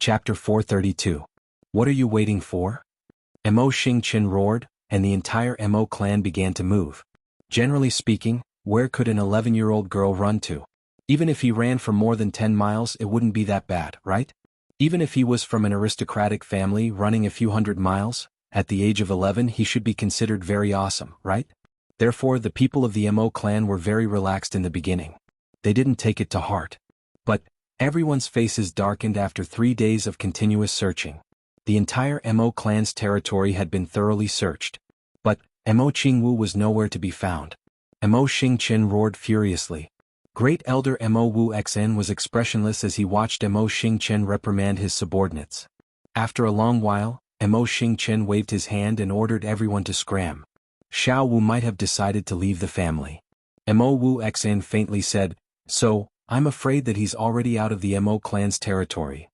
Chapter 432. What are you waiting for? Mo Xingqian roared, and the entire Mo clan began to move. Generally speaking, where could an 11-year-old girl run to? Even if he ran for more than 10 miles, it wouldn't be that bad, right? Even if he was from an aristocratic family running a few hundred miles, at the age of 11 he should be considered very awesome, right? Therefore the people of the Mo clan were very relaxed in the beginning. They didn't take it to heart. But everyone's faces darkened after 3 days of continuous searching. The entire Mo clan's territory had been thoroughly searched. But Mo Qingwu was nowhere to be found. Mo Xingqian roared furiously. Great Elder Mo Wuxia was expressionless as he watched Mo Xingqian reprimand his subordinates. After a long while, Mo Xingqian waved his hand and ordered everyone to scram. Xiao Wu might have decided to leave the family. Mo Wuxia faintly said, "So, I'm afraid that he's already out of the Mo clan's territory."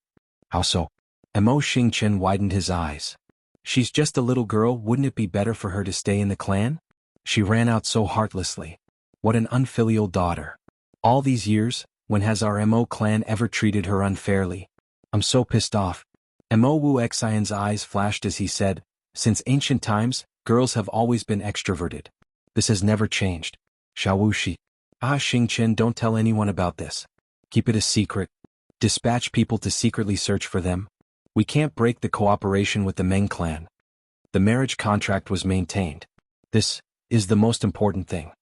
"How so?" Mo Xingqian widened his eyes. "She's just a little girl, wouldn't it be better for her to stay in the clan? She ran out so heartlessly. What an unfilial daughter. All these years, when has our Mo clan ever treated her unfairly? I'm so pissed off." Mo Wuxian's eyes flashed as he said, "Since ancient times, girls have always been extroverted. This has never changed. Xiao Wu Shi. Xingqian, don't tell anyone about this. Keep it a secret. Dispatch people to secretly search for them. We can't break the cooperation with the Meng clan." The marriage contract was maintained. This is the most important thing.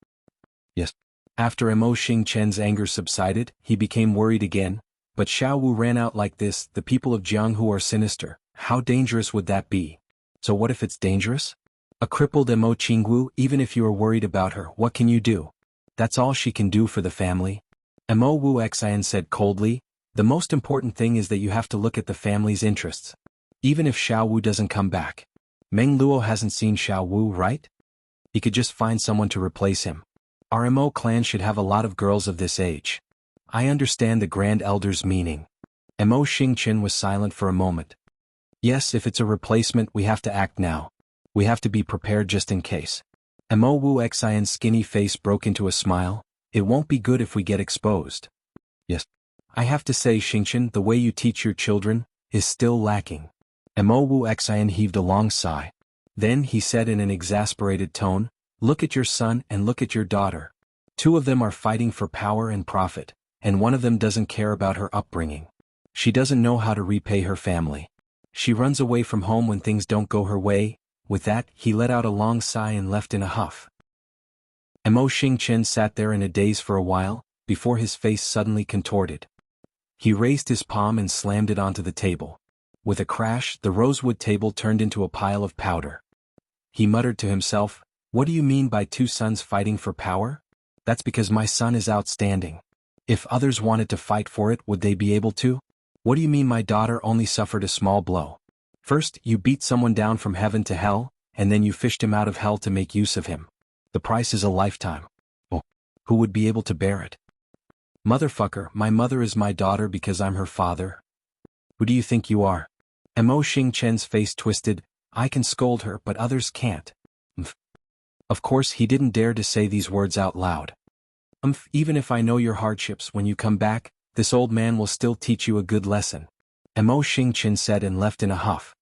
Yes. After Mo Xingqian's anger subsided, he became worried again. But Xiao Wu ran out like this. The people of Jianghu are sinister. How dangerous would that be? So what if it's dangerous? A crippled Mo Qingwu, even if you are worried about her, what can you do? That's all she can do for the family. Mo Wuxian said coldly, "The most important thing is that you have to look at the family's interests. Even if Xiao Wu doesn't come back. Meng Luo hasn't seen Xiao Wu, right? He could just find someone to replace him. Our Mo clan should have a lot of girls of this age." "I understand the Grand Elder's meaning." Mo Xingqian was silent for a moment. "Yes, if it's a replacement, we have to act now. We have to be prepared just in case." Mo Wuxian's skinny face broke into a smile. "It won't be good if we get exposed." "Yes. I have to say, Xingqian, the way you teach your children is still lacking." Mo Wuxian heaved a long sigh. Then he said in an exasperated tone, "Look at your son and look at your daughter. Two of them are fighting for power and profit, and one of them doesn't care about her upbringing. She doesn't know how to repay her family. She runs away from home when things don't go her way." With that, he let out a long sigh and left in a huff. Mo Xingqian sat there in a daze for a while, before his face suddenly contorted. He raised his palm and slammed it onto the table. With a crash, the rosewood table turned into a pile of powder. He muttered to himself, "What do you mean by two sons fighting for power? That's because my son is outstanding. If others wanted to fight for it, would they be able to? What do you mean my daughter only suffered a small blow? First, you beat someone down from heaven to hell, and then you fished him out of hell to make use of him. The price is a lifetime. Oh, who would be able to bear it? Motherfucker, my mother is my daughter because I'm her father. Who do you think you are?" Mo Xingqian's face twisted. "I can scold her, but others can't." Of course he didn't dare to say these words out loud. Even if I know your hardships, when you come back, this old man will still teach you a good lesson." Mo Xingqian said and left in a huff.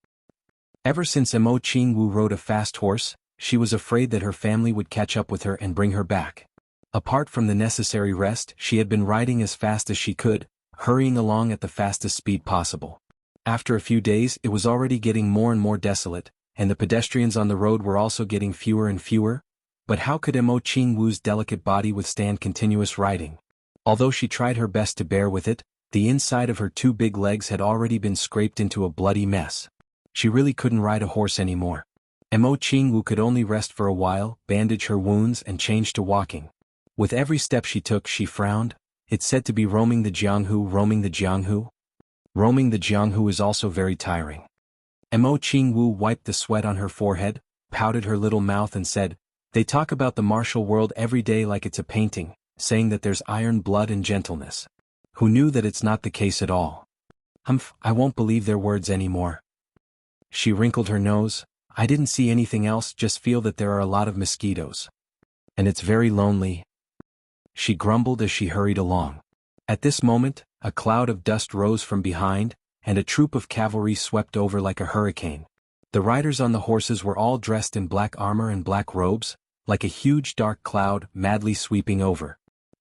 Ever since Mo Qingwu rode a fast horse, she was afraid that her family would catch up with her and bring her back. Apart from the necessary rest, she had been riding as fast as she could, hurrying along at the fastest speed possible. After a few days, it was already getting more and more desolate, and the pedestrians on the road were also getting fewer and fewer. But how could Mo Qingwu's delicate body withstand continuous riding? Although she tried her best to bear with it, the inside of her two big legs had already been scraped into a bloody mess. She really couldn't ride a horse anymore. Mo Qingwu could only rest for a while, bandage her wounds and change to walking. With every step she took she frowned. It's said to be roaming the Jianghu. Roaming the Jianghu? Roaming the Jianghu is also very tiring. Mo Qingwu wiped the sweat on her forehead, pouted her little mouth and said, "They talk about the martial world every day like it's a painting, saying that there's iron blood and gentleness. Who knew that it's not the case at all? I won't believe their words anymore." She wrinkled her nose. "I didn't see anything else, just feel that there are a lot of mosquitoes. And it's very lonely." She grumbled as she hurried along. At this moment, a cloud of dust rose from behind, and a troop of cavalry swept over like a hurricane. The riders on the horses were all dressed in black armor and black robes, like a huge dark cloud madly sweeping over.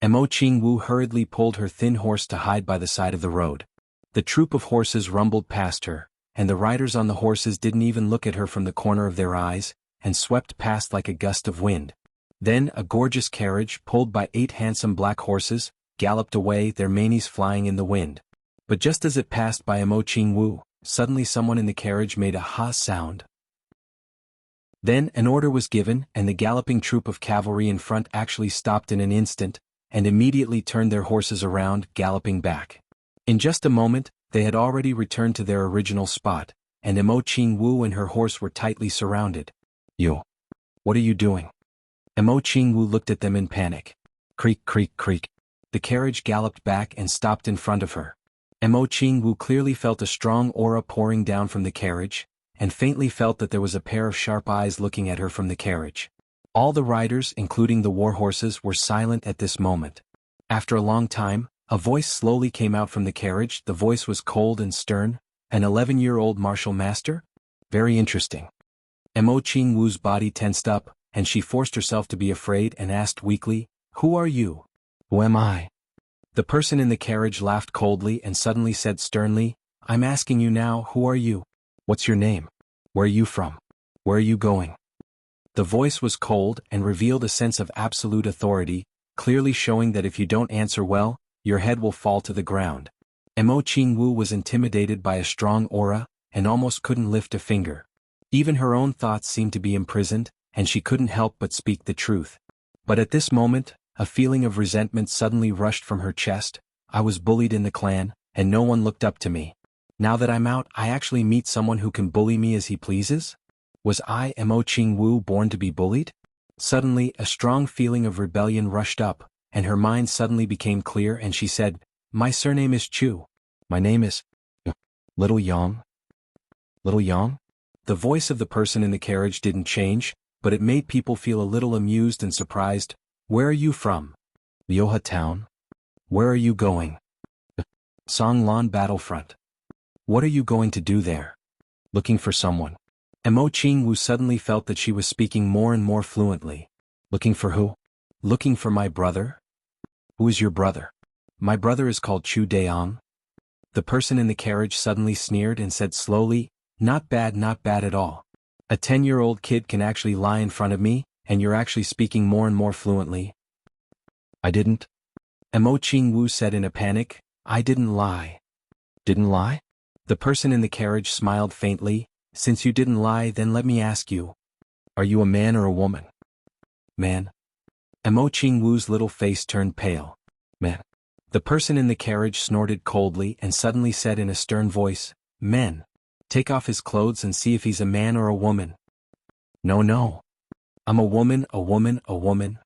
Mo Qingwu hurriedly pulled her thin horse to hide by the side of the road. The troop of horses rumbled past her, and the riders on the horses didn't even look at her from the corner of their eyes, and swept past like a gust of wind. Then a gorgeous carriage, pulled by 8 handsome black horses, galloped away, their manes flying in the wind. But just as it passed by Mo Qingwu, suddenly someone in the carriage made a ha sound. Then an order was given, and the galloping troop of cavalry in front actually stopped in an instant, and immediately turned their horses around, galloping back. In just a moment, they had already returned to their original spot, and Mo Qingwu and her horse were tightly surrounded. "You! What are you doing?" Mo Qingwu looked at them in panic. Creak, creak, creak. The carriage galloped back and stopped in front of her. Mo Qingwu clearly felt a strong aura pouring down from the carriage, and faintly felt that there was a pair of sharp eyes looking at her from the carriage. All the riders, including the war horses, were silent at this moment. After a long time, a voice slowly came out from the carriage. The voice was cold and stern. "An 11-year-old martial master? Very interesting." Mo Qingwu's body tensed up, and she forced herself to be afraid and asked weakly, "Who are you?" "Who am I?" The person in the carriage laughed coldly and suddenly said sternly, "I'm asking you now, who are you? What's your name? Where are you from? Where are you going?" The voice was cold and revealed a sense of absolute authority, clearly showing that if you don't answer well, your head will fall to the ground. Mo Qingwu was intimidated by a strong aura, and almost couldn't lift a finger. Even her own thoughts seemed to be imprisoned, and she couldn't help but speak the truth. But at this moment, a feeling of resentment suddenly rushed from her chest. I was bullied in the clan, and no one looked up to me. Now that I'm out, I actually meet someone who can bully me as he pleases? Was I, Mo Qingwu, born to be bullied? Suddenly, a strong feeling of rebellion rushed up, and her mind suddenly became clear, and she said, "My surname is Chu. My name is Little Yang." Little Yang? The voice of the person in the carriage didn't change, but it made people feel a little amused and surprised. "Where are you from?" "Liuhe town." "Where are you going?" "Songlan battlefront." "What are you going to do there?" "Looking for someone." Mo Qingwu suddenly felt that she was speaking more and more fluently. "Looking for who?" "Looking for my brother." "Who is your brother?" "My brother is called Chu Deong." The person in the carriage suddenly sneered and said slowly, not bad at all. A 10-year-old kid can actually lie in front of me, and you're actually speaking more and more fluently." "I didn't." Mo Qingwu said in a panic, "I didn't lie." "Didn't lie?" The person in the carriage smiled faintly. "Since you didn't lie, then let me ask you. Are you a man or a woman?" "Man." Mo Qingwu's little face turned pale. "Man." The person in the carriage snorted coldly and suddenly said in a stern voice, "Men. Take off his clothes and see if he's a man or a woman." No. "I'm a woman, a woman, a woman."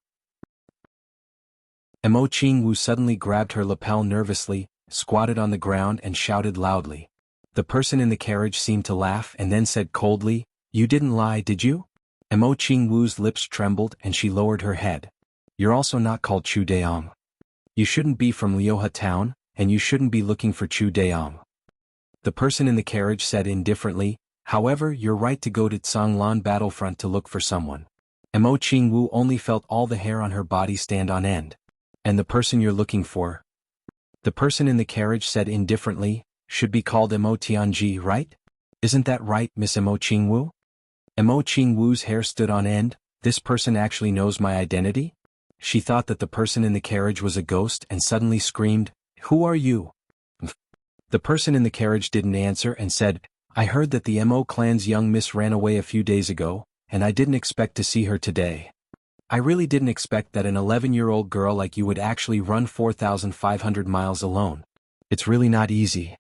Mo Qingwu suddenly grabbed her lapel nervously, squatted on the ground and shouted loudly. The person in the carriage seemed to laugh and then said coldly, "You didn't lie, did you?" Mo Qingwu's lips trembled and she lowered her head. "You're also not called Chu Deong. You shouldn't be from Liuhe town, and you shouldn't be looking for Chu Deong." The person in the carriage said indifferently, "However, you're right to go to Songlan battlefront to look for someone." Mo Qingwu only felt all the hair on her body stand on end. "And the person you're looking for?" The person in the carriage said indifferently, "Should be called Mo Tianji, right? Isn't that right, Miss Mo Qingwu?" Mo Qingwu's hair stood on end. This person actually knows my identity? She thought that the person in the carriage was a ghost and suddenly screamed, "Who are you?" The person in the carriage didn't answer and said, "I heard that the Mo clan's young miss ran away a few days ago, and I didn't expect to see her today. I really didn't expect that an 11-year-old girl like you would actually run 4,500 miles alone. It's really not easy."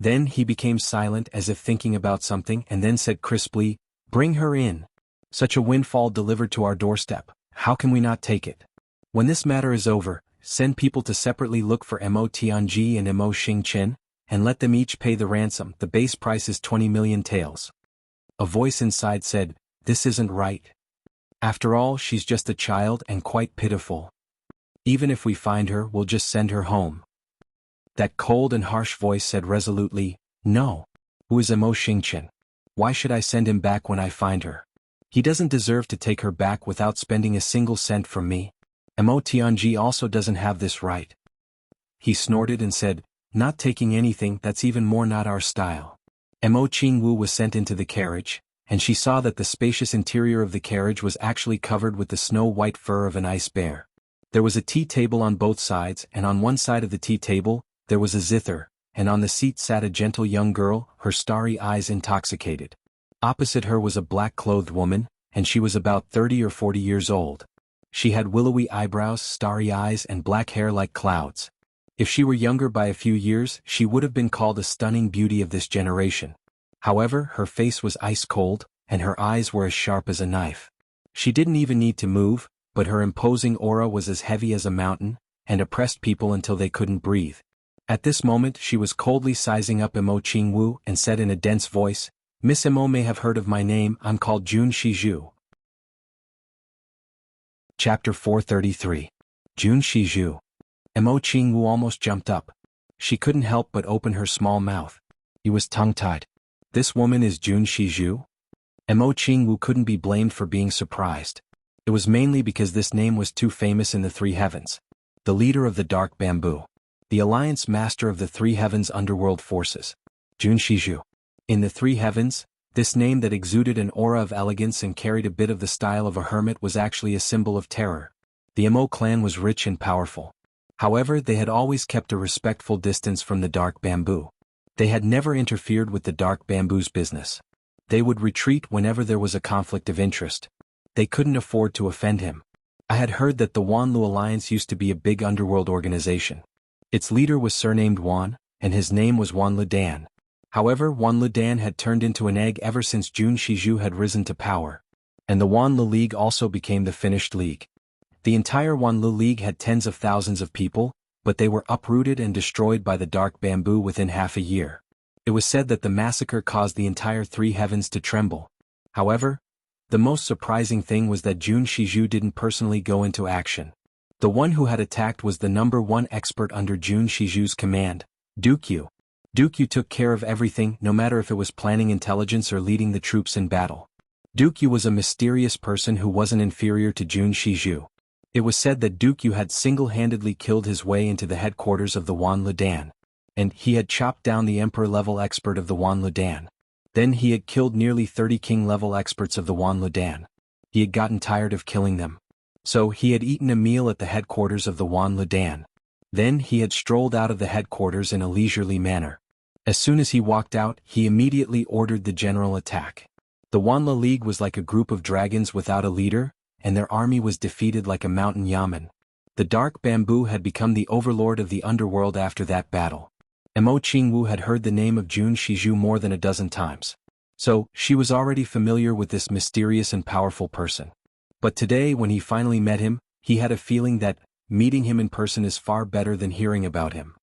Then he became silent as if thinking about something and then said crisply, "Bring her in. Such a windfall delivered to our doorstep. How can we not take it? When this matter is over, send people to separately look for Mo Tianji and Mo Xingqian, and let them each pay the ransom. The base price is 20 million taels." A voice inside said, "This isn't right. After all, she's just a child and quite pitiful. Even if we find her, we'll just send her home." That cold and harsh voice said resolutely, No. Who is Emo Xingqian? Why should I send him back when I find her? He doesn't deserve to take her back without spending a single cent from me. Emo Tianji also doesn't have this right. He snorted and said, not taking anything, that's even more not our style. Emo Qingwu was sent into the carriage, and she saw that the spacious interior of the carriage was actually covered with the snow-white fur of an ice bear. There was a tea table on both sides, and on one side of the tea table, there was a zither, and on the seat sat a gentle young girl, her starry eyes intoxicated. Opposite her was a black-clothed woman, and she was about 30 or 40 years old. She had willowy eyebrows, starry eyes, and black hair like clouds. If she were younger by a few years, she would have been called a stunning beauty of this generation. However, her face was ice-cold, and her eyes were as sharp as a knife. She didn't even need to move, but her imposing aura was as heavy as a mountain, and oppressed people until they couldn't breathe. At this moment she was coldly sizing up Emo Qingwu and said in a dense voice, Miss Emo may have heard of my name, I'm called Jun Shizhu. Chapter 433. Jun Shizhu. Emo Qingwu almost jumped up. She couldn't help but open her small mouth. He was tongue-tied. This woman is Jun Shizhu? Emo Qingwu couldn't be blamed for being surprised. It was mainly because this name was too famous in the three heavens. The leader of the Dark Bamboo. The Alliance Master of the Three Heavens Underworld Forces. Jun Shizhu. In the three heavens, this name that exuded an aura of elegance and carried a bit of the style of a hermit was actually a symbol of terror. The Emo clan was rich and powerful. However, they had always kept a respectful distance from the Dark Bamboo. They had never interfered with the Dark Bamboo's business. They would retreat whenever there was a conflict of interest. They couldn't afford to offend him. I had heard that the Wanlu Alliance used to be a big underworld organization. Its leader was surnamed Wan, and his name was Wan Ludan. However, Wan Ludan had turned into an egg ever since Jun Shizhu had risen to power. And the Wanlu League also became the finished league. The entire Wanlu League had tens of thousands of people, but they were uprooted and destroyed by the Dark Bamboo within half a year. It was said that the massacre caused the entire three heavens to tremble. However, the most surprising thing was that Jun Shizhu didn't personally go into action. The one who had attacked was the number one expert under Jun Shizhu's command, Dukyu. Dukyu took care of everything, no matter if it was planning intelligence or leading the troops in battle. Dukyu was a mysterious person who wasn't inferior to Jun Shizhu. It was said that Dukyu had single-handedly killed his way into the headquarters of the Wan Ludan. And he had chopped down the emperor-level expert of the Wan Ludan. Then he had killed nearly 30 king-level experts of the Wan Ludan. He had gotten tired of killing them. So he had eaten a meal at the headquarters of the Wan Ludan. Then he had strolled out of the headquarters in a leisurely manner. As soon as he walked out, he immediately ordered the general attack. The Wanla League was like a group of dragons without a leader, and their army was defeated like a mountain yamen. The Dark Bamboo had become the overlord of the underworld after that battle. Emo Qingwu had heard the name of Jun Shizhu more than a dozen times. So, she was already familiar with this mysterious and powerful person. But today when he finally met him, he had a feeling that meeting him in person is far better than hearing about him.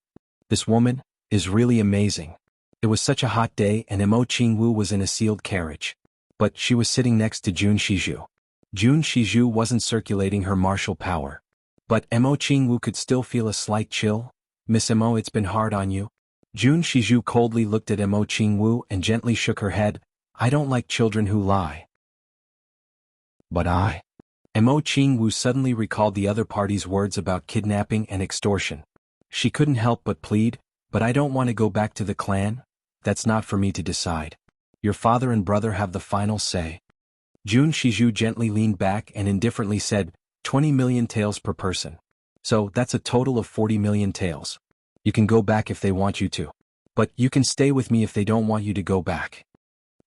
This woman is really amazing. It was such a hot day and Emo Qingwu was in a sealed carriage. But she was sitting next to Jun Shizhu. Jun Shizhu wasn't circulating her martial power. But Emo Qingwu could still feel a slight chill. Miss Emo, it's been hard on you. Jun Shizhu coldly looked at Emo Qingwu and gently shook her head. I don't like children who lie. But Emo Qingwu suddenly recalled the other party's words about kidnapping and extortion. She couldn't help but plead, but I don't want to go back to the clan. That's not for me to decide. Your father and brother have the final say. Jun Shizhu gently leaned back and indifferently said, 20 million taels per person. So that's a total of 40 million taels. You can go back if they want you to. But you can stay with me if they don't want you to go back.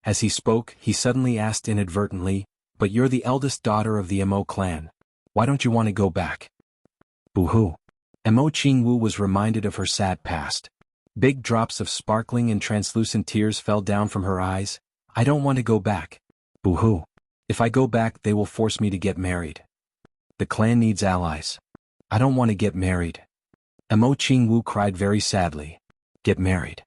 As he spoke, he suddenly asked inadvertently, but you're the eldest daughter of the Emo clan. Why don't you want to go back? Boo-hoo. Emo Qingwu was reminded of her sad past. Big drops of sparkling and translucent tears fell down from her eyes. I don't want to go back. Boo-hoo. If I go back, they will force me to get married. The clan needs allies. I don't want to get married. Emo Qingwu cried very sadly. Get married.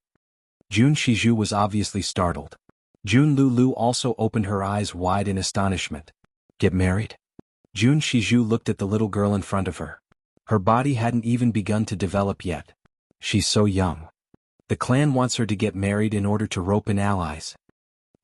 Jun Shizhu was obviously startled. Jun Lulu also opened her eyes wide in astonishment. Get married? Jun Shizhu looked at the little girl in front of her. Her body hadn't even begun to develop yet. She's so young. The clan wants her to get married in order to rope in allies.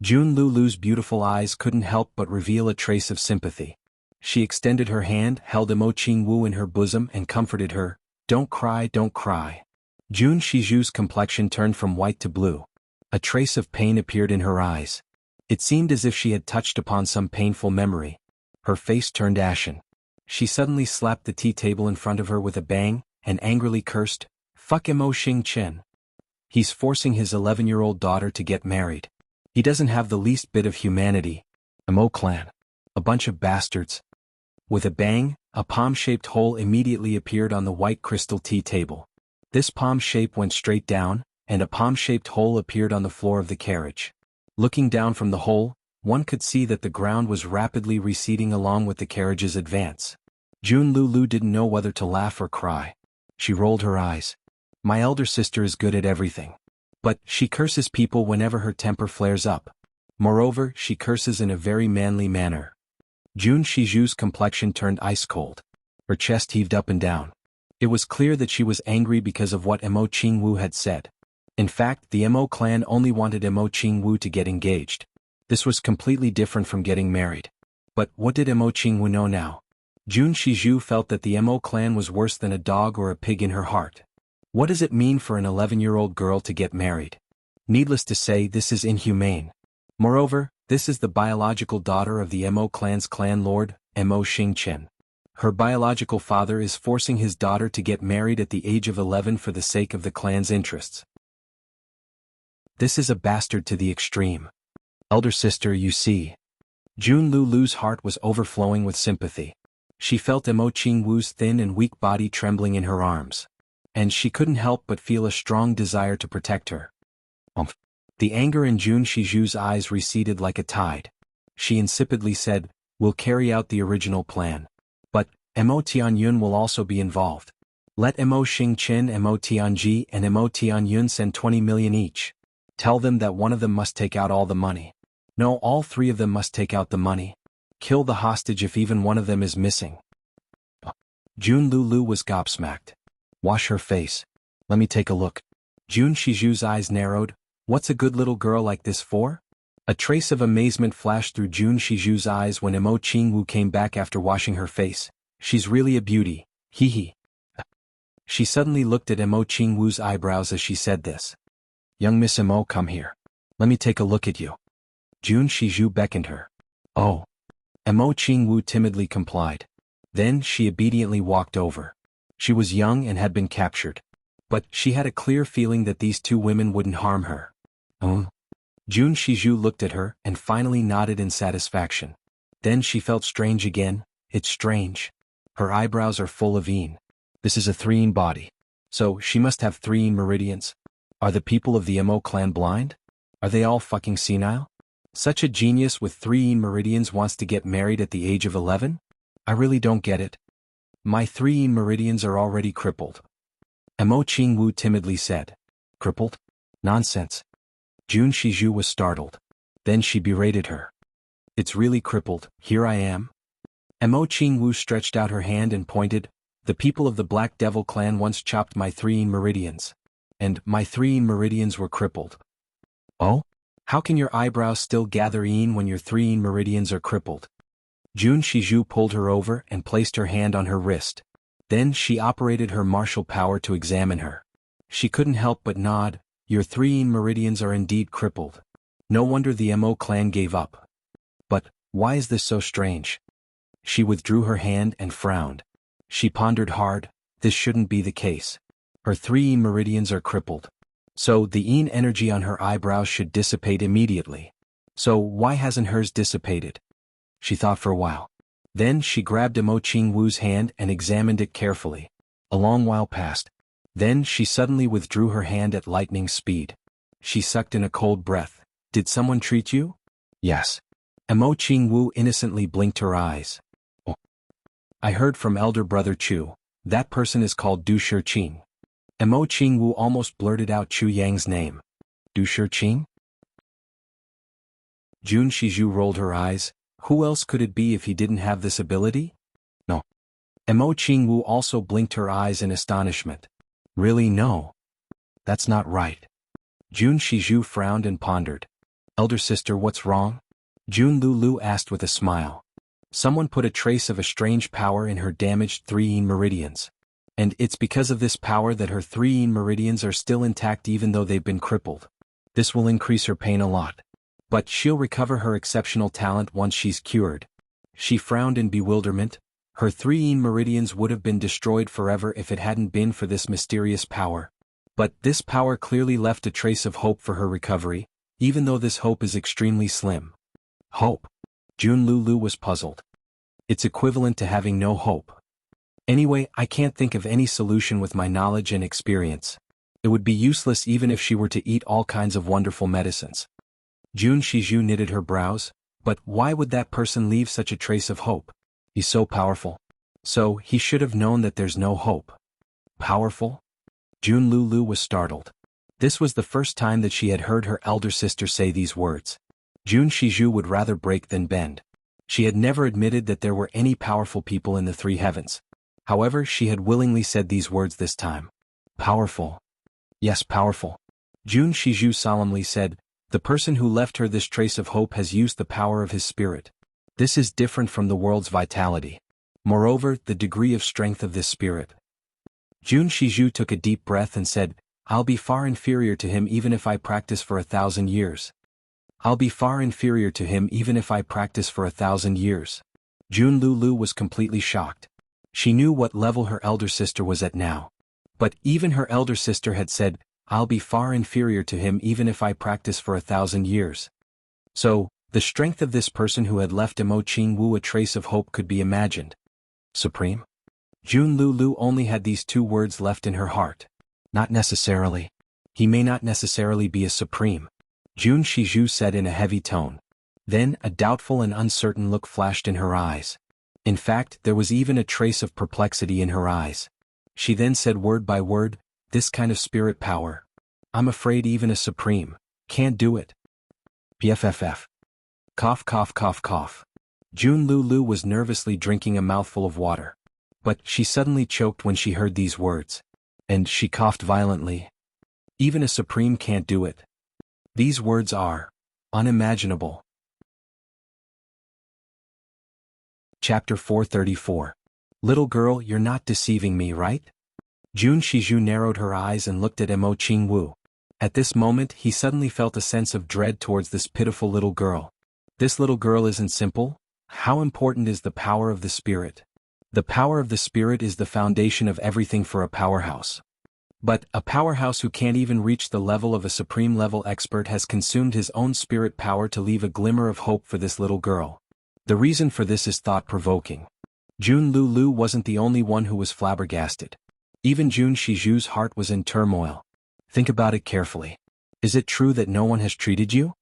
Jun Lulu's beautiful eyes couldn't help but reveal a trace of sympathy. She extended her hand, held Imo Qingwu in her bosom and comforted her. Don't cry, don't cry. Jun Shiju's complexion turned from white to blue. A trace of pain appeared in her eyes. It seemed as if she had touched upon some painful memory. Her face turned ashen. She suddenly slapped the tea table in front of her with a bang, and angrily cursed, "Fuck Imo Xingchen. He's forcing his 11-year-old daughter to get married. He doesn't have the least bit of humanity. Imo clan. A bunch of bastards." With a bang, a palm-shaped hole immediately appeared on the white crystal tea table. This palm shape went straight down, and a palm-shaped hole appeared on the floor of the carriage. Looking down from the hole, one could see that the ground was rapidly receding along with the carriage's advance. Jun Lulu didn't know whether to laugh or cry. She rolled her eyes. My elder sister is good at everything. But she curses people whenever her temper flares up. Moreover, she curses in a very manly manner. Jun Shiju's complexion turned ice-cold. Her chest heaved up and down. It was clear that she was angry because of what Imo Qingwu had said. In fact, the Imo clan only wanted Imo Qingwu to get engaged. This was completely different from getting married. But what did Imo Qingwu know now? Jun Shiju felt that the Imo clan was worse than a dog or a pig in her heart. What does it mean for an 11-year-old girl to get married? Needless to say, this is inhumane. Moreover, this is the biological daughter of the Imo clan's clan lord, Imo Xingchen. Her biological father is forcing his daughter to get married at the age of 11 for the sake of the clan's interests. This is a bastard to the extreme. Elder sister, you see. Jun Lulu's heart was overflowing with sympathy. She felt Imo Qingwu's thin and weak body trembling in her arms. And she couldn't help but feel a strong desire to protect her. The anger in Jun Shiju's eyes receded like a tide. She insipidly said, "We'll carry out the original plan. But, Imo Tianyun will also be involved. Let Imo Xingchen, Imo Tianji and Imo Tianyun send 20 million each. Tell them that one of them must take out all the money. No, all three of them must take out the money. Kill the hostage if even one of them is missing." Jun Lulu was gobsmacked. Wash her face. Let me take a look. Jun Shiju's eyes narrowed. What's a good little girl like this for? A trace of amazement flashed through Jun Shiju's eyes when Imo Qingwu came back after washing her face. She's really a beauty. Hee hee. She suddenly looked at Imo Qingwu's eyebrows as she said this. Young Miss Imo, come here. Let me take a look at you. Jun Shiju beckoned her. Oh. Imo Qingwu timidly complied. Then she obediently walked over. She was young and had been captured. But she had a clear feeling that these two women wouldn't harm her. Jun Shiju looked at her and finally nodded in satisfaction. Then she felt strange again. It's strange. Her eyebrows are full of yin. This is a 3-yin body. So she must have 3-yin meridians. Are the people of the Imo clan blind? Are they all fucking senile? Such a genius with 3-yin meridians wants to get married at the age of 11? I really don't get it. My 3-yin meridians are already crippled. Imo Qingwu timidly said. Crippled? Nonsense. Jun Shiju was startled. Then she berated her. It's really crippled, here I am. Imo Qingwu stretched out her hand and pointed. The people of the Black Devil clan once chopped my 3-yin meridians. And my 3-yin meridians were crippled. Oh? How can your eyebrows still gather yin when your 3-yin meridians are crippled? Jun Shiju pulled her over and placed her hand on her wrist. Then she operated her martial power to examine her. She couldn't help but nod. Your 3-yin meridians are indeed crippled. No wonder the Imo clan gave up. But, why is this so strange? She withdrew her hand and frowned. She pondered hard. This shouldn't be the case. Her 3-yin meridians are crippled. So the yin energy on her eyebrows should dissipate immediately. So why hasn't hers dissipated? She thought for a while. Then she grabbed Imo Qingwu's hand and examined it carefully. A long while passed. Then she suddenly withdrew her hand at lightning speed. She sucked in a cold breath. Did someone treat you? Yes. Imo Qingwu innocently blinked her eyes. Oh. I heard from elder brother Chu. That person is called Du Shiqing. Imo Qingwu almost blurted out Chu Yang's name. Du Shiqing? Jun Shiju rolled her eyes. Who else could it be if he didn't have this ability? No. Imo Qingwu also blinked her eyes in astonishment. Really, no. That's not right. Jun Shizhu frowned and pondered. Elder sister, what's wrong? Jun Lulu asked with a smile. Someone put a trace of a strange power in her damaged 3 meridians. And it's because of this power that her 3 meridians are still intact even though they've been crippled. This will increase her pain a lot. But she'll recover her exceptional talent once she's cured. She frowned in bewilderment. Her 3 meridians would have been destroyed forever if it hadn't been for this mysterious power. But this power clearly left a trace of hope for her recovery, even though this hope is extremely slim. Hope? Jun Lulu was puzzled. It's equivalent to having no hope. Anyway, I can't think of any solution with my knowledge and experience. It would be useless even if she were to eat all kinds of wonderful medicines. Jun Shizhu knitted her brows. But why would that person leave such a trace of hope? He's so powerful. So, he should have known that there's no hope. Powerful? Jun Lulu was startled. This was the first time that she had heard her elder sister say these words. Jun Shizhu would rather break than bend. She had never admitted that there were any powerful people in the 3 heavens. However, she had willingly said these words this time. Powerful. Yes, powerful. Jun Shizhu solemnly said, the person who left her this trace of hope has used the power of his spirit. This is different from the world's vitality. Moreover, the degree of strength of this spirit. Jun Shizhu took a deep breath and said, I'll be far inferior to him even if I practice for 1,000 years. I'll be far inferior to him even if I practice for 1,000 years. Jun Lulu was completely shocked. She knew what level her elder sister was at now. But even her elder sister had said, I'll be far inferior to him even if I practice for 1,000 years. So, the strength of this person who had left Mo Qingwu a trace of hope could be imagined. Supreme? Jun Lulu only had these 2 words left in her heart. Not necessarily. He may not necessarily be a supreme. Jun Shizhu said in a heavy tone. Then a doubtful and uncertain look flashed in her eyes. In fact, there was even a trace of perplexity in her eyes. She then said word by word, this kind of spirit power. I'm afraid even a supreme can't do it. PFFF. Cough cough cough cough. Jun Lulu was nervously drinking a mouthful of water. But she suddenly choked when she heard these words. And she coughed violently. Even a supreme can't do it. These words are unimaginable. Chapter 434. Little girl, you're not deceiving me, right? Jun Shizhu narrowed her eyes and looked at Mo Qingwu. At this moment, he suddenly felt a sense of dread towards this pitiful little girl. This little girl isn't simple. How important is the power of the spirit? The power of the spirit is the foundation of everything for a powerhouse. But a powerhouse who can't even reach the level of a supreme level expert has consumed his own spirit power to leave a glimmer of hope for this little girl. The reason for this is thought-provoking. Jun Lulu wasn't the only one who was flabbergasted. Even Jun Shizhu's heart was in turmoil. Think about it carefully. Is it true that no one has treated you?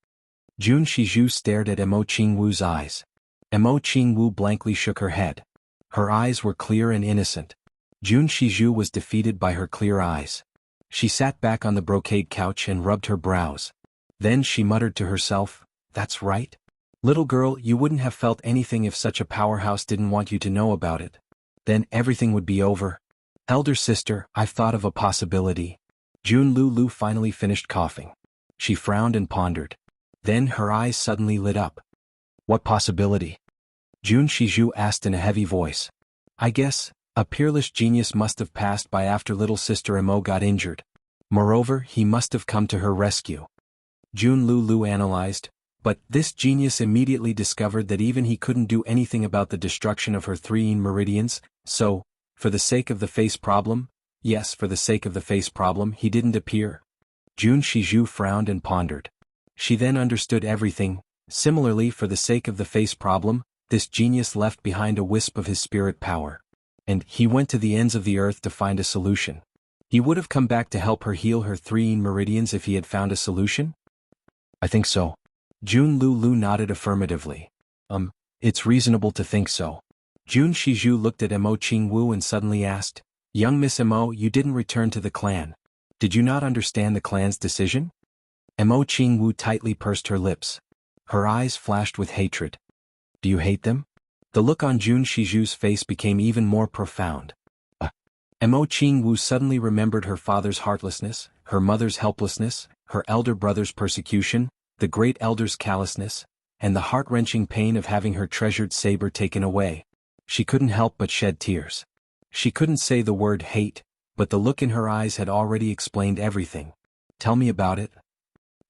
Jun Shizhu stared at Mo Qingwu's eyes. Mo Qingwu blankly shook her head. Her eyes were clear and innocent. Jun Shizhu was defeated by her clear eyes. She sat back on the brocade couch and rubbed her brows. Then she muttered to herself, that's right. Little girl, you wouldn't have felt anything if such a powerhouse didn't want you to know about it. Then everything would be over. Elder sister, I've thought of a possibility. Jun Lulu finally finished coughing. She frowned and pondered. Then her eyes suddenly lit up. What possibility? Jun Shizhu asked in a heavy voice. I guess, a peerless genius must have passed by after little sister Mo got injured. Moreover, he must have come to her rescue. Jun Lulu analyzed, but this genius immediately discovered that even he couldn't do anything about the destruction of her 3 meridians, so, for the sake of the face problem, yes, for the sake of the face problem, he didn't appear. Jun Shizhu frowned and pondered. She then understood everything. Similarly, for the sake of the face problem, this genius left behind a wisp of his spirit power. And he went to the ends of the earth to find a solution. He would have come back to help her heal her 3 meridians if he had found a solution? I think so. Jun Lulu nodded affirmatively. It's reasonable to think so. Jun Shizhu looked at Mo Qingwu and suddenly asked, Young Miss Mo, you didn't return to the clan. Did you not understand the clan's decision? Mo Qingwu tightly pursed her lips. Her eyes flashed with hatred. Do you hate them? The look on Jun Shizhu's face became even more profound. Mo Qingwu suddenly remembered her father's heartlessness, her mother's helplessness, her elder brother's persecution, the great elder's callousness, and the heart-wrenching pain of having her treasured saber taken away. She couldn't help but shed tears. She couldn't say the word hate, but the look in her eyes had already explained everything. "Tell me about it."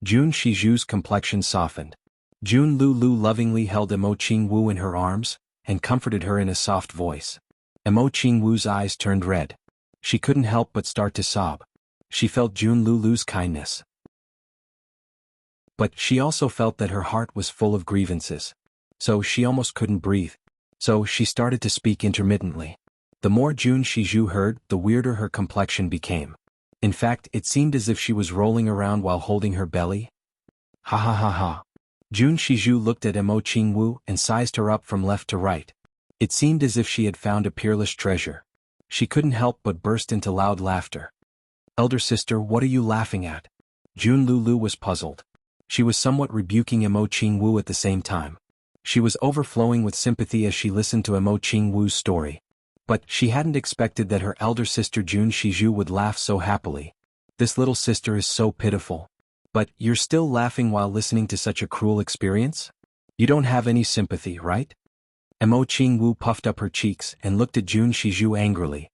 Jun Shiju's complexion softened. Jun Lulu lovingly held Emo Qingwu in her arms, and comforted her in a soft voice. Emo Qingwu's eyes turned red. She couldn't help but start to sob. She felt Jun Lulu's kindness. But she also felt that her heart was full of grievances. So she almost couldn't breathe. So she started to speak intermittently. The more Jun Shiju heard, the weirder her complexion became. In fact, it seemed as if she was rolling around while holding her belly. Ha ha ha ha. Jun Shiju looked at Emo Qingwu and sized her up from left to right. It seemed as if she had found a peerless treasure. She couldn't help but burst into loud laughter. "Elder sister, what are you laughing at?" Jun Lulu was puzzled. She was somewhat rebuking Emo Qingwu at the same time. She was overflowing with sympathy as she listened to Emo Qingwu's story. But she hadn't expected that her elder sister Jun Shiju would laugh so happily. This little sister is so pitiful. But you're still laughing while listening to such a cruel experience? You don't have any sympathy, right? Emo Qingwu puffed up her cheeks and looked at Jun Shiju angrily.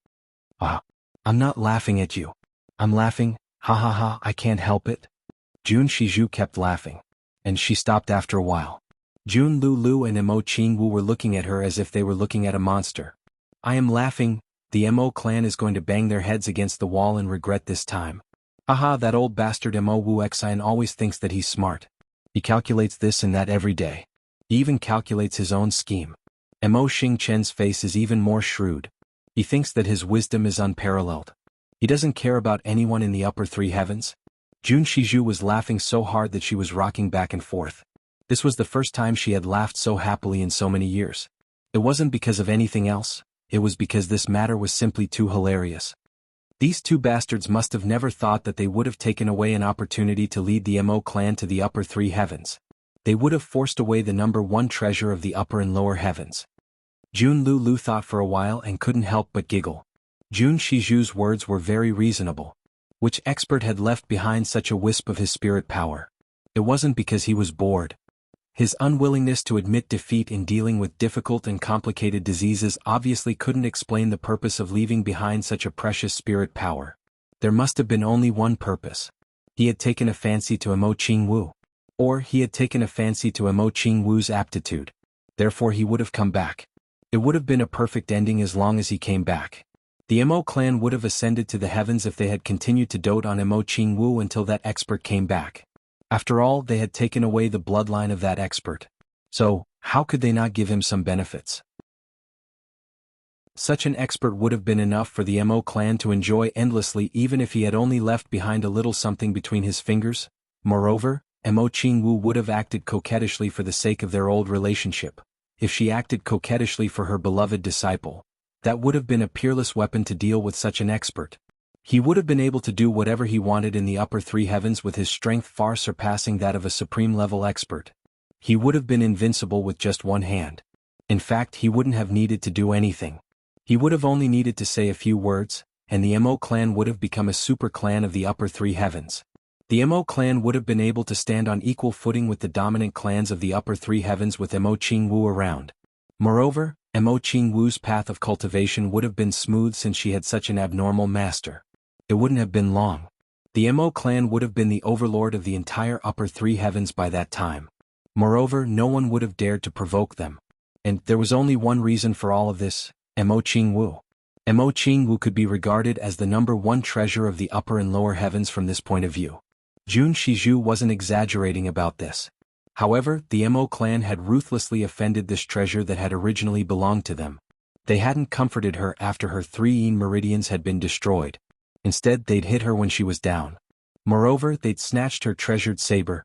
I'm not laughing at you. I'm laughing, ha ha ha, I can't help it. Jun Shiju kept laughing. And she stopped after a while. Jun Lulu and Emo Qingwu were looking at her as if they were looking at a monster. "I am laughing, the Emo clan is going to bang their heads against the wall and regret this time. Haha, that old bastard Emo Wuxian always thinks that he's smart. He calculates this and that every day. He even calculates his own scheme. Emo Xingchen's face is even more shrewd. He thinks that his wisdom is unparalleled. He doesn't care about anyone in the upper three heavens." Jun Shiju was laughing so hard that she was rocking back and forth. This was the first time she had laughed so happily in so many years. It wasn't because of anything else, it was because this matter was simply too hilarious. These two bastards must have never thought that they would have taken away an opportunity to lead the Emo clan to the upper three heavens. They would have forced away the #1 treasure of the upper and lower heavens. Jun Lulu thought for a while and couldn't help but giggle. Jun Shiju's words were very reasonable. Which expert had left behind such a wisp of his spirit power? It wasn't because he was bored. His unwillingness to admit defeat in dealing with difficult and complicated diseases obviously couldn't explain the purpose of leaving behind such a precious spirit power. There must have been only one purpose. He had taken a fancy to Emo Qingwu. Or he had taken a fancy to Emo Qingwu's aptitude. Therefore he would have come back. It would have been a perfect ending as long as he came back. The Emo clan would have ascended to the heavens if they had continued to dote on Emo Qingwu until that expert came back. After all, they had taken away the bloodline of that expert. So, how could they not give him some benefits? Such an expert would have been enough for the Emo clan to enjoy endlessly even if he had only left behind a little something between his fingers. Moreover, Emo Qingwu would have acted coquettishly for the sake of their old relationship. If she acted coquettishly for her beloved disciple, that would have been a peerless weapon to deal with such an expert. He would have been able to do whatever he wanted in the upper three heavens with his strength far surpassing that of a supreme-level expert. He would have been invincible with just one hand. In fact, he wouldn't have needed to do anything. He would have only needed to say a few words, and the Emo clan would have become a super clan of the upper three heavens. The Emo clan would have been able to stand on equal footing with the dominant clans of the upper three heavens with Emo Qingwu around. Moreover, Emo Qingwu's path of cultivation would have been smooth since she had such an abnormal master. It wouldn't have been long. The Emo clan would have been the overlord of the entire upper three heavens by that time. Moreover, no one would have dared to provoke them. And there was only one reason for all of this: Emo Qingwu. Emo Qingwu could be regarded as the #1 treasure of the upper and lower heavens from this point of view. Jun Shiju wasn't exaggerating about this. However, the Emo clan had ruthlessly offended this treasure that had originally belonged to them. They hadn't comforted her after her 3 yin meridians had been destroyed. Instead, they'd hit her when she was down. Moreover, they'd snatched her treasured saber.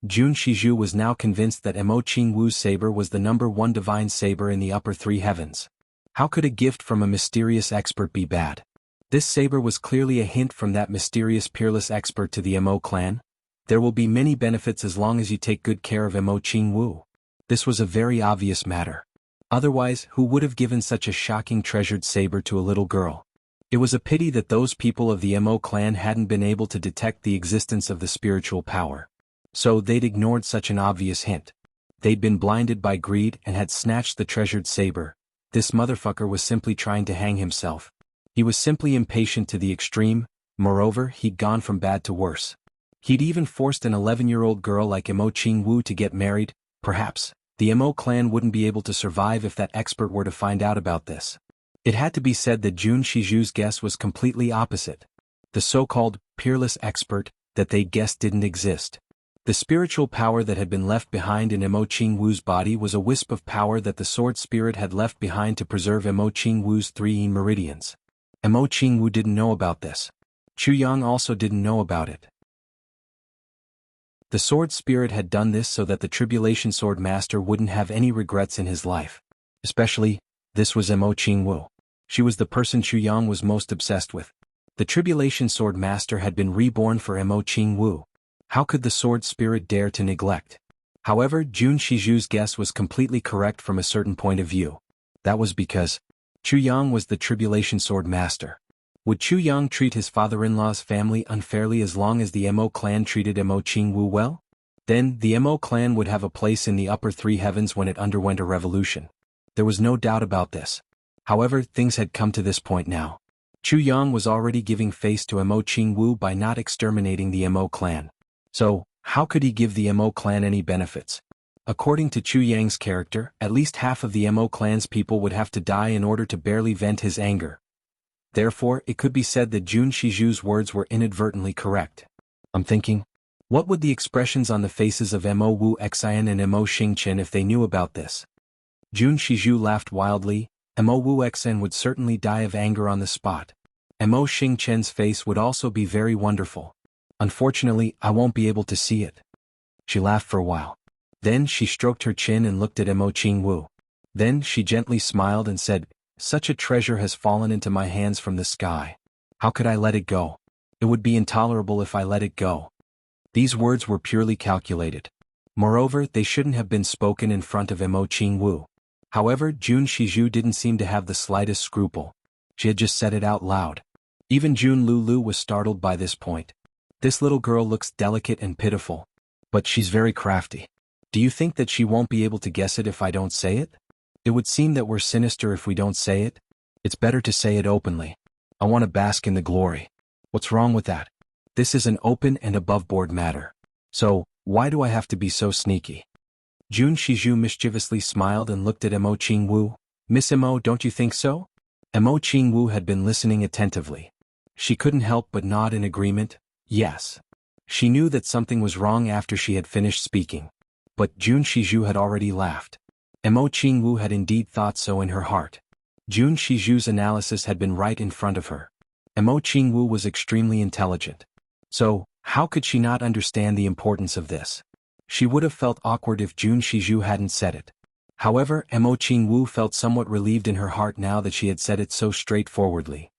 Jun Shiju was now convinced that Emo Qingwu's saber was the #1 divine saber in the upper three heavens. How could a gift from a mysterious expert be bad? This saber was clearly a hint from that mysterious peerless expert to the Emo clan. There will be many benefits as long as you take good care of Emo Qingwu. This was a very obvious matter. Otherwise, who would have given such a shocking treasured saber to a little girl? It was a pity that those people of the Mo clan hadn't been able to detect the existence of the spiritual power. So they'd ignored such an obvious hint. They'd been blinded by greed and had snatched the treasured saber. This motherfucker was simply trying to hang himself. He was simply impatient to the extreme. Moreover, he'd gone from bad to worse. He'd even forced an 11-year-old girl like Mo Qingwu to get married. Perhaps the Mo clan wouldn't be able to survive if that expert were to find out about this. It had to be said that Jun Shiju's guess was completely opposite. The so-called peerless expert that they guessed didn't exist. The spiritual power that had been left behind in Mo Qingwu's body was a wisp of power that the sword spirit had left behind to preserve Mo Qingwu's 3 meridians. Mo Qingwu didn't know about this. Chu Yang also didn't know about it. The sword spirit had done this so that the Tribulation Sword Master wouldn't have any regrets in his life. Especially, this was Mo Qingwu. She was the person Chu Yang was most obsessed with. The Tribulation Sword Master had been reborn for Mo Qingwu. How could the sword spirit dare to neglect? However, Jun Shiju's guess was completely correct from a certain point of view. That was because Chu Yang was the Tribulation Sword Master. Would Chu Yang treat his father-in-law's family unfairly as long as the Mo clan treated Mo Qingwu well? Then, the Mo clan would have a place in the upper 3 heavens when it underwent a revolution. There was no doubt about this. However, things had come to this point now. Chu Yang was already giving face to Mo Qingwu by not exterminating the Mo clan. So, how could he give the Mo clan any benefits? According to Chu Yang's character, at least half of the Mo clan's people would have to die in order to barely vent his anger. Therefore, it could be said that Jun Shiju's words were inadvertently correct. I'm thinking, what would the expressions on the faces of Mo Wu Xian and Mo Xingqian if they knew about this? Jun Shiju laughed wildly. Mo Wu Xian would certainly die of anger on the spot. Mo Xingqian's face would also be very wonderful. Unfortunately, I won't be able to see it. She laughed for a while. Then she stroked her chin and looked at Mo Qingwu. Then she gently smiled and said, "Such a treasure has fallen into my hands from the sky. How could I let it go? It would be intolerable if I let it go." These words were purely calculated. Moreover, they shouldn't have been spoken in front of Mo Qingwu. However, Jun Shiju didn't seem to have the slightest scruple. She had just said it out loud. Even Jun Lulu was startled by this point. This little girl looks delicate and pitiful. But she's very crafty. Do you think that she won't be able to guess it if I don't say it? It would seem that we're sinister if we don't say it. It's better to say it openly. I want to bask in the glory. What's wrong with that? This is an open and above-board matter. So, why do I have to be so sneaky? Jun Shiju mischievously smiled and looked at Mo Qingwu. Miss Mo, don't you think so? Mo Qingwu had been listening attentively. She couldn't help but nod in agreement. Yes. She knew that something was wrong after she had finished speaking. But Jun Shiju had already laughed. Mo Qingwu had indeed thought so in her heart. Jun Shiju's analysis had been right in front of her. Mo Qingwu was extremely intelligent. So, how could she not understand the importance of this? She would have felt awkward if Jun Shiju hadn't said it. However, Mo Qingwu felt somewhat relieved in her heart now that she had said it so straightforwardly.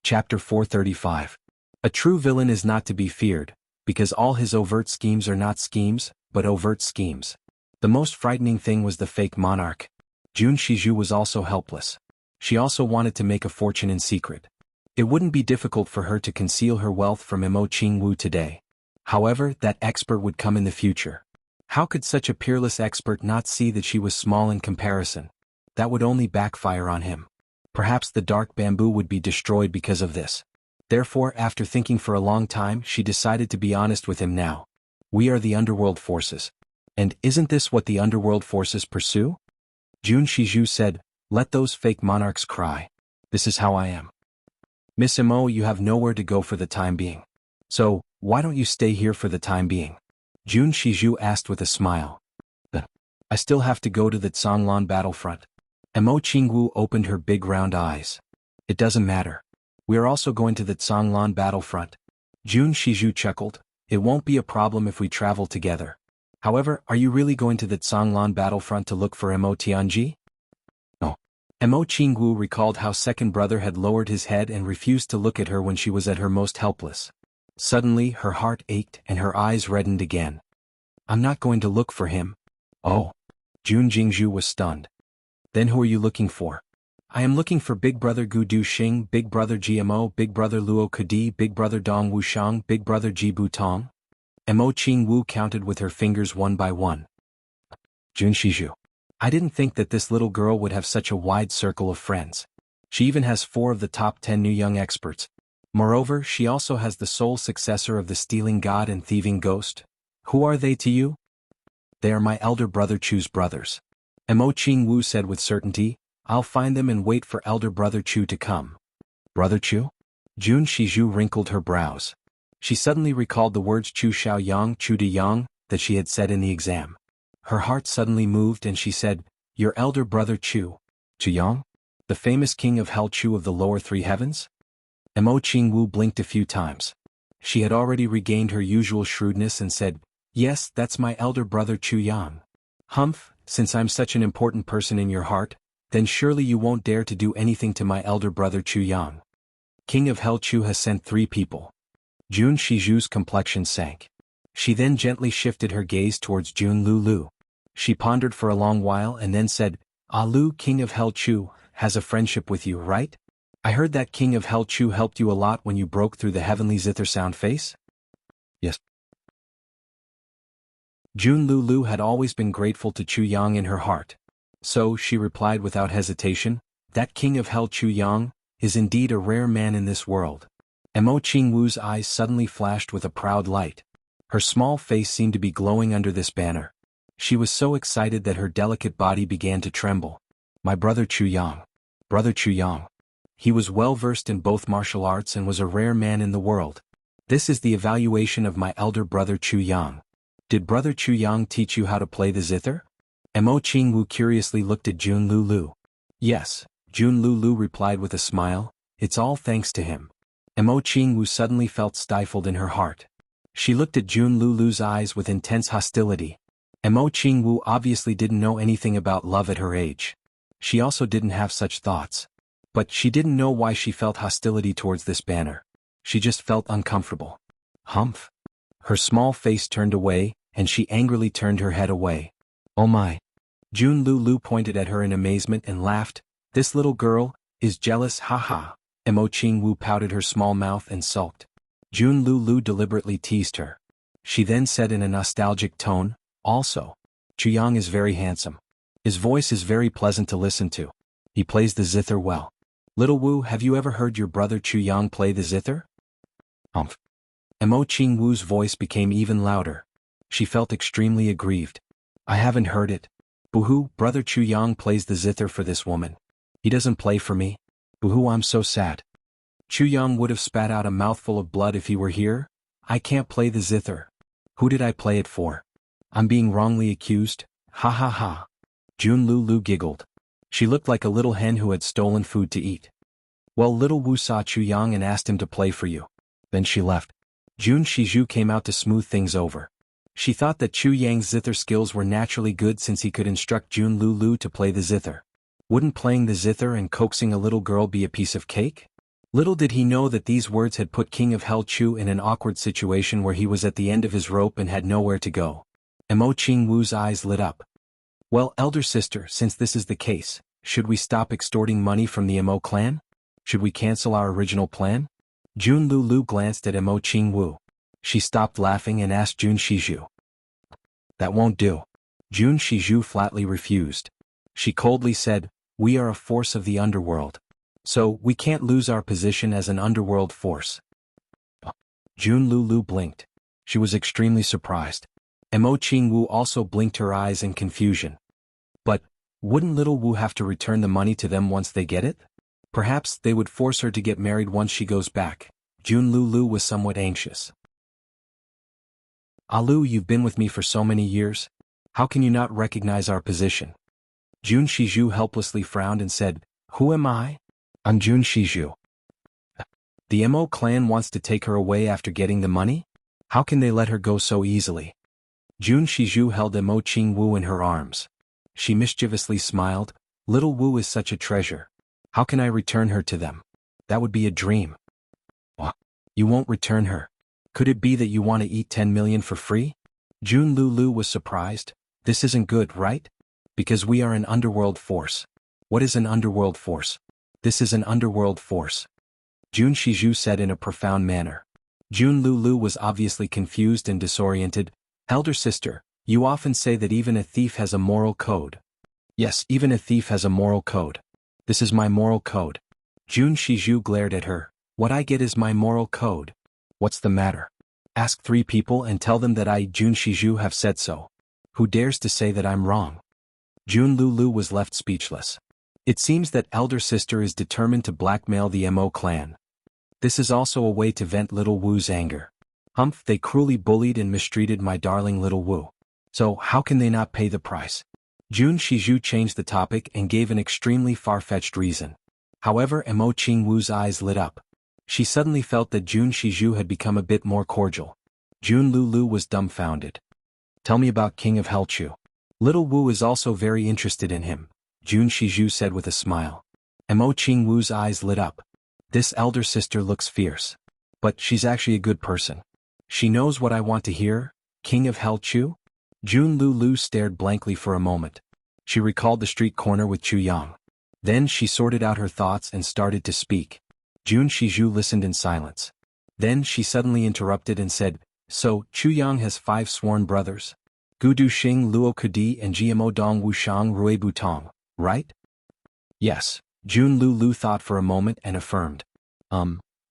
Chapter 435. A true villain is not to be feared, because all his overt schemes are not schemes, but overt schemes. The most frightening thing was the fake monarch. Jun Shiju was also helpless. She also wanted to make a fortune in secret. It wouldn't be difficult for her to conceal her wealth from Mo Qingwu today. However, that expert would come in the future. How could such a peerless expert not see that she was small in comparison? That would only backfire on him. Perhaps the dark bamboo would be destroyed because of this. Therefore, after thinking for a long time, she decided to be honest with him now. We are the underworld forces. And isn't this what the underworld forces pursue? Jun Shiju said, "Let those fake monarchs cry. This is how I am." Miss Mo, you have nowhere to go for the time being. So, why don't you stay here for the time being? Jun Shiju asked with a smile. I still have to go to the Zhonglan battlefront. Mo Qingwu opened her big round eyes. It doesn't matter. We are also going to the Zhonglan battlefront. Jun Shiju chuckled. It won't be a problem if we travel together. However, are you really going to the Zhonglan battlefront to look for Mo Tianji? No. Mo Qingwu recalled how second brother had lowered his head and refused to look at her when she was at her most helpless. Suddenly, her heart ached and her eyes reddened again. I'm not going to look for him. Oh. Jun Jingzhu was stunned. Then who are you looking for? I am looking for Big Brother Gu Du Xing, Big Brother GMO, Big Brother Luo Kadi, Big Brother Dong Wushang, Big Brother Ji Butong. Mo Qing Wu counted with her fingers one by one. Jun Shiju. I didn't think that this little girl would have such a wide circle of friends. She even has 4 of the top 10 new young experts. Moreover, she also has the sole successor of the stealing god and thieving ghost. Who are they to you? They are my elder brother Chu's brothers. Mo Qing Wu said with certainty. I'll find them and wait for elder brother Chu to come. Brother Chu? Jun Shiju wrinkled her brows. She suddenly recalled the words Chu Xiaoyang, Chu De Yang, that she had said in the exam. Her heart suddenly moved and she said, Your elder brother Chu. Chu Yang? The famous king of Hell Chu of the lower 3 heavens? Mo Qing Wu blinked a few times. She had already regained her usual shrewdness and said, Yes, that's my elder brother Chu Yang. Humph, since I'm such an important person in your heart, then surely you won't dare to do anything to my elder brother Chu Yang. King of Hell Chu has sent 3 people. Jun Shiju's complexion sank. She then gently shifted her gaze towards Jun Lulu. She pondered for a long while and then said, Ah Lu, King of Hell Chu, has a friendship with you, right? I heard that King of Hell Chu helped you a lot when you broke through the heavenly zither sound face? Yes. Jun Lulu had always been grateful to Chu Yang in her heart. So, she replied without hesitation, that King of Hell Chu Yang is indeed a rare man in this world. Mo Qing Wu's eyes suddenly flashed with a proud light. Her small face seemed to be glowing under this banner. She was so excited that her delicate body began to tremble. My brother Chu Yang. Brother Chu Yang. He was well versed in both martial arts and was a rare man in the world. This is the evaluation of my elder brother Chu Yang. Did brother Chu Yang teach you how to play the zither? Mo Qing Wu curiously looked at Jun Lulu. Yes, Jun Lulu replied with a smile, it's all thanks to him. Mo Qing Wu suddenly felt stifled in her heart. She looked at Jun Lulu's eyes with intense hostility. Mo Qing Wu obviously didn't know anything about love at her age. She also didn't have such thoughts. But she didn't know why she felt hostility towards this banner. She just felt uncomfortable. Humph. Her small face turned away, and she angrily turned her head away. Oh my. Jun Lulu pointed at her in amazement and laughed. This little girl is jealous, haha. Mo Qing Wu pouted her small mouth and sulked. Jun Lulu deliberately teased her. She then said in a nostalgic tone, also, Chu Yang is very handsome. His voice is very pleasant to listen to. He plays the zither well. Little Wu, have you ever heard your brother Chu Yang play the zither? Humph. Mo Qing Wu's voice became even louder. She felt extremely aggrieved. I haven't heard it. Boo-hoo, brother Chu Yang plays the zither for this woman. He doesn't play for me. Boo-hoo, I'm so sad. Chu Yang would have spat out a mouthful of blood if he were here. I can't play the zither. Who did I play it for? I'm being wrongly accused. Ha ha ha. Jun Lulu giggled. She looked like a little hen who had stolen food to eat. Well, little Wu saw Chu Yang and asked him to play for you. Then she left. Jun Shiju came out to smooth things over. She thought that Chu Yang's zither skills were naturally good since he could instruct Jun Lulu to play the zither. Wouldn't playing the zither and coaxing a little girl be a piece of cake? Little did he know that these words had put King of Hell Chu in an awkward situation where he was at the end of his rope and had nowhere to go. Mo Qing Wu's eyes lit up. Well, elder sister, since this is the case, should we stop extorting money from the Mo clan? Should we cancel our original plan? Jun Lulu glanced at Mo Qing Wu. She stopped laughing and asked Jun Shiju. That won't do. Jun Shiju flatly refused. She coldly said, we are a force of the underworld. So, we can't lose our position as an underworld force. Jun Lulu blinked. She was extremely surprised. Mo Qing Wu also blinked her eyes in confusion. But, wouldn't little Wu have to return the money to them once they get it? Perhaps they would force her to get married once she goes back. Jun Lulu was somewhat anxious. Alu, you've been with me for so many years. How can you not recognize our position? Jun Shiju helplessly frowned and said, Who am I? I'm Jun Shiju. The Mo clan wants to take her away after getting the money? How can they let her go so easily? Jun Shiju held Mo Qing Wu in her arms. She mischievously smiled. Little Wu is such a treasure. How can I return her to them? That would be a dream. What? You won't return her. Could it be that you want to eat 10 million for free? Jun Lulu was surprised. This isn't good, right? Because we are an underworld force. What is an underworld force? This is an underworld force. Jun Shizhu said in a profound manner. Jun Lulu was obviously confused and disoriented. Elder sister, you often say that even a thief has a moral code. Yes, even a thief has a moral code. This is my moral code. Jun Shizhu glared at her. What I get is my moral code. What's the matter? Ask 3 people and tell them that I, Jun Shizhu, have said so. Who dares to say that I'm wrong? Jun Lulu was left speechless. It seems that elder sister is determined to blackmail the Mo clan. This is also a way to vent little Wu's anger. Humph, they cruelly bullied and mistreated my darling little Wu. So how can they not pay the price? Jun Shizhu changed the topic and gave an extremely far-fetched reason. However, Mo Qingwu's eyes lit up. She suddenly felt that Jun Shizhu had become a bit more cordial. Jun Lulu was dumbfounded. Tell me about King of Helchu. Little Wu is also very interested in him, Jun Shizhu said with a smile. Mo Qingwu's eyes lit up. This elder sister looks fierce. But she's actually a good person. She knows what I want to hear, King of Helchu? Jun Lulu stared blankly for a moment. She recalled the street corner with Chu Yang. Then she sorted out her thoughts and started to speak. Jun Shizhu listened in silence. Then she suddenly interrupted and said, So, Chu Yang has 5 sworn brothers? Gu Duxing, Luo Kudi and Jiamo Dong Wushang Rui Butong, right? Yes, Jun Lulu thought for a moment and affirmed.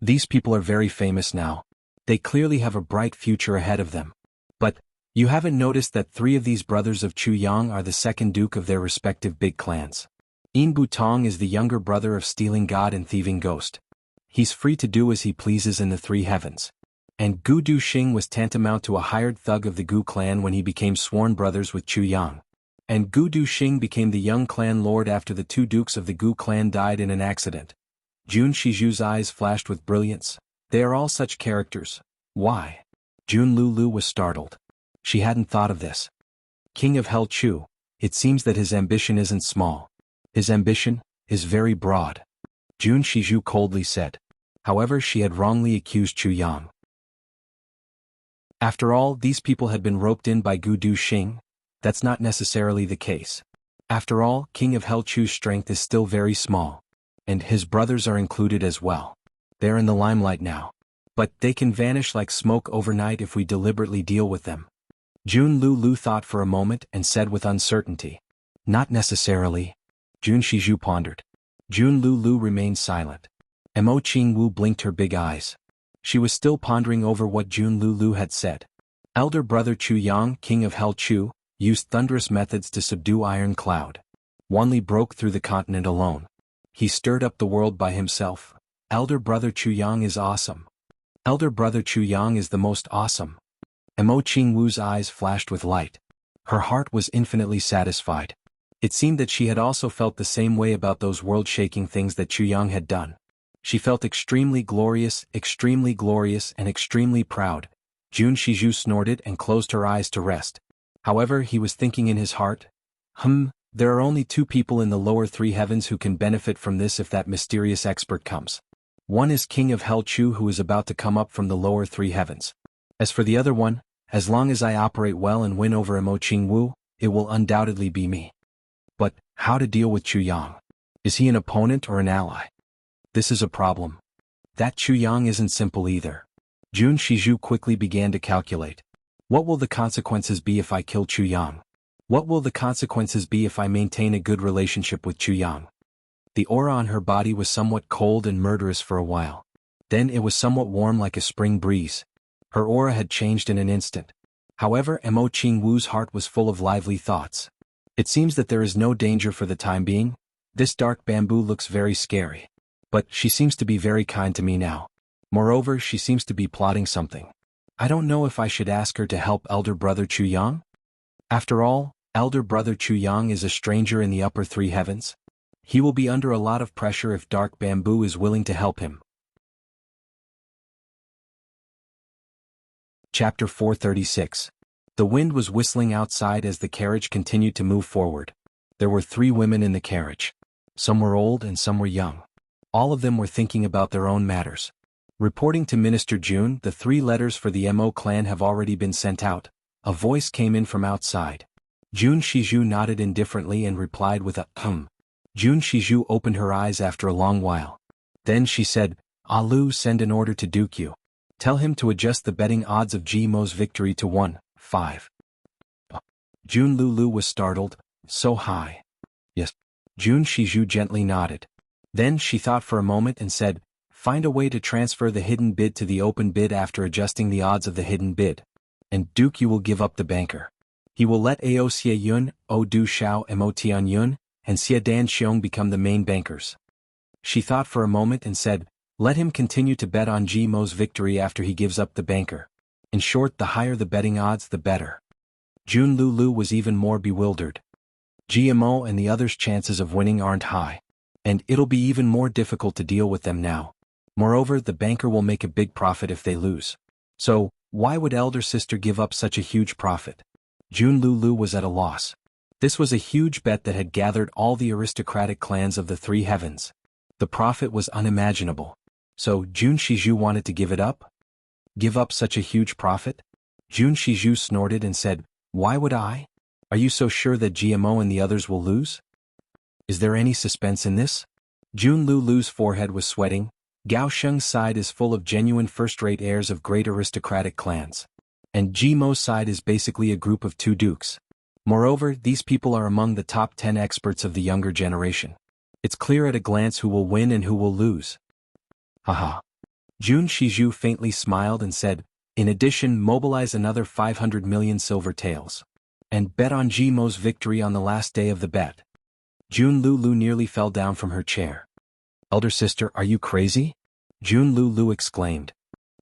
These people are very famous now. They clearly have a bright future ahead of them. But, you haven't noticed that 3 of these brothers of Chu Yang are the second duke of their respective big clans. In Butong is the younger brother of Stealing God and Thieving Ghost. He's free to do as he pleases in the 3 heavens. And Gu Duxing was tantamount to a hired thug of the Gu clan when he became sworn brothers with Chu Yang. And Gu Duxing became the young clan lord after the 2 dukes of the Gu clan died in an accident. Jun Shizhu's eyes flashed with brilliance. They are all such characters. Why? Jun Lulu was startled. She hadn't thought of this. King of Helchu, it seems that his ambition isn't small. His ambition is very broad. Jun Shizhu coldly said. However, she had wrongly accused Chu Yang. After all, these people had been roped in by Gu Duxing. That's not necessarily the case. After all, King of Helchu's strength is still very small. And his brothers are included as well. They're in the limelight now. But they can vanish like smoke overnight if we deliberately deal with them. Jun Lulu thought for a moment and said with uncertainty. Not necessarily. Jun Shizhu pondered. Jun Lulu remained silent. Mo Qingwu blinked her big eyes. She was still pondering over what Jun Lulu had said. Elder brother Chu Yang, king of Helchu, used thunderous methods to subdue Iron Cloud. Wanli broke through the continent alone. He stirred up the world by himself. Elder brother Chu Yang is awesome. Elder brother Chu Yang is the most awesome. Mo Qingwu's eyes flashed with light. Her heart was infinitely satisfied. It seemed that she had also felt the same way about those world-shaking things that Chu Yang had done. She felt extremely glorious and extremely proud. Jun Shizhu snorted and closed her eyes to rest. However, he was thinking in his heart, there are only 2 people in the lower 3 heavens who can benefit from this if that mysterious expert comes. One is King of Helchu, who is about to come up from the lower 3 heavens. As for the other one, as long as I operate well and win over Mo Qingwu, it will undoubtedly be me. But, how to deal with Chu Yang? Is he an opponent or an ally? This is a problem. That Chu Yang isn't simple either. Jun Shizhu quickly began to calculate. What will the consequences be if I kill Chu Yang? What will the consequences be if I maintain a good relationship with Chu Yang? The aura on her body was somewhat cold and murderous for a while. Then it was somewhat warm like a spring breeze. Her aura had changed in an instant. However, Mo Qingwu's heart was full of lively thoughts. It seems that there is no danger for the time being. This dark bamboo looks very scary. But she seems to be very kind to me now. Moreover, she seems to be plotting something. I don't know if I should ask her to help elder brother Chu Yang. After all, elder brother Chu Yang is a stranger in the upper 3 heavens. He will be under a lot of pressure if dark bamboo is willing to help him. Chapter 436. The wind was whistling outside as the carriage continued to move forward. There were 3 women in the carriage. Some were old and some were young. All of them were thinking about their own matters. Reporting to Minister Jun, the 3 letters for the Mo clan have already been sent out. A voice came in from outside. Jun Shizhu nodded indifferently and replied with a Jun Shizhu opened her eyes after a long while. Then she said, "Ah Lu, send an order to Duke Yu. Tell him to adjust the betting odds of Mo's victory to 1/5. Jun Lulu was startled. So high? Yes. Jun Shizhu gently nodded. Then she thought for a moment and said, "Find a way to transfer the hidden bid to the open bid after adjusting the odds of the hidden bid. And Duke Yu will give up the banker. He will let Ao Xie Yun, O Du Xiao Mo Tian Yun, and Xie Dan Xiong become the main bankers." She thought for a moment and said, "Let him continue to bet on Mo's victory after he gives up the banker. In short, the higher the betting odds, the better." Jun Lulu was even more bewildered. GMO and the others' chances of winning aren't high. And it'll be even more difficult to deal with them now. Moreover, the banker will make a big profit if they lose. So, why would elder sister give up such a huge profit? Jun Lulu was at a loss. This was a huge bet that had gathered all the aristocratic clans of the three heavens. The profit was unimaginable. So, Jun Shizhu wanted to give it up? Give up such a huge profit? Jun Shizhu snorted and said, "Why would I? Are you so sure that GMO and the others will lose? Is there any suspense in this?" Jun Lulu's forehead was sweating. Gao Sheng's side is full of genuine first-rate heirs of great aristocratic clans. And GMO's side is basically a group of two dukes. Moreover, these people are among the top 10 experts of the younger generation. It's clear at a glance who will win and who will lose. Haha. Jun Shizhu faintly smiled and said, "In addition, mobilize another 500 million silver taels. And bet on GMO's victory on the last day of the bet." Jun Lulu nearly fell down from her chair. "Elder sister, are you crazy?" Jun Lulu exclaimed.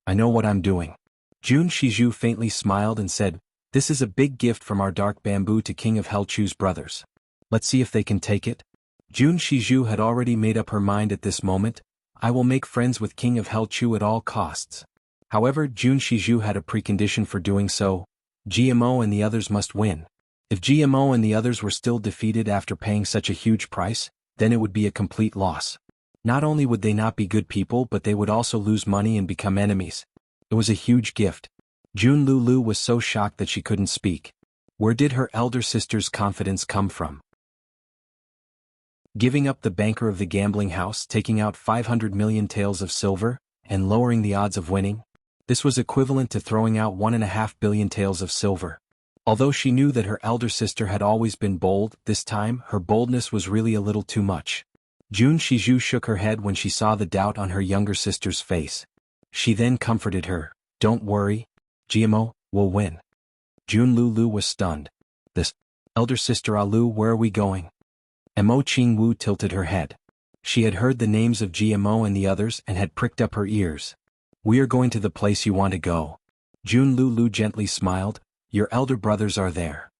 "I know what I'm doing." Jun Shizhu faintly smiled and said, "This is a big gift from our dark bamboo to King of Helchu's brothers. Let's see if they can take it." Jun Shizhu had already made up her mind at this moment. "I will make friends with King of Helchu at all costs." However, Jun Shizhu had a precondition for doing so. GMO and the others must win. If GMO and the others were still defeated after paying such a huge price, then it would be a complete loss. Not only would they not be good people, but they would also lose money and become enemies. It was a huge gift. Jun Lulu was so shocked that she couldn't speak. Where did her elder sister's confidence come from? Giving up the banker of the gambling house, taking out 500 million taels of silver, and lowering the odds of winning? This was equivalent to throwing out 1.5 billion taels of silver. Although she knew that her elder sister had always been bold, this time her boldness was really a little too much. Jun Shizhu shook her head when she saw the doubt on her younger sister's face. She then comforted her, "Don't worry, GMO will win." Jun Lulu was stunned. "This, elder sister Alu, where are we going?" Mo Qingwu tilted her head. She had heard the names of GMO and the others and had pricked up her ears. "We are going to the place you want to go." Jun Lulu gently smiled. "Your elder brothers are there."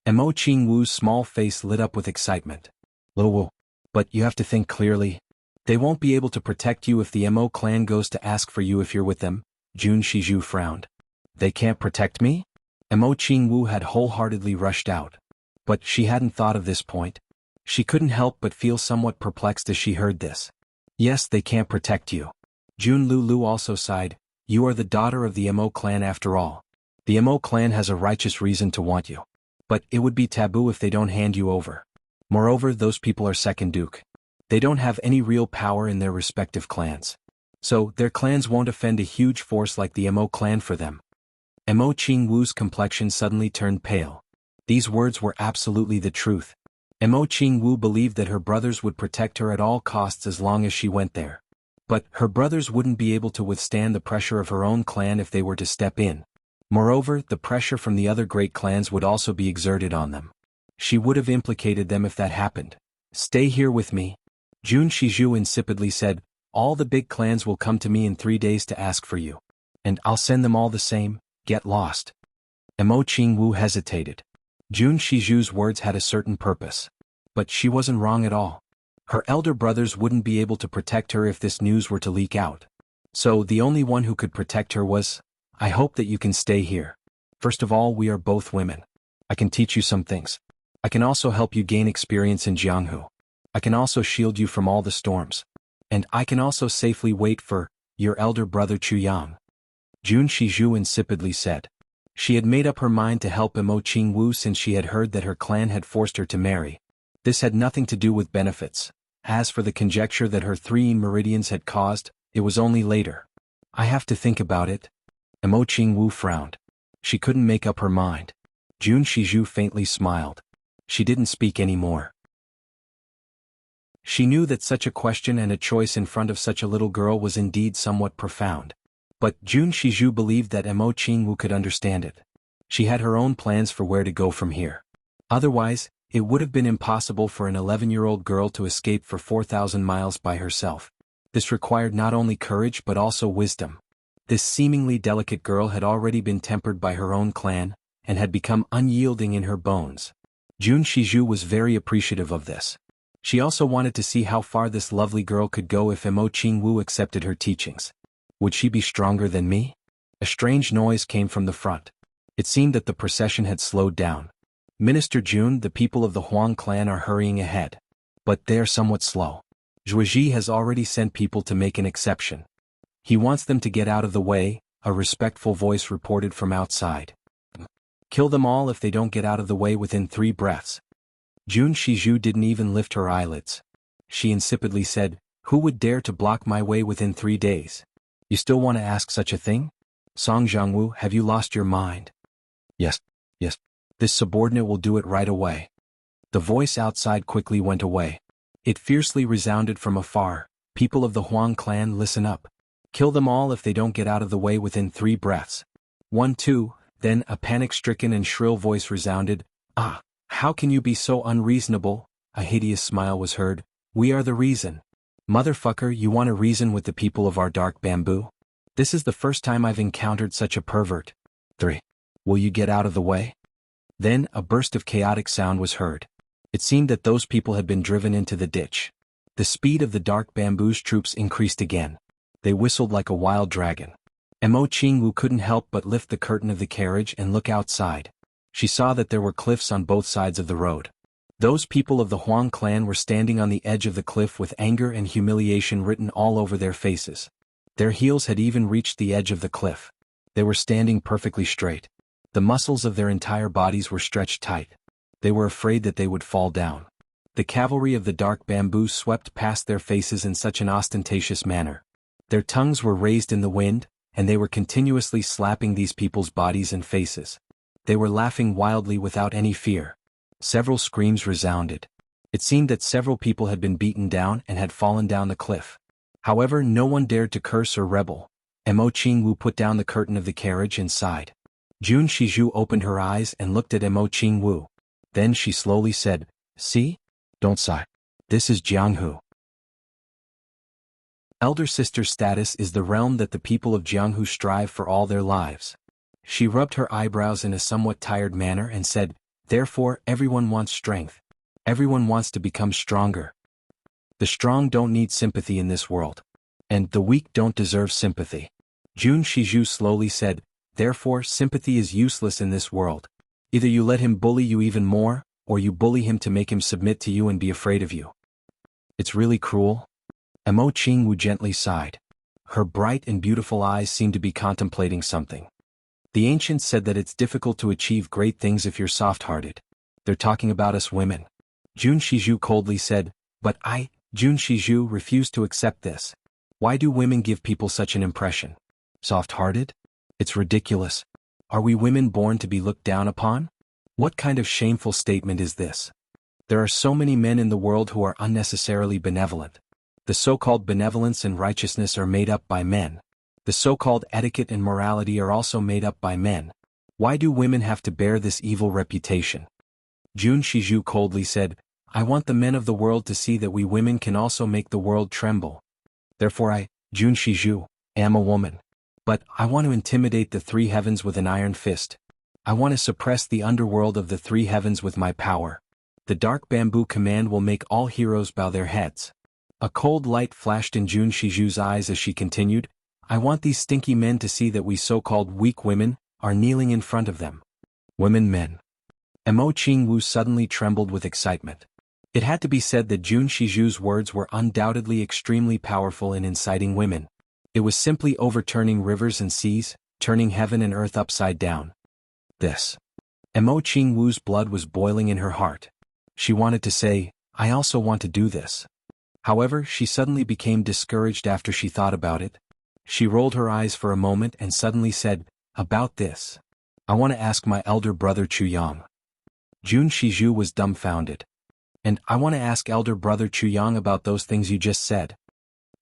Mo Qingwu's small face lit up with excitement. "Lulu, but you have to think clearly. They won't be able to protect you if the Mo clan goes to ask for you if you're with them." Jun Shizhu frowned. "They can't protect me?" Mo Qingwu had wholeheartedly rushed out. But she hadn't thought of this point. She couldn't help but feel somewhat perplexed as she heard this. "Yes, they can't protect you." Jun Lulu also sighed. "You are the daughter of the Mo clan after all. The Mo clan has a righteous reason to want you. But it would be taboo if they don't hand you over. Moreover, those people are second duke. They don't have any real power in their respective clans. So, their clans won't offend a huge force like the Mo clan for them." Mo Qingwu's complexion suddenly turned pale. These words were absolutely the truth. Mo Qingwu believed that her brothers would protect her at all costs as long as she went there. But her brothers wouldn't be able to withstand the pressure of her own clan if they were to step in. Moreover, the pressure from the other great clans would also be exerted on them. She would have implicated them if that happened. "Stay here with me." Jun Shizhu insipidly said, "All the big clans will come to me in 3 days to ask for you. And I'll send them all the same. Get lost." Mo Qingwu hesitated. Jun Shizhu's words had a certain purpose. But she wasn't wrong at all. Her elder brothers wouldn't be able to protect her if this news were to leak out. So the only one who could protect her was, "I hope that you can stay here. First of all, we are both women. I can teach you some things. I can also help you gain experience in Jianghu. I can also shield you from all the storms. And I can also safely wait for your elder brother Chu Yang." Jun Shizhu insipidly said. She had made up her mind to help Mo Qingwu since she had heard that her clan had forced her to marry. This had nothing to do with benefits. As for the conjecture that her 3 meridians had caused, it was only later. I have to think about it. Emo Qingwu frowned. She couldn't make up her mind. Jun Shizhu faintly smiled. She didn't speak anymore. She knew that such a question and a choice in front of such a little girl was indeed somewhat profound. But Jun Shizhu believed that Emo Qingwu could understand it. She had her own plans for where to go from here. Otherwise, it would have been impossible for an 11-year-old girl to escape for 4,000 miles by herself. This required not only courage but also wisdom. This seemingly delicate girl had already been tempered by her own clan, and had become unyielding in her bones. Jun Shizhu was very appreciative of this. She also wanted to see how far this lovely girl could go if Emo Qingwu accepted her teachings. Would she be stronger than me? A strange noise came from the front. It seemed that the procession had slowed down. Minister Jun, the people of the Huang clan are hurrying ahead. But they are somewhat slow. Zhuji has already sent people to make an exception. He wants them to get out of the way, a respectful voice reported from outside. Kill them all if they don't get out of the way within 3 breaths. Jun Shizhu didn't even lift her eyelids. She insipidly said, "Who would dare to block my way within 3 days? You still want to ask such a thing? Song Jianghu, have you lost your mind?" Yes. This subordinate will do it right away." The voice outside quickly went away. It fiercely resounded from afar, "People of the Huang clan, listen up. Kill them all if they don't get out of the way within 3 breaths. 1, 2, then a panic-stricken and shrill voice resounded, "Ah, how can you be so unreasonable?" A hideous smile was heard, "We are the reason. Motherfucker, you want to reason with the people of our dark bamboo? This is the first time I've encountered such a pervert. 3. Will you get out of the way?" Then a burst of chaotic sound was heard. It seemed that those people had been driven into the ditch. The speed of the dark bamboo's troops increased again. They whistled like a wild dragon. Emo Qingwu couldn't help but lift the curtain of the carriage and look outside. She saw that there were cliffs on both sides of the road. Those people of the Huang clan were standing on the edge of the cliff with anger and humiliation written all over their faces. Their heels had even reached the edge of the cliff. They were standing perfectly straight. The muscles of their entire bodies were stretched tight. They were afraid that they would fall down. The cavalry of the dark bamboo swept past their faces in such an ostentatious manner. Their tongues were raised in the wind, and they were continuously slapping these people's bodies and faces. They were laughing wildly without any fear. Several screams resounded. It seemed that several people had been beaten down and had fallen down the cliff. However, no one dared to curse or rebel. Emo Qingwu put down the curtain of the carriage and sighed. Jun Shizhu opened her eyes and looked at Emo Qingwu. Then she slowly said, "See? Don't sigh. This is Jianghu." Elder sister status is the realm that the people of Jianghu strive for all their lives. She rubbed her eyebrows in a somewhat tired manner and said, "Therefore, everyone wants strength. Everyone wants to become stronger. The strong don't need sympathy in this world. And the weak don't deserve sympathy." Jun Shizhu slowly said, "Therefore, sympathy is useless in this world. Either you let him bully you even more, or you bully him to make him submit to you and be afraid of you. It's really cruel." Emo Qingwu gently sighed. Her bright and beautiful eyes seemed to be contemplating something. "The ancients said that it's difficult to achieve great things if you're soft-hearted. They're talking about us women." Jun Shizhu coldly said, "But I, Jun Shizhu, refuse to accept this. Why do women give people such an impression? Soft-hearted? It's ridiculous. Are we women born to be looked down upon? What kind of shameful statement is this? There are so many men in the world who are unnecessarily benevolent. The so-called benevolence and righteousness are made up by men. The so-called etiquette and morality are also made up by men. Why do women have to bear this evil reputation?" Jun Shizhu coldly said, "I want the men of the world to see that we women can also make the world tremble. Therefore I, Jun Shizhu, am a woman. But I want to intimidate the 3 heavens with an iron fist. I want to suppress the underworld of the 3 heavens with my power. The dark bamboo command will make all heroes bow their heads." A cold light flashed in Jun Shizhu's eyes as she continued, "I want these stinky men to see that we so-called weak women are kneeling in front of them. Women men." Emo Qingwu suddenly trembled with excitement. It had to be said that Jun Shizhu's words were undoubtedly extremely powerful in inciting women. It was simply overturning rivers and seas, turning heaven and earth upside down. This. Emo Qingwu's blood was boiling in her heart. She wanted to say, I also want to do this. However, she suddenly became discouraged after she thought about it. She rolled her eyes for a moment and suddenly said, about this. I want to ask my elder brother Chu Yang. Jun Shizhu was dumbfounded. And I want to ask elder brother Chu Yang about those things you just said.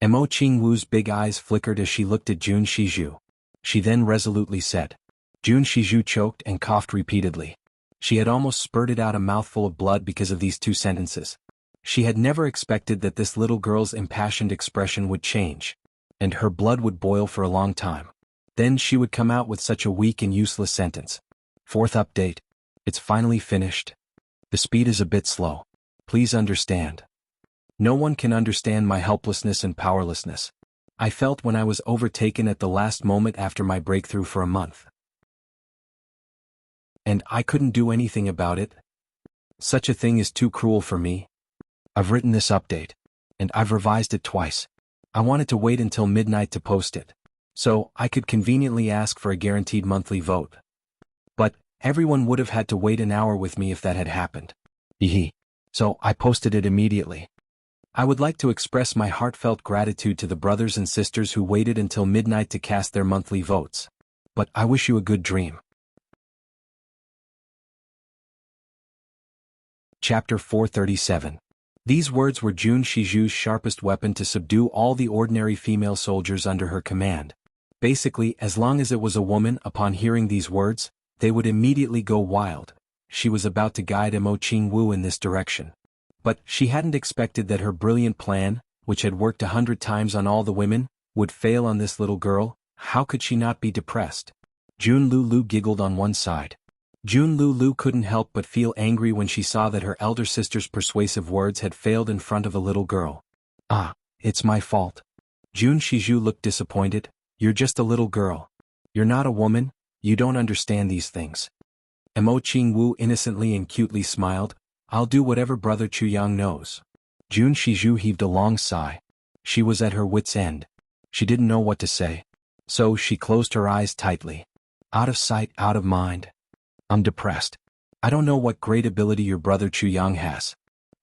Mo Qingwu's big eyes flickered as she looked at Jun Shizhu. She then resolutely said. Jun Shizhu choked and coughed repeatedly. She had almost spurted out a mouthful of blood because of these two sentences. She had never expected that this little girl's impassioned expression would change, and her blood would boil for a long time. Then she would come out with such a weak and useless sentence. Fourth update. It's finally finished. The speed is a bit slow. Please understand. No one can understand my helplessness and powerlessness. I felt when I was overtaken at the last moment after my breakthrough for a month. And I couldn't do anything about it. Such a thing is too cruel for me. I've written this update. And I've revised it twice. I wanted to wait until midnight to post it, so I could conveniently ask for a guaranteed monthly vote. But everyone would have had to wait an hour with me if that had happened. So I posted it immediately. I would like to express my heartfelt gratitude to the brothers and sisters who waited until midnight to cast their monthly votes. But I wish you a good dream. Chapter 437. These words were Jun Shizhu's sharpest weapon to subdue all the ordinary female soldiers under her command. Basically, as long as it was a woman, upon hearing these words, they would immediately go wild. She was about to guide Mo Qingwu in this direction. But she hadn't expected that her brilliant plan, which had worked 100 times on all the women, would fail on this little girl. How could she not be depressed? Jun Lulu giggled on one side. Jun Lulu couldn't help but feel angry when she saw that her elder sister's persuasive words had failed in front of a little girl. Ah, it's my fault. Jun Shizhu looked disappointed. You're just a little girl. You're not a woman, you don't understand these things. Mo Qingwu innocently and cutely smiled. I'll do whatever brother Chu Yang knows. Jun Shizhu heaved a long sigh. She was at her wit's end. She didn't know what to say. So she closed her eyes tightly. Out of sight, out of mind. I'm depressed. I don't know what great ability your brother Chu Yang has.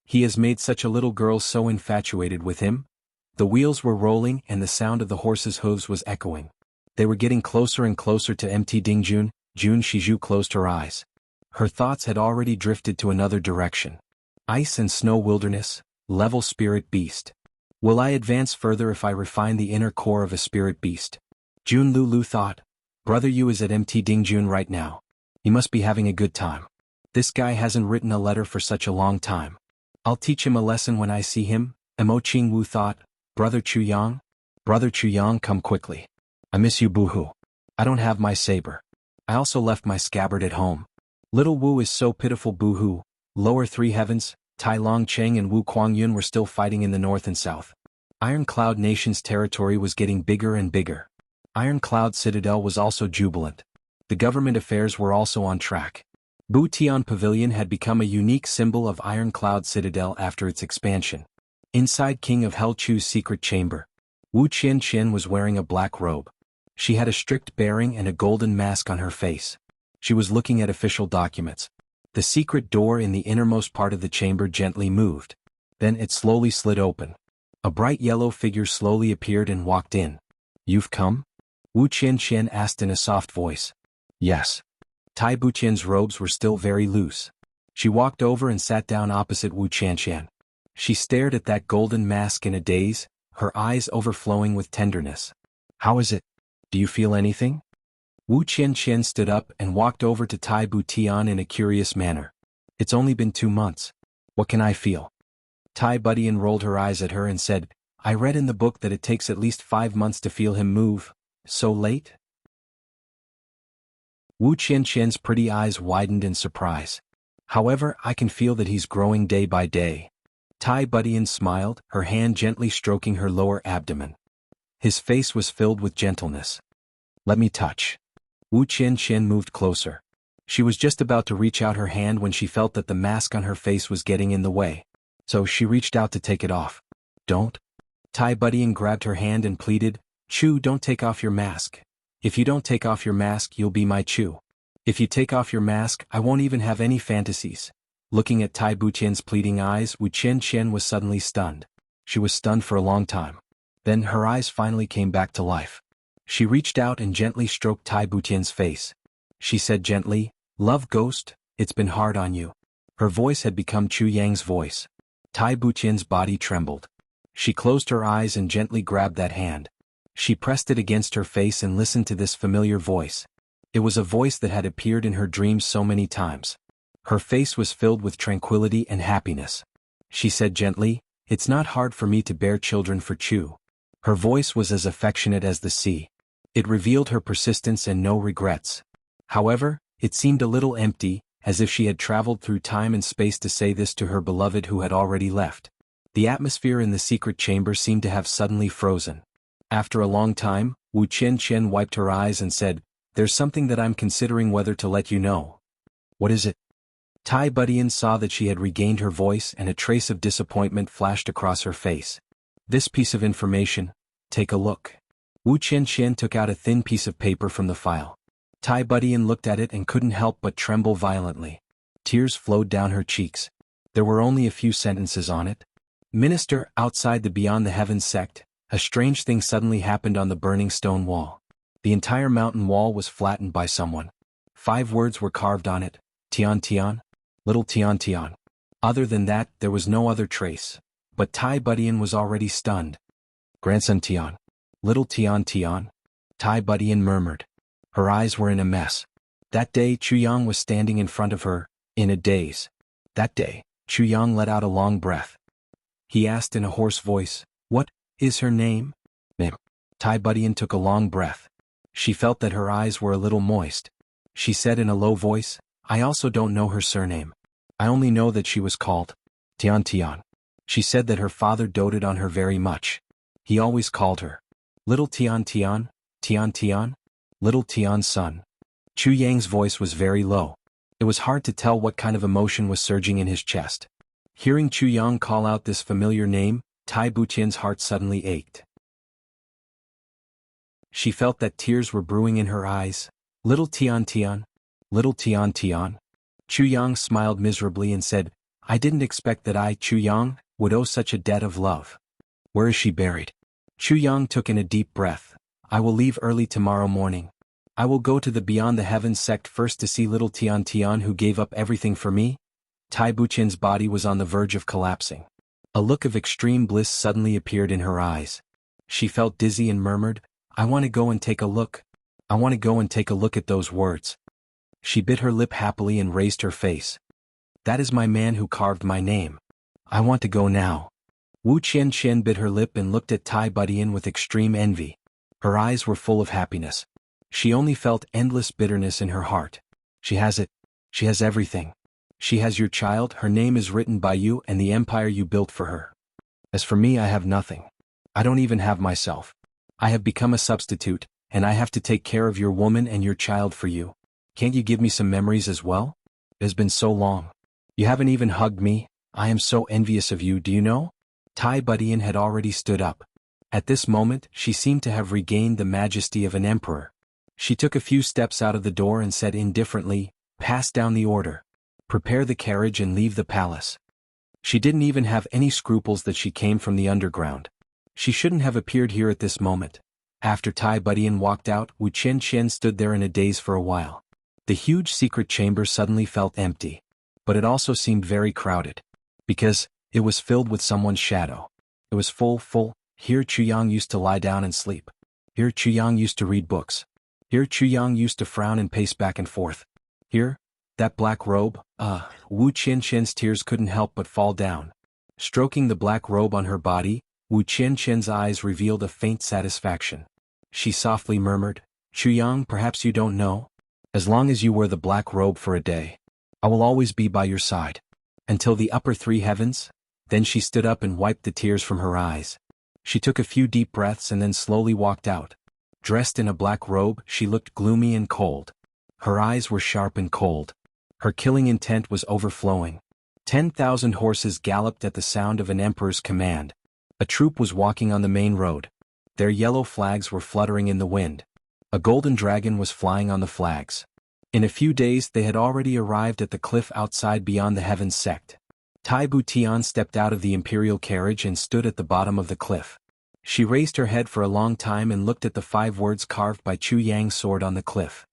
He has made such a little girl so infatuated with him. The wheels were rolling and the sound of the horse's hooves was echoing. They were getting closer and closer to Mt Dingjun. Jun Shizhu closed her eyes. Her thoughts had already drifted to another direction. Ice and snow wilderness, level spirit beast. Will I advance further if I refine the inner core of a spirit beast? Jun Lulu thought. Brother Yu is at Mt Dingjun right now. He must be having a good time. This guy hasn't written a letter for such a long time. I'll teach him a lesson when I see him. Mo Qingwu thought. Brother Chu Yang? Brother Chu Yang, come quickly. I miss you, boohoo. I don't have my saber. I also left my scabbard at home. Little Wu is so pitiful, boohoo. Lower three heavens, Tai Long Cheng and Wu Kuangyun were still fighting in the north and south. Iron Cloud Nation's territory was getting bigger and bigger. Iron Cloud Citadel was also jubilant. The government affairs were also on track. Bu Tian Pavilion had become a unique symbol of Iron Cloud Citadel after its expansion. Inside King of Hell Chu's secret chamber, Wu Qianqian was wearing a black robe. She had a strict bearing and a golden mask on her face. She was looking at official documents. The secret door in the innermost part of the chamber gently moved. Then it slowly slid open. A bright yellow figure slowly appeared and walked in. You've come? Wu Qianqian asked in a soft voice. Yes. Tai Buqian's robes were still very loose. She walked over and sat down opposite Wu Qianqian. She stared at that golden mask in a daze, her eyes overflowing with tenderness. How is it? Do you feel anything? Wu Qianqian stood up and walked over to Tai Butian in a curious manner. It's only been 2 months. What can I feel? Tai Butian rolled her eyes at her and said, I read in the book that it takes at least 5 months to feel him move. So late? Wu Qianqian's pretty eyes widened in surprise. However, I can feel that he's growing day by day. Tai Butian smiled, her hand gently stroking her lower abdomen. His face was filled with gentleness. Let me touch. Wu Qianqian moved closer. She was just about to reach out her hand when she felt that the mask on her face was getting in the way. So she reached out to take it off. Don't. Tai Butian grabbed her hand and pleaded, Chu, don't take off your mask. If you don't take off your mask, you'll be my Chu. If you take off your mask, I won't even have any fantasies. Looking at Tai Buqian's pleading eyes, Wu Qianqian was suddenly stunned. She was stunned for a long time. Then her eyes finally came back to life. She reached out and gently stroked Tai Buqian's face. She said gently, "Love Ghost, it's been hard on you." Her voice had become Chu Yang's voice. Tai Buqian's body trembled. She closed her eyes and gently grabbed that hand. She pressed it against her face and listened to this familiar voice. It was a voice that had appeared in her dreams so many times. Her face was filled with tranquility and happiness. She said gently, "It's not hard for me to bear children for Chu." Her voice was as affectionate as the sea. It revealed her persistence and no regrets. However, it seemed a little empty, as if she had traveled through time and space to say this to her beloved who had already left. The atmosphere in the secret chamber seemed to have suddenly frozen. After a long time, Wu Qianqian wiped her eyes and said, "There's something that I'm considering whether to let you know." "What is it?" Tai Budian saw that she had regained her voice and a trace of disappointment flashed across her face. "This piece of information, take a look." Wu Qianqian took out a thin piece of paper from the file. Tai Budian looked at it and couldn't help but tremble violently. Tears flowed down her cheeks. There were only a few sentences on it. "Minister, outside the Beyond the Heavens sect, a strange thing suddenly happened on the burning stone wall. The entire mountain wall was flattened by someone. 5 words were carved on it, Tian Tian, Little Tian Tian. Other than that, there was no other trace. But Tai Budian was already stunned. Grandson Tian. Little Tian Tian. Tai Budian murmured. Her eyes were in a mess. That day Chu Yang was standing in front of her, in a daze. That day, Chu Yang let out a long breath. He asked in a hoarse voice, "What is her name?" "Name." Tai Budian took a long breath. She felt that her eyes were a little moist. She said in a low voice, "I also don't know her surname. I only know that she was called Tian Tian." She said that her father doted on her very much. He always called her Little Tian Tian, Tian Tian, Little Tian's son. Chu Yang's voice was very low. It was hard to tell what kind of emotion was surging in his chest. Hearing Chu Yang call out this familiar name, Tai Buqian's heart suddenly ached. She felt that tears were brewing in her eyes. Little Tian Tian, Little Tian Tian. Chu Yang smiled miserably and said, "I didn't expect that I, Chu Yang, would owe such a debt of love. Where is she buried?" Chu Yang took in a deep breath. "I will leave early tomorrow morning. I will go to the Beyond the Heavens sect first to see Little Tian Tian who gave up everything for me." Tai Buqian's body was on the verge of collapsing. A look of extreme bliss suddenly appeared in her eyes. She felt dizzy and murmured, "I want to go and take a look. I want to go and take a look at those words." She bit her lip happily and raised her face. "That is my man who carved my name. I want to go now." Wu Qianqian bit her lip and looked at Tai Budian with extreme envy. Her eyes were full of happiness. She only felt endless bitterness in her heart. She has it. She has everything. She has your child, her name is written by you and the empire you built for her. As for me, I have nothing. I don't even have myself. I have become a substitute, and I have to take care of your woman and your child for you. Can't you give me some memories as well? It has been so long. You haven't even hugged me. I am so envious of you, do you know? Tai Budian had already stood up. At this moment, she seemed to have regained the majesty of an emperor. She took a few steps out of the door and said indifferently, "Pass down the order. Prepare the carriage and leave the palace." She didn't even have any scruples that she came from the underground. She shouldn't have appeared here at this moment. After Tai Budian walked out, Wu Qianqian stood there in a daze for a while. The huge secret chamber suddenly felt empty. But it also seemed very crowded. Because it was filled with someone's shadow. It was full. Here Chu Yang used to lie down and sleep. Here Chu Yang used to read books. Here Chu Yang used to frown and pace back and forth. Here, that black robe, Wu Qianqian's tears couldn't help but fall down. Stroking the black robe on her body, Wu Qianqian's eyes revealed a faint satisfaction. She softly murmured, "Chu Yang, perhaps you don't know? As long as you wear the black robe for a day, I will always be by your side. Until the upper 3 heavens." Then she stood up and wiped the tears from her eyes. She took a few deep breaths and then slowly walked out. Dressed in a black robe, she looked gloomy and cold. Her eyes were sharp and cold. Her killing intent was overflowing. 10,000 horses galloped at the sound of an emperor's command. A troop was walking on the main road. Their yellow flags were fluttering in the wind. A golden dragon was flying on the flags. In a few days they had already arrived at the cliff outside beyond the heavens sect. Tai Butian stepped out of the imperial carriage and stood at the bottom of the cliff. She raised her head for a long time and looked at the 5 words carved by Chu Yang's sword on the cliff.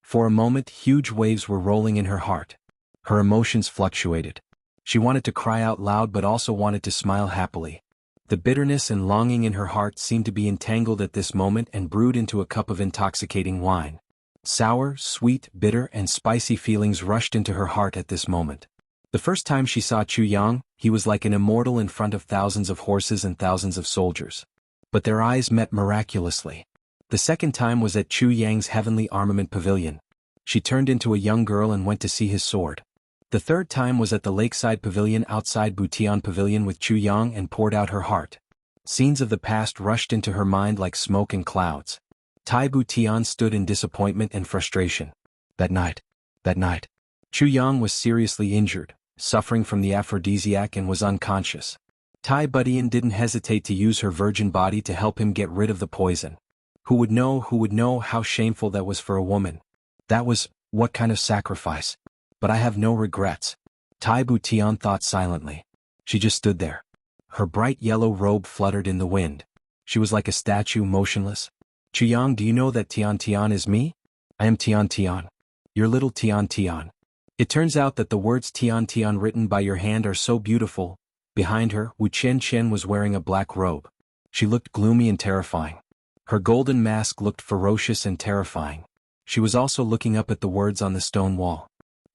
For a moment huge waves were rolling in her heart. Her emotions fluctuated. She wanted to cry out loud but also wanted to smile happily. The bitterness and longing in her heart seemed to be entangled at this moment and brewed into a cup of intoxicating wine. Sour, sweet, bitter and spicy feelings rushed into her heart at this moment. The first time she saw Chu Yang, he was like an immortal in front of thousands of horses and thousands of soldiers. But their eyes met miraculously. The second time was at Chu Yang's heavenly armament pavilion. She turned into a young girl and went to see his sword. The third time was at the lakeside pavilion outside Butian Pavilion with Chu Yang and poured out her heart. Scenes of the past rushed into her mind like smoke and clouds. Tai Butian stood in disappointment and frustration. That night, Chu Yang was seriously injured, suffering from the aphrodisiac and was unconscious. Tai Butian didn't hesitate to use her virgin body to help him get rid of the poison. Who would know how shameful that was for a woman? That was, what kind of sacrifice? But I have no regrets. Tai Butian thought silently. She just stood there. Her bright yellow robe fluttered in the wind. She was like a statue, motionless. Chu Yang, do you know that Tian Tian is me? I am Tian Tian. Your little Tian Tian. It turns out that the words Tian Tian written by your hand are so beautiful. Behind her, Wu Chen was wearing a black robe. She looked gloomy and terrifying. Her golden mask looked ferocious and terrifying. She was also looking up at the words on the stone wall.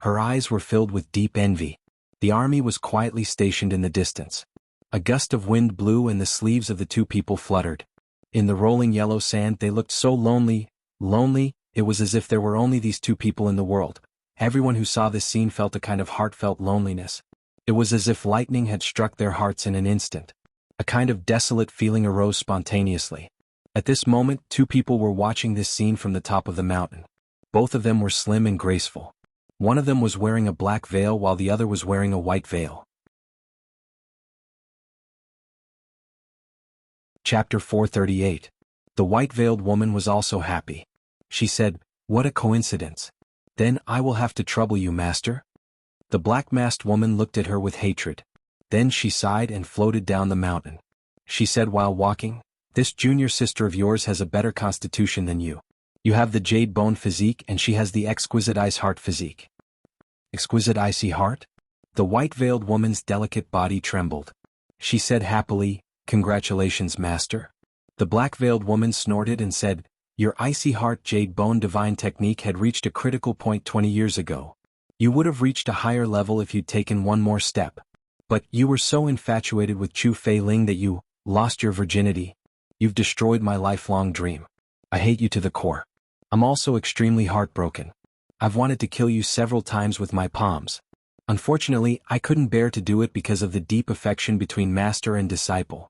Her eyes were filled with deep envy. The army was quietly stationed in the distance. A gust of wind blew and the sleeves of the 2 people fluttered. In the rolling yellow sand they looked so lonely, it was as if there were only these 2 people in the world. Everyone who saw this scene felt a kind of heartfelt loneliness. It was as if lightning had struck their hearts in an instant. A kind of desolate feeling arose spontaneously. At this moment 2 people were watching this scene from the top of the mountain. Both of them were slim and graceful. One of them was wearing a black veil while the other was wearing a white veil. Chapter 438. The white-veiled woman was also happy. She said, "What a coincidence. Then I will have to trouble you, master." The black-masked woman looked at her with hatred. Then she sighed and floated down the mountain. She said while walking, "This junior sister of yours has a better constitution than you. You have the jade bone physique and she has the exquisite ice heart physique." Exquisite icy heart? The white-veiled woman's delicate body trembled. She said happily, "Congratulations, master." The black-veiled woman snorted and said, "Your icy heart jade bone divine technique had reached a critical point 20 years ago. You would have reached a higher level if you'd taken one more step. But you were so infatuated with Chu Fei Ling that you lost your virginity. You've destroyed my lifelong dream. I hate you to the core. I'm also extremely heartbroken. I've wanted to kill you several times with my palms. Unfortunately, I couldn't bear to do it because of the deep affection between master and disciple."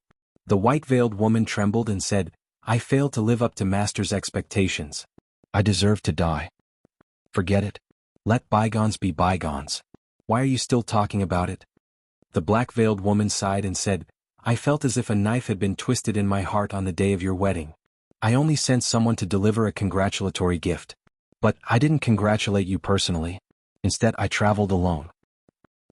The white-veiled woman trembled and said, "I failed to live up to master's expectations. I deserve to die. Forget it. Let bygones be bygones. Why are you still talking about it?" The black-veiled woman sighed and said, "I felt as if a knife had been twisted in my heart on the day of your wedding. I only sent someone to deliver a congratulatory gift. But I didn't congratulate you personally. Instead, I traveled alone.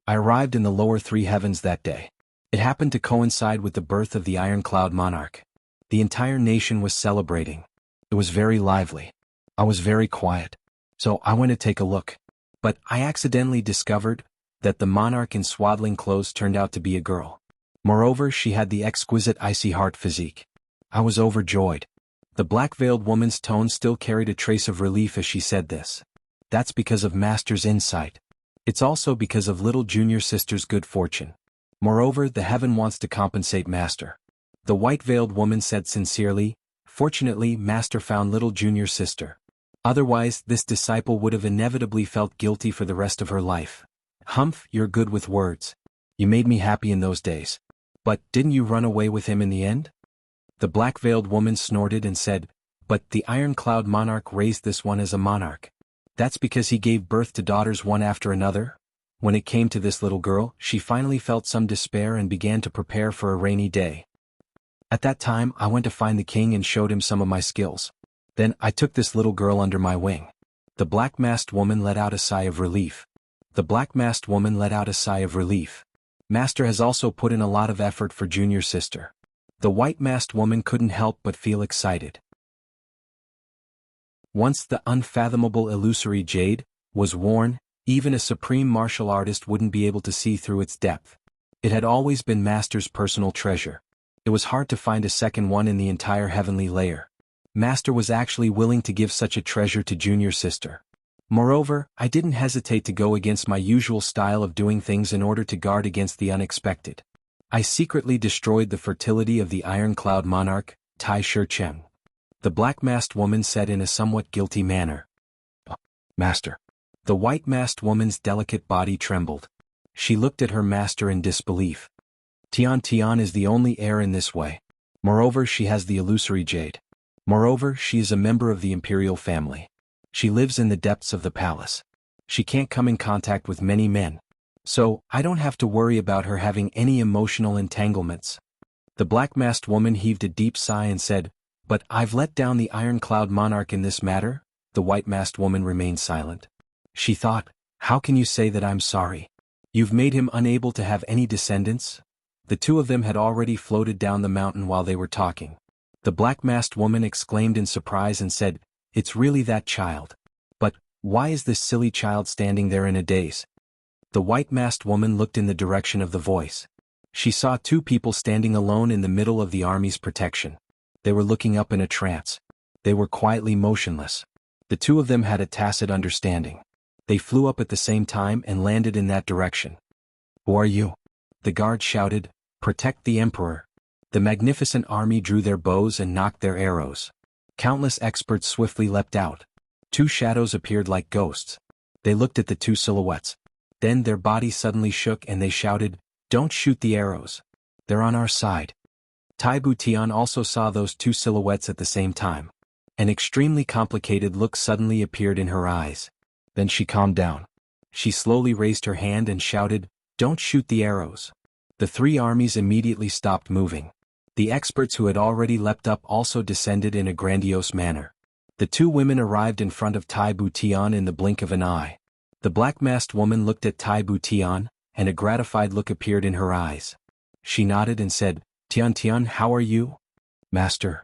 I arrived in the lower 3 heavens that day. It happened to coincide with the birth of the Iron Cloud monarch. The entire nation was celebrating. It was very lively. I was very quiet. So I went to take a look. But I accidentally discovered that the monarch in swaddling clothes turned out to be a girl. Moreover, she had the exquisite icy heart physique. I was overjoyed." The black-veiled woman's tone still carried a trace of relief as she said this. "That's because of master's insight. It's also because of little junior sister's good fortune. Moreover, the heaven wants to compensate master." The white-veiled woman said sincerely, "Fortunately, master found little junior sister. Otherwise, this disciple would have inevitably felt guilty for the rest of her life." "Humph, you're good with words. You made me happy in those days. But didn't you run away with him in the end?" The black-veiled woman snorted and said, "But the Iron Cloud monarch raised this one as a monarch. That's because he gave birth to daughters one after another." When it came to this little girl, she finally felt some despair and began to prepare for a rainy day. "At that time I went to find the king and showed him some of my skills. Then I took this little girl under my wing. The black-masked woman let out a sigh of relief. The black-masked woman let out a sigh of relief. Master has also put in a lot of effort for junior sister. The white-masked woman couldn't help but feel excited. Once the unfathomable illusory jade was worn, even a supreme martial artist wouldn't be able to see through its depth. It had always been Master's personal treasure. It was hard to find a second one in the entire heavenly layer. Master was actually willing to give such a treasure to junior sister. Moreover, I didn't hesitate to go against my usual style of doing things in order to guard against the unexpected. I secretly destroyed the fertility of the iron-cloud monarch, Tai Shi-cheng. The black-masked woman said in a somewhat guilty manner. Master. The white-masked woman's delicate body trembled. She looked at her master in disbelief. Tian is the only heir in this way. Moreover, she has the illusory jade. Moreover, she is a member of the imperial family. She lives in the depths of the palace. She can't come in contact with many men. So, I don't have to worry about her having any emotional entanglements. The black-masked woman heaved a deep sigh and said, But I've let down the iron-cloud monarch in this matter. The white-masked woman remained silent. She thought, how can you say that I'm sorry? You've made him unable to have any descendants? The two of them had already floated down the mountain while they were talking. The black-masked woman exclaimed in surprise and said, It's really that child. But, why is this silly child standing there in a daze? The white-masked woman looked in the direction of the voice. She saw two people standing alone in the middle of the army's protection. They were looking up in a trance. They were quietly motionless. The two of them had a tacit understanding. They flew up at the same time and landed in that direction. Who are you? The guard shouted, Protect the emperor. The magnificent army drew their bows and knocked their arrows. Countless experts swiftly leapt out. Two shadows appeared like ghosts. They looked at the two silhouettes. Then their bodies suddenly shook and they shouted, Don't shoot the arrows. They're on our side. Tai Butian also saw those two silhouettes at the same time. An extremely complicated look suddenly appeared in her eyes. Then she calmed down. She slowly raised her hand and shouted, Don't shoot the arrows. The three armies immediately stopped moving. The experts who had already leapt up also descended in a grandiose manner. The two women arrived in front of Tai Butian in the blink of an eye. The black-masked woman looked at Tai Butian, and a gratified look appeared in her eyes. She nodded and said, Tian, how are you? Master.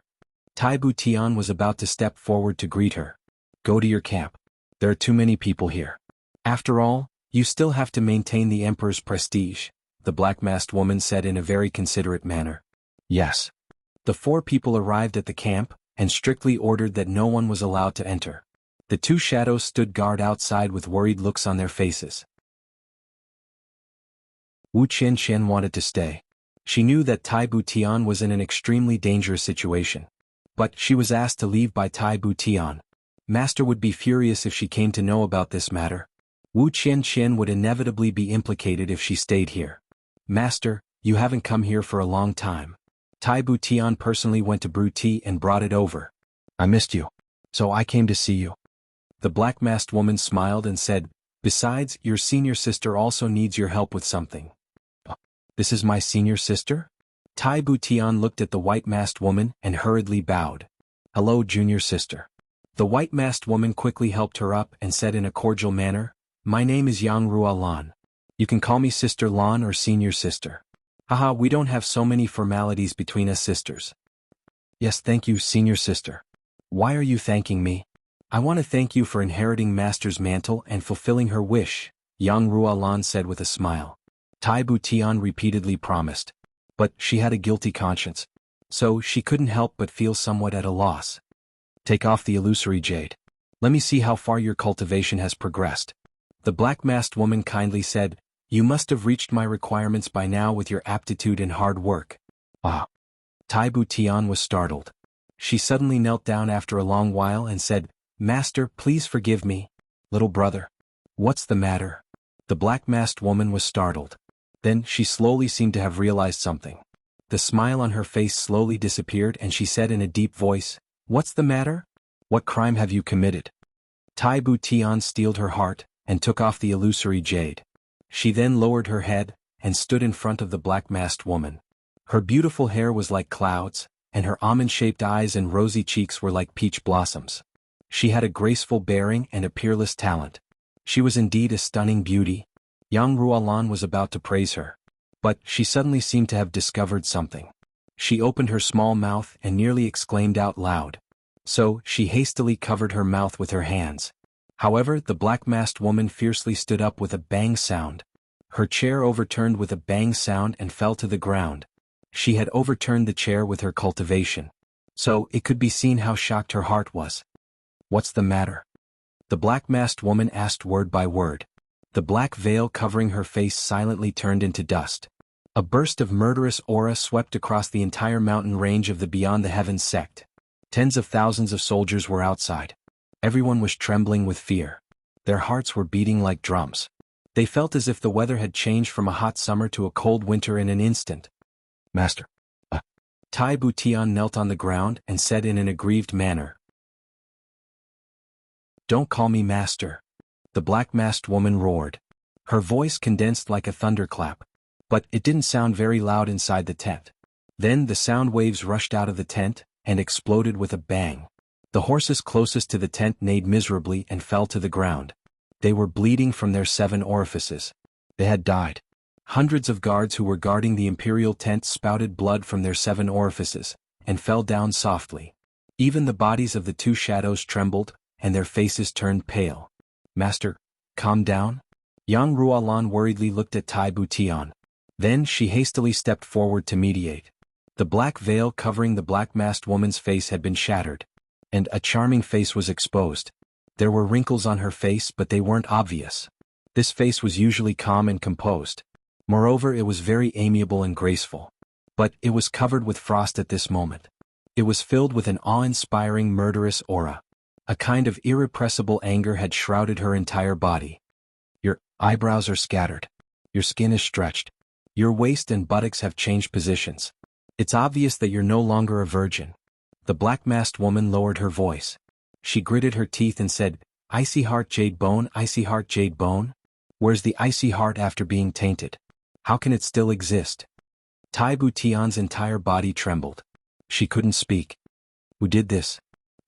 Tai Butian was about to step forward to greet her. Go to your camp. There are too many people here. After all, you still have to maintain the emperor's prestige, the black-masked woman said in a very considerate manner. Yes. The four people arrived at the camp, and strictly ordered that no one was allowed to enter. The two shadows stood guard outside with worried looks on their faces. Wu Qianqian wanted to stay. She knew that Tai Butian was in an extremely dangerous situation. But she was asked to leave by Tai Butian. Master would be furious if she came to know about this matter. Wu Qianqian would inevitably be implicated if she stayed here. Master, you haven't come here for a long time. Tai Butian personally went to brew tea and brought it over. I missed you. So I came to see you. The black-masked woman smiled and said, Besides, your senior sister also needs your help with something. This is my senior sister? Tai Butian looked at the white-masked woman and hurriedly bowed. Hello, junior sister. The white-masked woman quickly helped her up and said in a cordial manner, My name is Jianghu Lan. You can call me Sister Lan or Senior Sister. Haha, we don't have so many formalities between us sisters. Yes, thank you, Senior Sister. Why are you thanking me? I want to thank you for inheriting Master's mantle and fulfilling her wish, Jianghu Lan said with a smile. Tai Butian repeatedly promised. But she had a guilty conscience. So she couldn't help but feel somewhat at a loss. Take off the illusory jade. Let me see how far your cultivation has progressed. The black-masked woman kindly said, You must have reached my requirements by now with your aptitude and hard work. Ah. Tai Butian was startled. She suddenly knelt down after a long while and said, Master, please forgive me. Little brother. What's the matter? The black-masked woman was startled. Then she slowly seemed to have realized something. The smile on her face slowly disappeared and she said in a deep voice, What's the matter? What crime have you committed? Tai Butian steeled her heart and took off the illusory jade. She then lowered her head and stood in front of the black-masked woman. Her beautiful hair was like clouds, and her almond-shaped eyes and rosy cheeks were like peach blossoms. She had a graceful bearing and a peerless talent. She was indeed a stunning beauty. Yang Ruolan was about to praise her. But she suddenly seemed to have discovered something. She opened her small mouth and nearly exclaimed out loud. So, she hastily covered her mouth with her hands. However, the black-masked woman fiercely stood up with a bang sound. Her chair overturned with a bang sound and fell to the ground. She had overturned the chair with her cultivation. So, it could be seen how shocked her heart was. "What's the matter?" the black-masked woman asked word by word. The black veil covering her face silently turned into dust. A burst of murderous aura swept across the entire mountain range of the Beyond the Heavens sect. Tens of thousands of soldiers were outside. Everyone was trembling with fear. Their hearts were beating like drums. They felt as if the weather had changed from a hot summer to a cold winter in an instant. "Master." Tai Butian knelt on the ground and said in an aggrieved manner. "Don't call me master," the black-masked woman roared. Her voice condensed like a thunderclap. But it didn't sound very loud inside the tent. Then the sound waves rushed out of the tent and exploded with a bang. The horses closest to the tent neighed miserably and fell to the ground. They were bleeding from their 7 orifices. They had died. Hundreds of guards who were guarding the imperial tent spouted blood from their 7 orifices and fell down softly. Even the bodies of the 2 shadows trembled, and their faces turned pale. "Master, calm down?" Yang Ruolan worriedly looked at Tai Butian. Then she hastily stepped forward to mediate. The black veil covering the black-masked woman's face had been shattered, and a charming face was exposed. There were wrinkles on her face, but they weren't obvious. This face was usually calm and composed. Moreover, it was very amiable and graceful. But it was covered with frost at this moment. It was filled with an awe-inspiring murderous aura. A kind of irrepressible anger had shrouded her entire body. "Your eyebrows are scattered. Your skin is stretched. Your waist and buttocks have changed positions. It's obvious that you're no longer a virgin." The black-masked woman lowered her voice. She gritted her teeth and said, "Icy heart jade bone, icy heart jade bone? Where's the icy heart after being tainted? How can it still exist?" Tai Butian's entire body trembled. She couldn't speak. "Who did this?"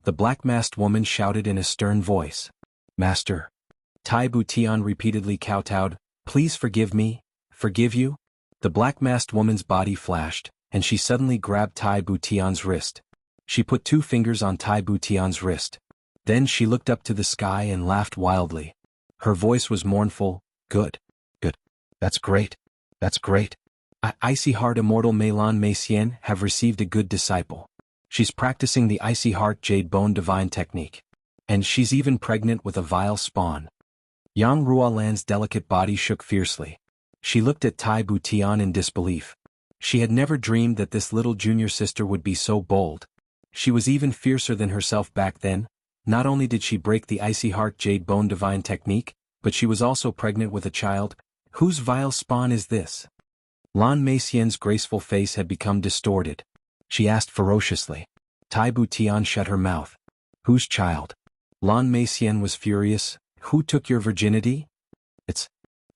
the black-masked woman shouted in a stern voice. "Master." Tai Butian repeatedly kowtowed, "Please forgive me." "Forgive you?" The black-masked woman's body flashed, and she suddenly grabbed Tai Butian's wrist. She put 2 fingers on Tai Butian's wrist. Then she looked up to the sky and laughed wildly. Her voice was mournful. "Good. Good. That's great. That's great. Icy Heart Immortal Meilon Meisien have received a good disciple. She's practicing the Icy Heart Jade Bone Divine technique. And she's even pregnant with a vile spawn." Yang Ruolan's delicate body shook fiercely. She looked at Tai Butian in disbelief. She had never dreamed that this little junior sister would be so bold. She was even fiercer than herself back then. Not only did she break the Icy Heart Jade Bone Divine technique, but she was also pregnant with a child. Whose vile spawn is this? Lan Meisien's graceful face had become distorted. She asked ferociously. Tai Butian shut her mouth. "Whose child?" Lan Meisien was furious. "Who took your virginity?" "It's..."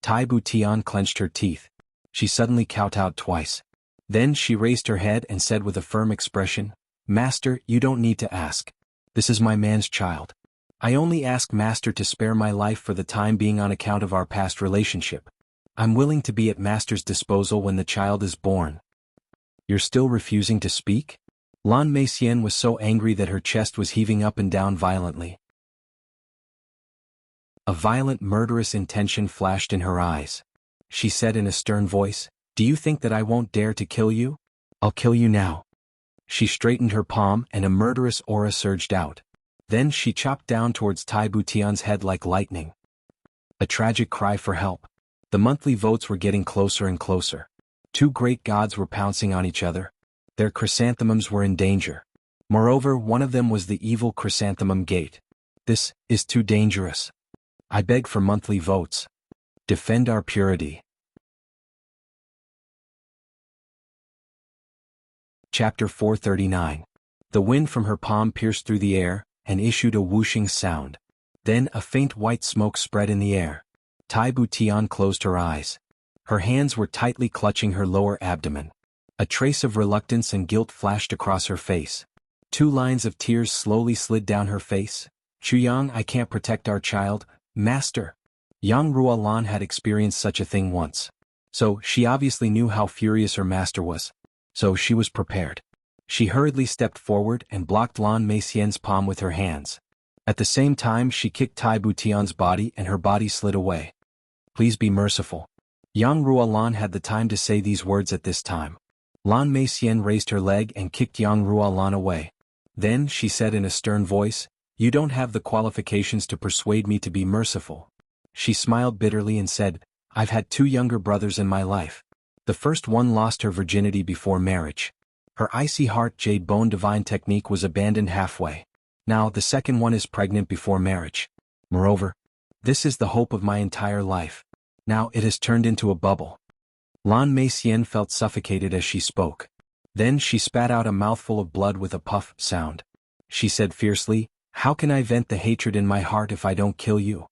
Tai Butian clenched her teeth. She suddenly kowtowed twice. Then she raised her head and said with a firm expression, "Master, you don't need to ask. This is my man's child. I only ask Master to spare my life for the time being on account of our past relationship. I'm willing to be at Master's disposal when the child is born." "You're still refusing to speak?" Lan Meisien was so angry that her chest was heaving up and down violently. A violent murderous intention flashed in her eyes. She said in a stern voice, "Do you think that I won't dare to kill you? I'll kill you now." She straightened her palm and a murderous aura surged out. Then she chopped down towards Tai Butian's head like lightning. A tragic cry for help. The monthly votes were getting closer and closer. 2 great gods were pouncing on each other. Their chrysanthemums were in danger. Moreover, one of them was the evil chrysanthemum gate. "This is too dangerous. I beg for monthly votes. Defend our purity." Chapter 439. The wind from her palm pierced through the air, and issued a whooshing sound. Then a faint white smoke spread in the air. Tai Butian closed her eyes. Her hands were tightly clutching her lower abdomen. A trace of reluctance and guilt flashed across her face. 2 lines of tears slowly slid down her face. Chuyang, I can't protect our child, master. Yang Ruolan had experienced such a thing once. So, she obviously knew how furious her master was. So she was prepared. She hurriedly stepped forward and blocked Lan Meixian's palm with her hands. At the same time she kicked Tai Butian's body and her body slid away. Please be merciful. Yang Ruolan had the time to say these words at this time. Lan Meixian raised her leg and kicked Yang Ruolan away. Then she said in a stern voice, You don't have the qualifications to persuade me to be merciful. She smiled bitterly and said, I've had 2 younger brothers in my life. The first one lost her virginity before marriage. Her icy heart jade bone divine technique was abandoned halfway. Now the second one is pregnant before marriage. Moreover, this is the hope of my entire life. Now it has turned into a bubble. Lan Meixian felt suffocated as she spoke. Then she spat out a mouthful of blood with a puff sound. She said fiercely, How can I vent the hatred in my heart if I don't kill you?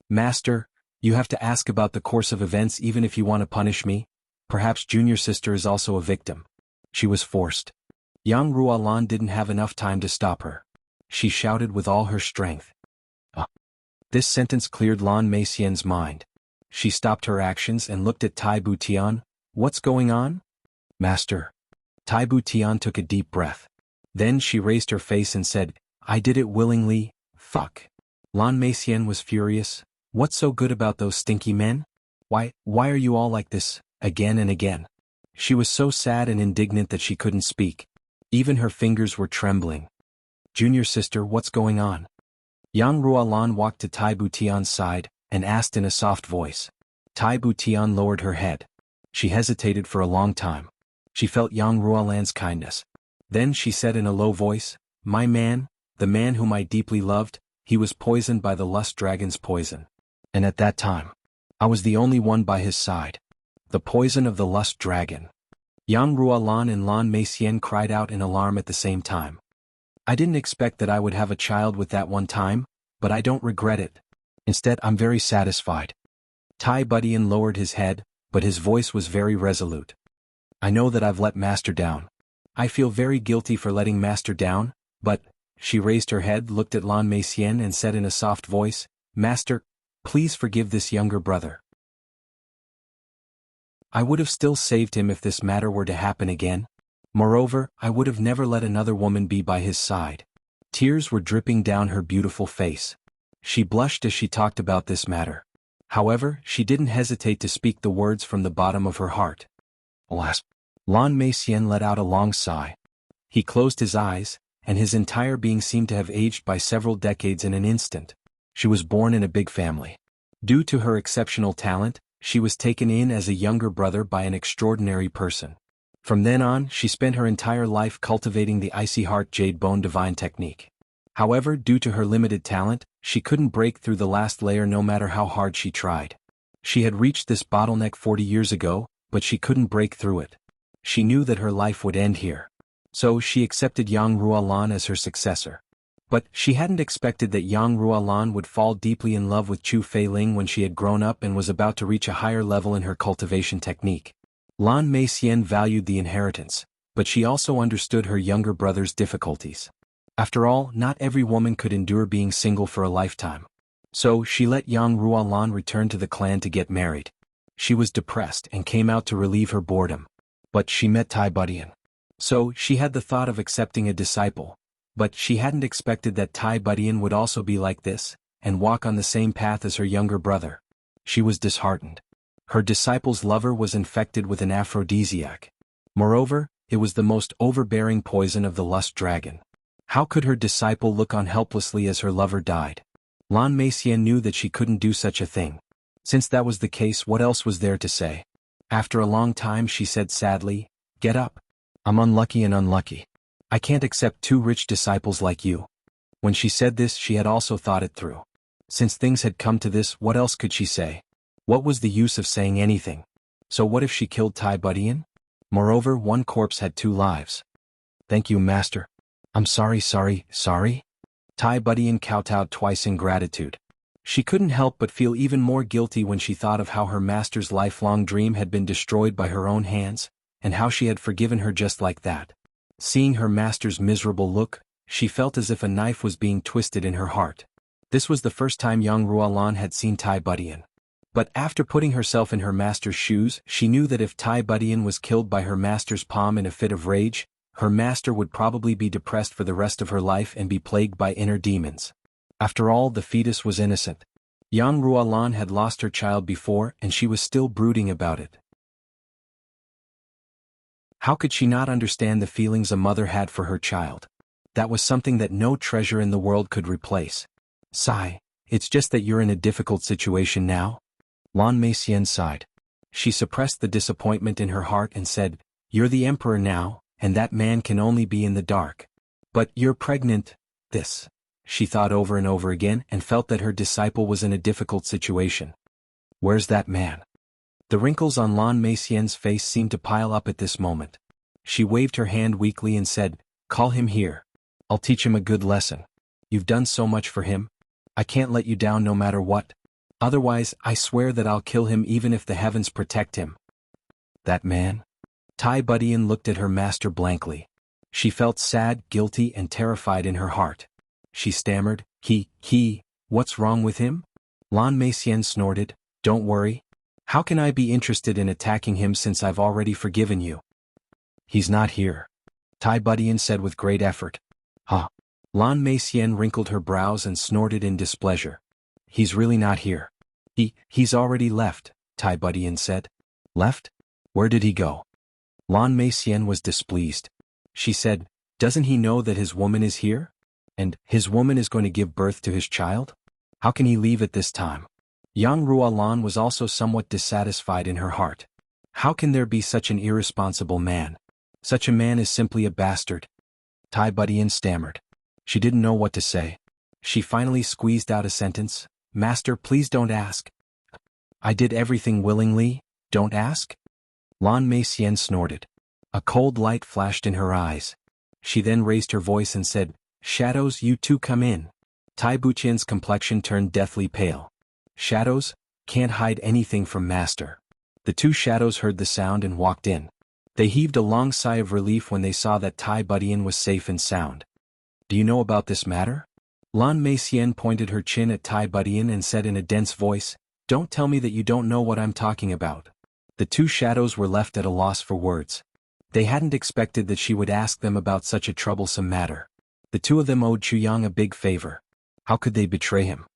Master, you have to ask about the course of events even if you want to punish me. Perhaps junior sister is also a victim. She was forced. Yang Ruolan didn't have enough time to stop her. She shouted with all her strength. This sentence cleared Lan Meixian's mind. She stopped her actions and looked at Tai Butian. What's going on? Master. Tai Butian took a deep breath. Then she raised her face and said, I did it willingly, fuck. Lan Meixian was furious. What's so good about those stinky men? Why are you all like this, again and again? She was so sad and indignant that she couldn't speak. Even her fingers were trembling. Junior sister, what's going on? Yang Ruolan walked to Tai Butian's side and asked in a soft voice. Tai Butian lowered her head. She hesitated for a long time. She felt Yang Ruolan's kindness. Then she said in a low voice, My man, the man whom I deeply loved, he was poisoned by the lust dragon's poison. And at that time, I was the only one by his side. The poison of the lust dragon. Yang Ruolan and Lan Meixian cried out in alarm at the same time. I didn't expect that I would have a child with that one time, but I don't regret it. Instead, I'm very satisfied. Tai Butian lowered his head, but his voice was very resolute. I know that I've let Master down. I feel very guilty for letting Master down, but, she raised her head, looked at Lan Meixian and said in a soft voice, Master, please forgive this younger brother. I would have still saved him if this matter were to happen again. Moreover, I would have never let another woman be by his side. Tears were dripping down her beautiful face. She blushed as she talked about this matter. However, she didn't hesitate to speak the words from the bottom of her heart. Alas! Lan Meixian let out a long sigh. He closed his eyes, and his entire being seemed to have aged by several decades in an instant. She was born in a big family. Due to her exceptional talent, she was taken in as a younger brother by an extraordinary person. From then on, she spent her entire life cultivating the Icy Heart Jade Bone Divine technique. However, due to her limited talent, she couldn't break through the last layer no matter how hard she tried. She had reached this bottleneck 40 years ago, but she couldn't break through it. She knew that her life would end here. So she accepted Yang Ruolan as her successor. But she hadn't expected that Yang Ruolan would fall deeply in love with Chu Feiling when she had grown up and was about to reach a higher level in her cultivation technique. Lan Meixian valued the inheritance, but she also understood her younger brother's difficulties. After all, not every woman could endure being single for a lifetime. So she let Yang Ruolan return to the clan to get married. She was depressed and came out to relieve her boredom. But she met Tai Butian. So she had the thought of accepting a disciple. But she hadn't expected that Tai Butian would also be like this, and walk on the same path as her younger brother. She was disheartened. Her disciple's lover was infected with an aphrodisiac. Moreover, it was the most overbearing poison of the lust dragon. How could her disciple look on helplessly as her lover died? Lan Meixian knew that she couldn't do such a thing. Since that was the case, what else was there to say? After a long time she said sadly, Get up. I'm unlucky and unlucky. I can't accept 2 rich disciples like you. When she said this, she had also thought it through. Since things had come to this, what else could she say? What was the use of saying anything? So what if she killed Tai Butian? Moreover, one corpse had 2 lives. Thank you, Master. I'm sorry. Tai Butian kowtowed twice in gratitude. She couldn't help but feel even more guilty when she thought of how her master's lifelong dream had been destroyed by her own hands. and how she had forgiven her just like that. Seeing her master's miserable look, she felt as if a knife was being twisted in her heart. This was the first time Yang Ruolan had seen Tai Budian. But after putting herself in her master's shoes, she knew that if Tai Budian was killed by her master's palm in a fit of rage, her master would probably be depressed for the rest of her life and be plagued by inner demons. After all, the fetus was innocent. Yang Ruolan had lost her child before, and she was still brooding about it. How could she not understand the feelings a mother had for her child? That was something that no treasure in the world could replace. Sigh, it's just that you're in a difficult situation now? Lan Meixian sighed. She suppressed the disappointment in her heart and said, "You're the emperor now, and that man can only be in the dark. But you're pregnant, this." She thought over and over again and felt that her disciple was in a difficult situation. Where's that man? The wrinkles on Lan Meixian's face seemed to pile up at this moment. She waved her hand weakly and said, "Call him here. I'll teach him a good lesson. You've done so much for him. I can't let you down no matter what. Otherwise, I swear that I'll kill him even if the heavens protect him." That man? Tai Budian looked at her master blankly. She felt sad, guilty, and terrified in her heart. She stammered, What's wrong with him?" Lan Meixian snorted, "Don't worry. How can I be interested in attacking him since I've already forgiven you?" "He's not here," Tai Budian said with great effort. "Huh?" Lan Meixian wrinkled her brows and snorted in displeasure. "He's really not here." He's already left," Tai Budian said. "Left? Where did he go?" Lan Meixian was displeased. She said, "Doesn't he know that his woman is here? And his woman is going to give birth to his child? How can he leave at this time?" Yang Ruolan was also somewhat dissatisfied in her heart. How can there be such an irresponsible man? Such a man is simply a bastard. Tai Budian stammered. She didn't know what to say. She finally squeezed out a sentence, "Master, please don't ask." "I did everything willingly, don't ask?" Lan Meixian snorted. A cold light flashed in her eyes. She then raised her voice and said, "Shadows, you two come in." Tai Buqian's complexion turned deathly pale. "Shadows? Can't hide anything from master." The two shadows heard the sound and walked in. They heaved a long sigh of relief when they saw that Tai Budian was safe and sound. "Do you know about this matter?" Lan Meixian pointed her chin at Tai Budian and said in a dense voice, "Don't tell me that you don't know what I'm talking about." The two shadows were left at a loss for words. They hadn't expected that she would ask them about such a troublesome matter. The two of them owed Chu Yang a big favor. How could they betray him?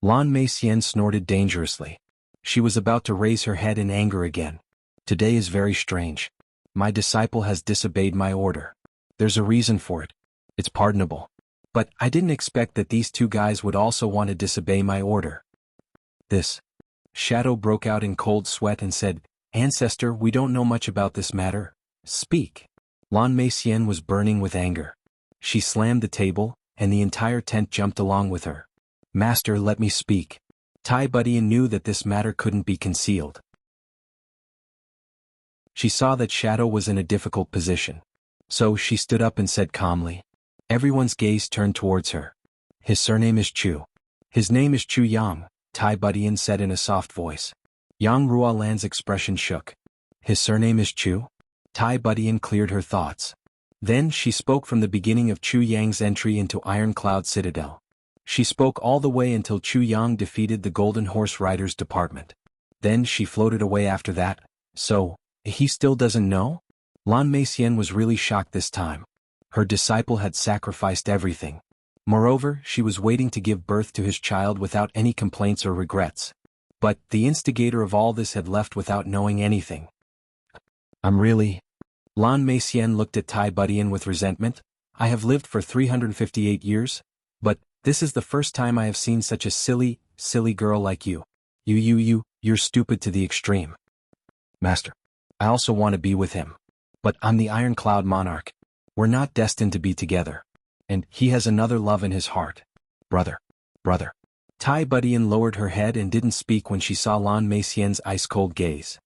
Lan Meixian snorted dangerously. She was about to raise her head in anger again. "Today is very strange. My disciple has disobeyed my order. There's a reason for it. It's pardonable. But I didn't expect that these two guys would also want to disobey my order." This shadow broke out in cold sweat and said, "Ancestor, we don't know much about this matter. Speak." Lan Meixian was burning with anger. She slammed the table, and the entire tent jumped along with her. "Master, let me speak." Tai Budian knew that this matter couldn't be concealed. She saw that Shadow was in a difficult position. So she stood up and said calmly. Everyone's gaze turned towards her. "His surname is Chu. His name is Chu Yang," Tai Budian said in a soft voice. Yang Ruolan's expression shook. "His surname is Chu?" Tai Budian cleared her thoughts. Then she spoke from the beginning of Chu Yang's entry into Iron Cloud Citadel. She spoke all the way until Chu Yang defeated the Golden Horse Riders Department. Then she floated away after that. So, he still doesn't know? Lan Meixian was really shocked this time. Her disciple had sacrificed everything. Moreover, she was waiting to give birth to his child without any complaints or regrets. But the instigator of all this had left without knowing anything. "I'm really..." Lan Meixian looked at Tai Budian with resentment. "I have lived for 358 years, but this is the first time I have seen such a silly girl like you. You're stupid to the extreme." "Master, I also want to be with him. But I'm the Iron Cloud Monarch. We're not destined to be together. And he has another love in his heart. Brother. Tai Budian lowered her head and didn't speak when she saw Lan Meixian's ice-cold gaze.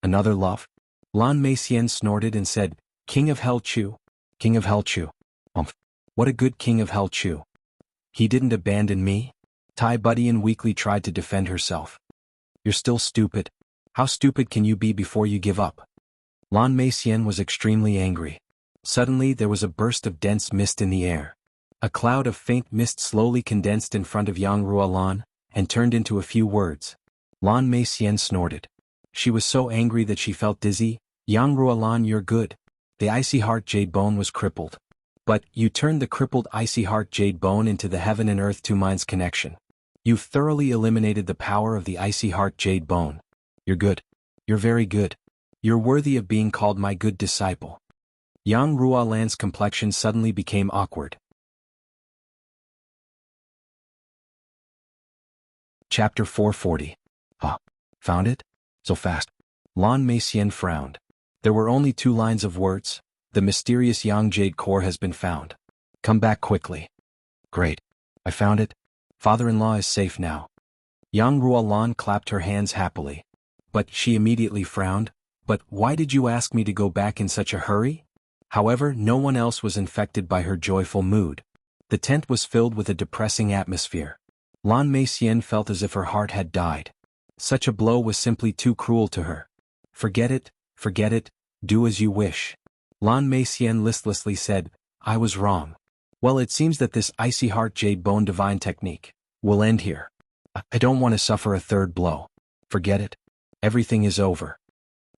Another love?" Lan Meixian snorted and said, "King of Hell Chu. King of Hell Chu. What a good King of Hell Chu. He didn't abandon me?" Tai Budian weakly tried to defend herself. "You're still stupid. How stupid can you be before you give up?" Lan Meixian was extremely angry. Suddenly there was a burst of dense mist in the air. A cloud of faint mist slowly condensed in front of Yang Ruolan, and turned into a few words. Lan Meixian snorted. She was so angry that she felt dizzy. Yang Ruolan, you're good. The icy heart jade bone was crippled. But you turned the crippled icy heart jade bone into the heaven and earth two minds connection. You've thoroughly eliminated the power of the icy heart jade bone. You're good. You're very good. You're worthy of being called my good disciple. Yang Ruolan's complexion suddenly became awkward. Chapter 440. Ah, found it? So fast. Lan Meixian frowned. There were only 2 lines of words. The mysterious Yang Jade core has been found. Come back quickly. Great. I found it. Father-in-law is safe now. Yang Ruolan clapped her hands happily. But she immediately frowned. But why did you ask me to go back in such a hurry? However, no one else was infected by her joyful mood. The tent was filled with a depressing atmosphere. Lan Meixian felt as if her heart had died. Such a blow was simply too cruel to her. Forget it, do as you wish. Lan Meixian listlessly said, I was wrong. Well, it seems that this icy heart jade bone divine technique will end here. I don't want to suffer a third blow. Forget it. Everything is over.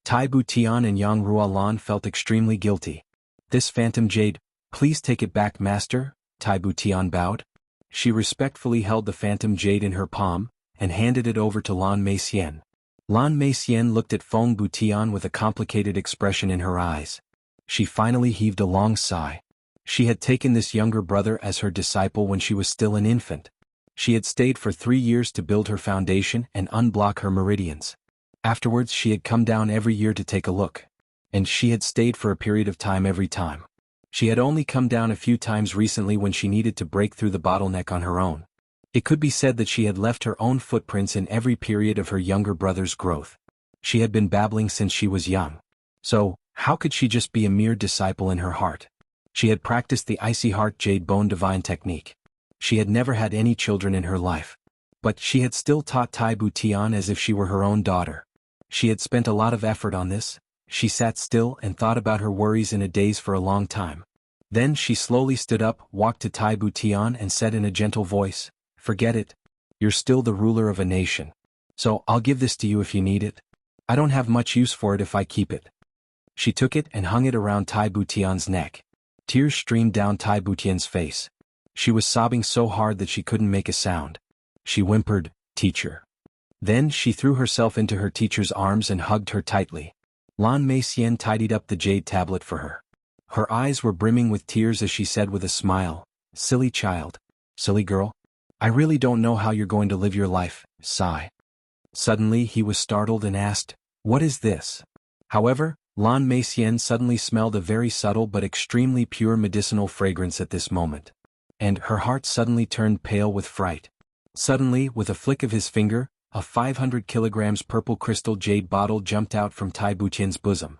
Tai Butian and Yang Ruolan felt extremely guilty. This phantom jade, please take it back, master. Tai Butian bowed. She respectfully held the phantom jade in her palm, and handed it over to Lan Meixian. Lan Meixian looked at Feng Butian with a complicated expression in her eyes. She finally heaved a long sigh. She had taken this younger brother as her disciple when she was still an infant. She had stayed for 3 years to build her foundation and unblock her meridians. Afterwards she had come down every year to take a look. And she had stayed for a period of time every time. She had only come down a few times recently when she needed to break through the bottleneck on her own. It could be said that she had left her own footprints in every period of her younger brother's growth. She had been babbling since she was young. So, how could she just be a mere disciple in her heart? She had practiced the icy heart jade bone divine technique. She had never had any children in her life. But she had still taught Tai Butian as if she were her own daughter. She had spent a lot of effort on this. She sat still and thought about her worries in a daze for a long time. Then she slowly stood up, walked to Tai Butian and said in a gentle voice, Forget it. You're still the ruler of a nation. So I'll give this to you if you need it. I don't have much use for it if I keep it. She took it and hung it around Tai Butian's neck. Tears streamed down Tai Butian's face. She was sobbing so hard that she couldn't make a sound. She whimpered, Teacher. Then she threw herself into her teacher's arms and hugged her tightly. Lan Meixian tidied up the jade tablet for her. Her eyes were brimming with tears as she said with a smile, Silly child. Silly girl. I really don't know how you're going to live your life, sigh. Suddenly he was startled and asked, What is this? However, Lan Meixian suddenly smelled a very subtle but extremely pure medicinal fragrance at this moment. And her heart suddenly turned pale with fright. Suddenly, with a flick of his finger, a 500 kilograms purple crystal jade bottle jumped out from Tai Butian's bosom.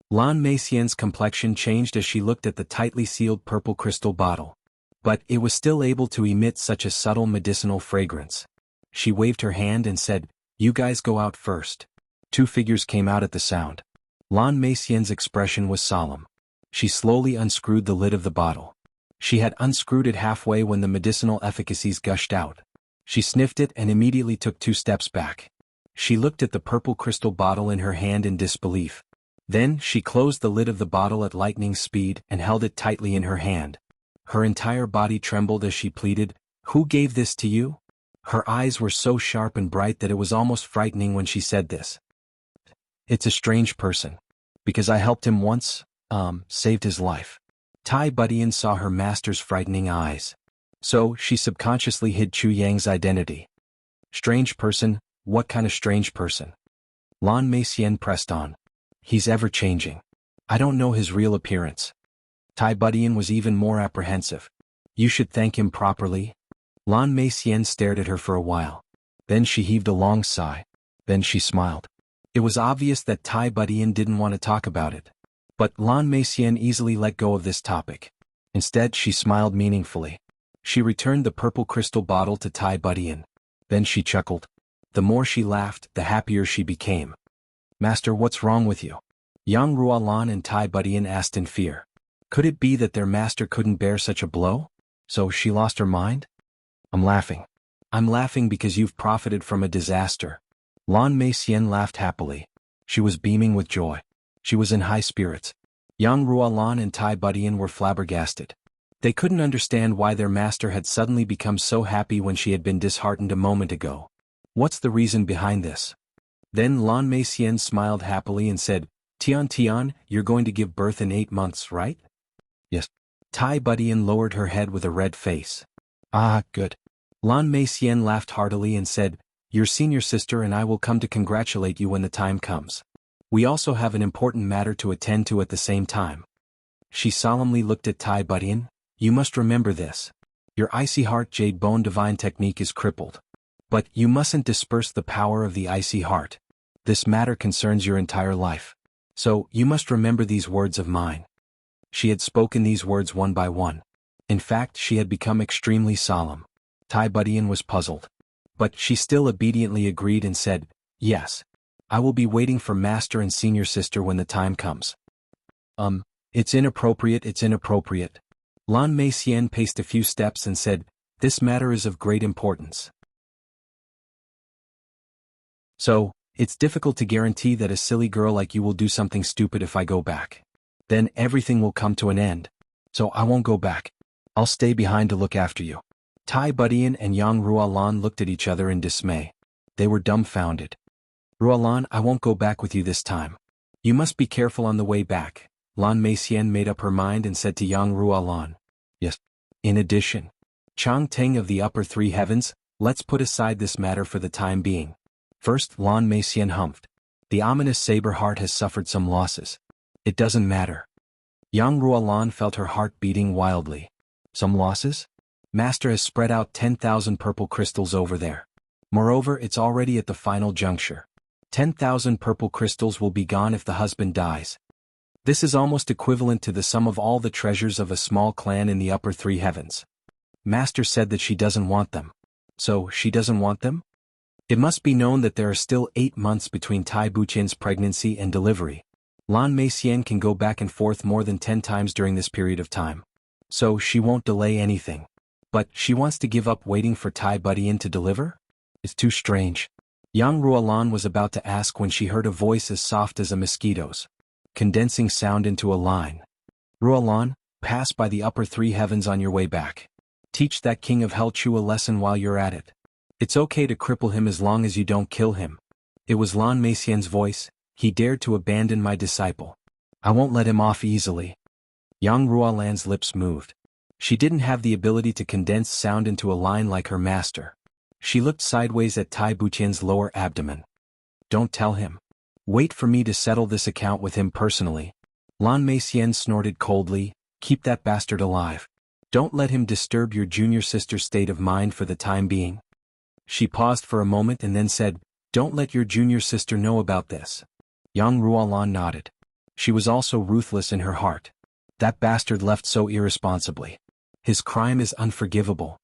Lan Meixian's complexion changed as she looked at the tightly sealed purple crystal bottle. But it was still able to emit such a subtle medicinal fragrance. She waved her hand and said, You guys go out first. 2 figures came out at the sound. Lan Meixian's expression was solemn. She slowly unscrewed the lid of the bottle. She had unscrewed it halfway when the medicinal efficacies gushed out. She sniffed it and immediately took 2 steps back. She looked at the purple crystal bottle in her hand in disbelief. Then she closed the lid of the bottle at lightning speed and held it tightly in her hand. Her entire body trembled as she pleaded, Who gave this to you? Her eyes were so sharp and bright that it was almost frightening when she said this. It's a strange person. Because I helped him once, saved his life. Tai Butian saw her master's frightening eyes. So, she subconsciously hid Chu Yang's identity. Strange person, what kind of strange person? Lan Meixian pressed on. He's ever-changing. I don't know his real appearance. Tai Butian was even more apprehensive. You should thank him properly. Lan Meixian stared at her for a while. Then she heaved a long sigh. Then she smiled. It was obvious that Tai Butian didn't want to talk about it. But Lan Meixian easily let go of this topic. Instead, she smiled meaningfully. She returned the purple crystal bottle to Tai Butian. Then she chuckled. The more she laughed, the happier she became. Master, what's wrong with you? Yang Rualan and Tai Budian asked in fear. Could it be that their master couldn't bear such a blow? So she lost her mind? I'm laughing. I'm laughing because you've profited from a disaster. Lan Mei Xian laughed happily. She was beaming with joy. She was in high spirits. Yang Rualan and Tai Budian were flabbergasted. They couldn't understand why their master had suddenly become so happy when she had been disheartened a moment ago. What's the reason behind this? Then Lan Mei Xian smiled happily and said, Tian, you're going to give birth in 8 months, right? Yes. Tai Budian lowered her head with a red face. Ah, good. Lan Mei Xian laughed heartily and said, your senior sister and I will come to congratulate you when the time comes. We also have an important matter to attend to at the same time. She solemnly looked at Tai Budian. You must remember this. Your icy heart jade bone divine technique is crippled. But you mustn't disperse the power of the icy heart. This matter concerns your entire life. So you must remember these words of mine. She had spoken these words one by one. In fact, she had become extremely solemn. Tai Budian was puzzled. But she still obediently agreed and said, yes. I will be waiting for master and senior sister when the time comes. It's inappropriate. Lan Mei Xian paced a few steps and said, this matter is of great importance. So, it's difficult to guarantee that a silly girl like you will do something stupid if I go back. Then everything will come to an end. So I won't go back. I'll stay behind to look after you. Tai Budian and Yang Rualan looked at each other in dismay. They were dumbfounded. Rualan, I won't go back with you this time. You must be careful on the way back. Lan Mei Xian made up her mind and said to Yang Rualan. Yes. In addition, Chang Teng of the upper 3 heavens, let's put aside this matter for the time being. First, Lan Mei Xian humphed. The ominous saber heart has suffered some losses. It doesn't matter. Yang Rualan felt her heart beating wildly. Some losses? Master has spread out 10,000 purple crystals over there. Moreover, it's already at the final juncture. 10,000 purple crystals will be gone if the husband dies. This is almost equivalent to the sum of all the treasures of a small clan in the upper 3 heavens. Master said that she doesn't want them. So, she doesn't want them? It must be known that there are still 8 months between Tai Buqian's pregnancy and delivery. Lan Mei Xian can go back and forth more than 10 times during this period of time. So, she won't delay anything. But she wants to give up waiting for Tai Budian to deliver? It's too strange. Yang Rualan was about to ask when she heard a voice as soft as a mosquito's, condensing sound into a line. Rualan, pass by the upper 3 heavens on your way back. Teach that king of hell Chu a lesson while you're at it. It's okay to cripple him as long as you don't kill him. It was Lan Mei Xian's voice. He dared to abandon my disciple. I won't let him off easily. Yang Rualan's lips moved. She didn't have the ability to condense sound into a line like her master. She looked sideways at Tai Buqian's lower abdomen. Don't tell him. Wait for me to settle this account with him personally. Lan Mei Xian snorted coldly. Keep that bastard alive. Don't let him disturb your junior sister's state of mind for the time being. She paused for a moment and then said, don't let your junior sister know about this. Yang Rualan nodded. She was also ruthless in her heart. That bastard left so irresponsibly. His crime is unforgivable.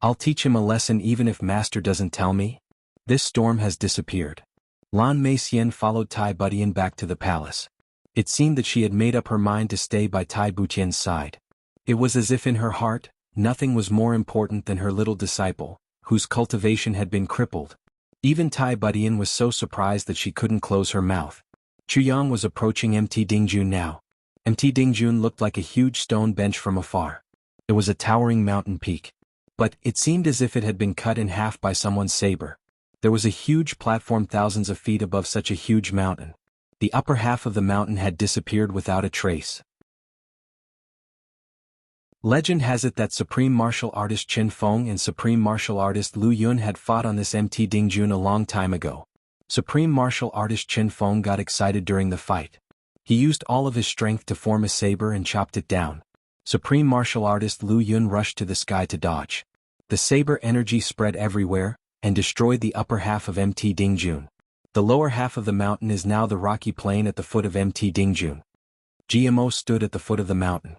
I'll teach him a lesson even if master doesn't tell me. This storm has disappeared. Lan Mei Xian followed Tai Budian back to the palace. It seemed that she had made up her mind to stay by Tai Buqian's side. It was as if in her heart, nothing was more important than her little disciple, whose cultivation had been crippled. Even Tai Budian was so surprised that she couldn't close her mouth. Chuyang was approaching Mt Dingjun now. Mt Dingjun looked like a huge stone bench from afar. It was a towering mountain peak. But it seemed as if it had been cut in half by someone's saber. There was a huge platform thousands of feet above such a huge mountain. The upper half of the mountain had disappeared without a trace. Legend has it that Supreme Martial Artist Qin Feng and Supreme Martial Artist Lu Yun had fought on this Mt Dingjun a long time ago. Supreme Martial Artist Qin Feng got excited during the fight. He used all of his strength to form a saber and chopped it down. Supreme Martial Artist Lu Yun rushed to the sky to dodge. The saber energy spread everywhere, and destroyed the upper half of Mt Dingjun. The lower half of the mountain is now the rocky plain at the foot of Mt Dingjun. GMO stood at the foot of the mountain.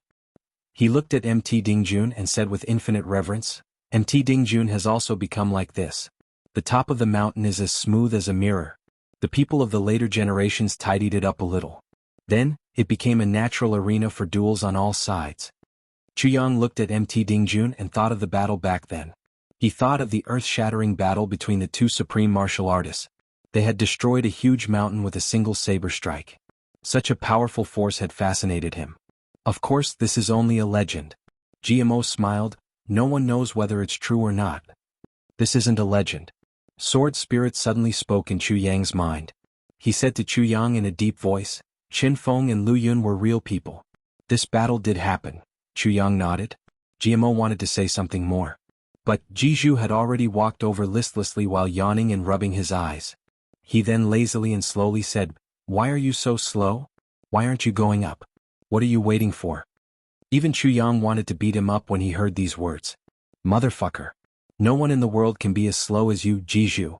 He looked at Mt Dingjun and said with infinite reverence, Mt Dingjun has also become like this. The top of the mountain is as smooth as a mirror. The people of the later generations tidied it up a little. Then, it became a natural arena for duels on all sides. Chuyang looked at MT Dingjun and thought of the battle back then. He thought of the earth-shattering battle between the two supreme martial artists. They had destroyed a huge mountain with a single saber strike. Such a powerful force had fascinated him. Of course, this is only a legend. GMO smiled. No one knows whether it's true or not. This isn't a legend. Sword Spirit suddenly spoke in Chu Yang's mind. He said to Chu Yang in a deep voice, Qin Feng and Lu Yun were real people. This battle did happen. Chu Yang nodded. GMO wanted to say something more. But Jiju had already walked over listlessly while yawning and rubbing his eyes. He then lazily and slowly said, Why are you so slow? Why aren't you going up? What are you waiting for? Even Chu Yang wanted to beat him up when he heard these words. Motherfucker. No one in the world can be as slow as you, Jiju.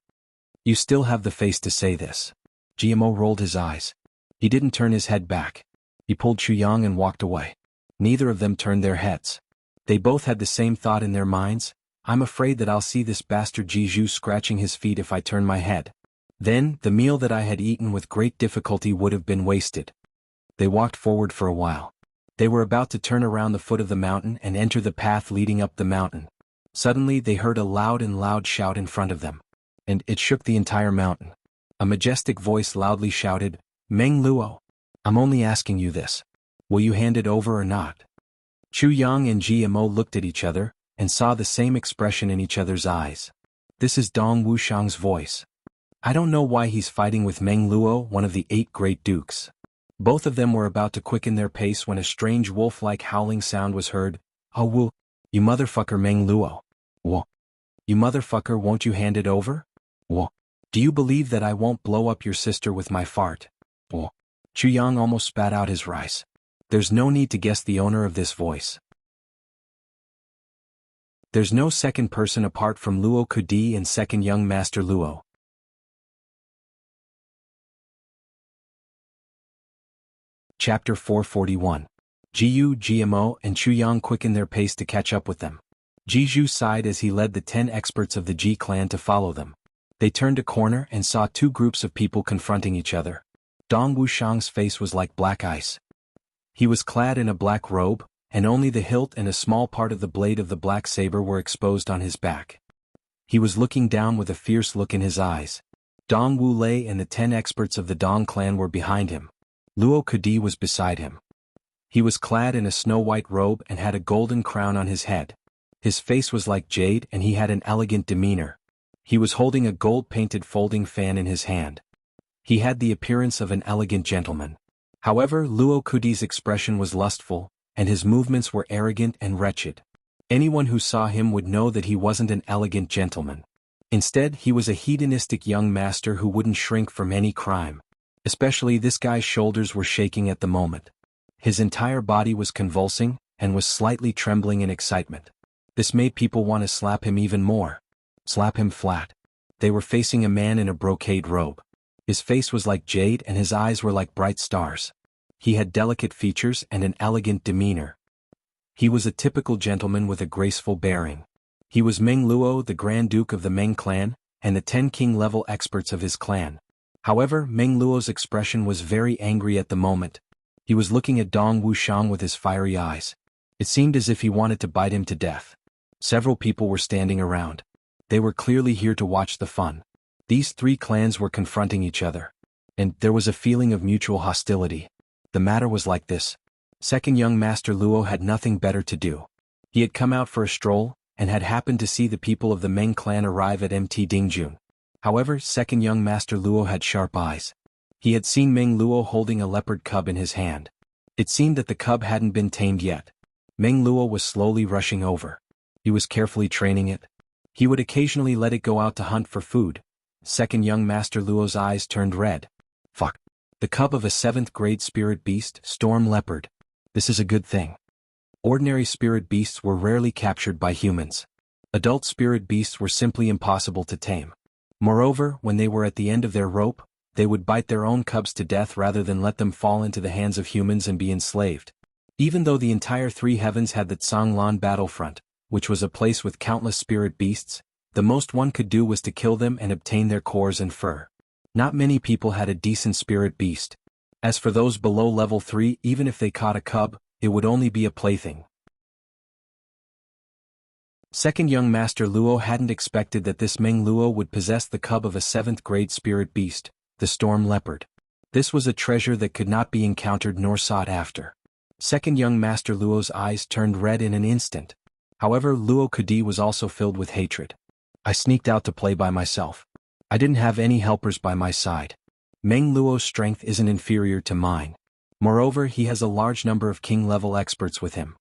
You still have the face to say this. GMO rolled his eyes. He didn't turn his head back. He pulled Chu Yang and walked away. Neither of them turned their heads. They both had the same thought in their minds. I'm afraid that I'll see this bastard Jiju scratching his feet if I turn my head. Then, the meal that I had eaten with great difficulty would have been wasted. They walked forward for a while. They were about to turn around the foot of the mountain and enter the path leading up the mountain. Suddenly they heard a loud shout in front of them. And it shook the entire mountain. A majestic voice loudly shouted, Meng Luo. I'm only asking you this. Will you hand it over or not? Chu Yang and GMO looked at each other, and saw the same expression in each other's eyes. This is Dong Wuxiang's voice. I don't know why he's fighting with Meng Luo, one of the 8 great dukes. Both of them were about to quicken their pace when a strange wolf-like howling sound was heard. Oh Wu, you motherfucker Meng Luo. Wo. You motherfucker, won't you hand it over? Wo. Do you believe that I won't blow up your sister with my fart? Wo. Chu Yang almost spat out his rice. There's no need to guess the owner of this voice. There's no second person apart from Luo Kudi and second young master Luo. Chapter 441. Jiyu, GMO, and Chu Yang quickened their pace to catch up with them. Jiju sighed as he led the 10 experts of the Ji clan to follow them. They turned a corner and saw 2 groups of people confronting each other. Dong Wuxiang's face was like black ice. He was clad in a black robe, and only the hilt and a small part of the blade of the black saber were exposed on his back. He was looking down with a fierce look in his eyes. Dong Wu Lei and the 10 experts of the Dong clan were behind him. Luo Kudi was beside him. He was clad in a snow-white robe and had a golden crown on his head. His face was like jade and he had an elegant demeanor. He was holding a gold-painted folding fan in his hand. He had the appearance of an elegant gentleman. However, Luo Kudi's expression was lustful, and his movements were arrogant and wretched. Anyone who saw him would know that he wasn't an elegant gentleman. Instead, he was a hedonistic young master who wouldn't shrink from any crime. Especially this guy's shoulders were shaking at the moment. His entire body was convulsing, and was slightly trembling in excitement. This made people want to slap him even more. Slap him flat. They were facing a man in a brocade robe. His face was like jade and his eyes were like bright stars. He had delicate features and an elegant demeanor. He was a typical gentleman with a graceful bearing. He was Meng Luo, the Grand Duke of the Meng clan, and the 10 king-level experts of his clan. However, Meng Luo's expression was very angry at the moment. He was looking at Dong Wuxiang with his fiery eyes. It seemed as if he wanted to bite him to death. Several people were standing around. They were clearly here to watch the fun. These 3 clans were confronting each other. And there was a feeling of mutual hostility. The matter was like this. Second young master Luo had nothing better to do. He had come out for a stroll, and had happened to see the people of the Meng clan arrive at MT Dingjun. However, second young master Luo had sharp eyes. He had seen Meng Luo holding a leopard cub in his hand. It seemed that the cub hadn't been tamed yet. Meng Luo was slowly rushing over. He was carefully training it. He would occasionally let it go out to hunt for food. Second young master Luo's eyes turned red. Fuck. The cub of a 7th grade spirit beast, storm leopard. This is a good thing. Ordinary spirit beasts were rarely captured by humans. Adult spirit beasts were simply impossible to tame. Moreover, when they were at the end of their rope, they would bite their own cubs to death rather than let them fall into the hands of humans and be enslaved. Even though the entire 3 heavens had the Tsanglan battlefront, which was a place with countless spirit beasts, the most one could do was to kill them and obtain their cores and fur. Not many people had a decent spirit beast. As for those below level 3, even if they caught a cub, it would only be a plaything. Second young Master Luo hadn't expected that this Meng Luo would possess the cub of a 7th grade spirit beast, the storm leopard. This was a treasure that could not be encountered nor sought after. Second young Master Luo's eyes turned red in an instant. However, Luo Kudi was also filled with hatred. I sneaked out to play by myself. I didn't have any helpers by my side. Meng Luo's strength isn't inferior to mine. Moreover, he has a large number of king-level experts with him.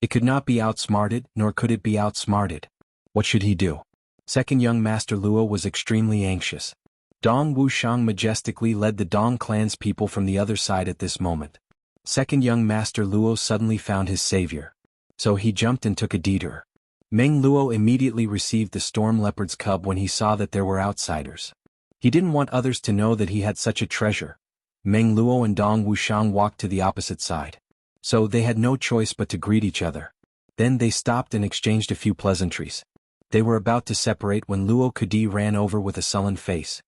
It could not be outsmarted, nor could it be outsmarted. What should he do? Second young Master Luo was extremely anxious. Dong Wuxiang majestically led the Dong clan's people from the other side at this moment. Second young Master Luo suddenly found his savior. So he jumped and took a detour. Meng Luo immediately received the storm leopard's cub when he saw that there were outsiders. He didn't want others to know that he had such a treasure. Meng Luo and Dong Wuxiang walked to the opposite side. So they had no choice but to greet each other. Then they stopped and exchanged a few pleasantries. They were about to separate when Luo Kudi ran over with a sullen face.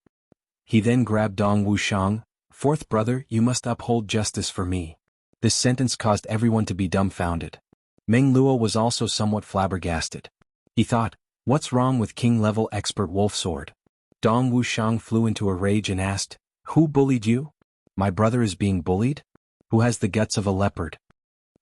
He then grabbed Dong Wuxiang. "Fourth brother, you must uphold justice for me." This sentence caused everyone to be dumbfounded. Meng Luo was also somewhat flabbergasted. He thought, what's wrong with king-level expert wolf sword? Dong Wuxiang flew into a rage and asked, "Who bullied you? My brother is being bullied? Who has the guts of a leopard?"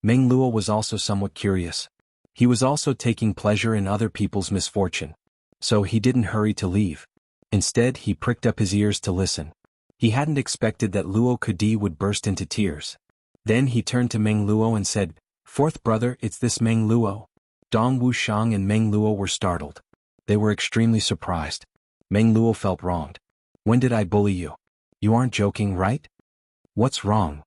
Meng Luo was also somewhat curious. He was also taking pleasure in other people's misfortune. So he didn't hurry to leave. Instead, he pricked up his ears to listen. He hadn't expected that Luo Kudi would burst into tears. Then he turned to Meng Luo and said, "Fourth brother, it's this Meng Luo." Dong Wuxiang and Meng Luo were startled. They were extremely surprised. Meng Luo felt wronged. "When did I bully you? You aren't joking, right? What's wrong?"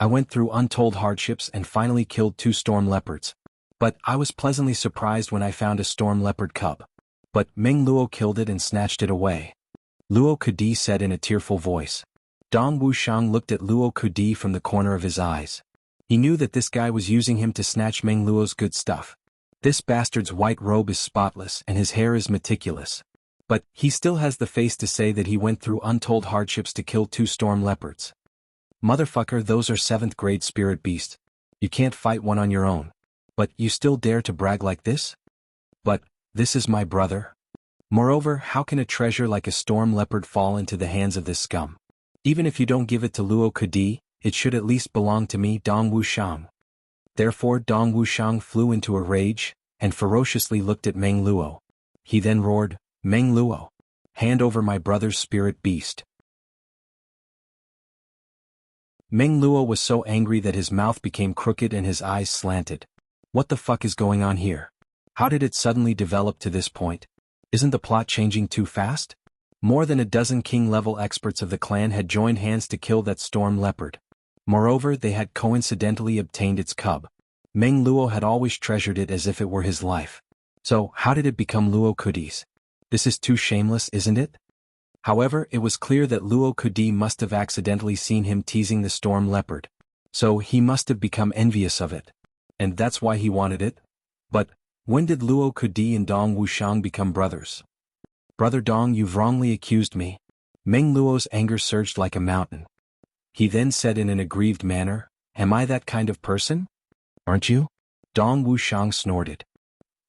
"I went through untold hardships and finally killed 2 storm leopards. But I was pleasantly surprised when I found a storm leopard cub. But Meng Luo killed it and snatched it away," Luo Kudi said in a tearful voice. Dong Wuxiang looked at Luo Kudi from the corner of his eyes. He knew that this guy was using him to snatch Meng Luo's good stuff. This bastard's white robe is spotless and his hair is meticulous. But he still has the face to say that he went through untold hardships to kill 2 storm leopards. Motherfucker, those are 7th grade spirit beasts. You can't fight one on your own. But you still dare to brag like this? But this is my brother. Moreover, how can a treasure like a storm leopard fall into the hands of this scum? Even if you don't give it to Luo Kudi, it should at least belong to me, Dong Wuxiang. Therefore Dong Wuxiang flew into a rage, and ferociously looked at Meng Luo. He then roared, "Meng Luo, hand over my brother's spirit beast." Meng Luo was so angry that his mouth became crooked and his eyes slanted. What the fuck is going on here? How did it suddenly develop to this point? Isn't the plot changing too fast? More than a dozen king-level experts of the clan had joined hands to kill that storm leopard. Moreover, they had coincidentally obtained its cub. Meng Luo had always treasured it as if it were his life. So, how did it become Luo Kudi's? This is too shameless, isn't it? However, it was clear that Luo Kudi must have accidentally seen him teasing the storm leopard. So he must have become envious of it. And that's why he wanted it? But when did Luo Kudi and Dong Wuxiang become brothers? "Brother Dong, you've wrongly accused me." Meng Luo's anger surged like a mountain. He then said in an aggrieved manner, "Am I that kind of person? Aren't you?" Dong Wuxiang snorted.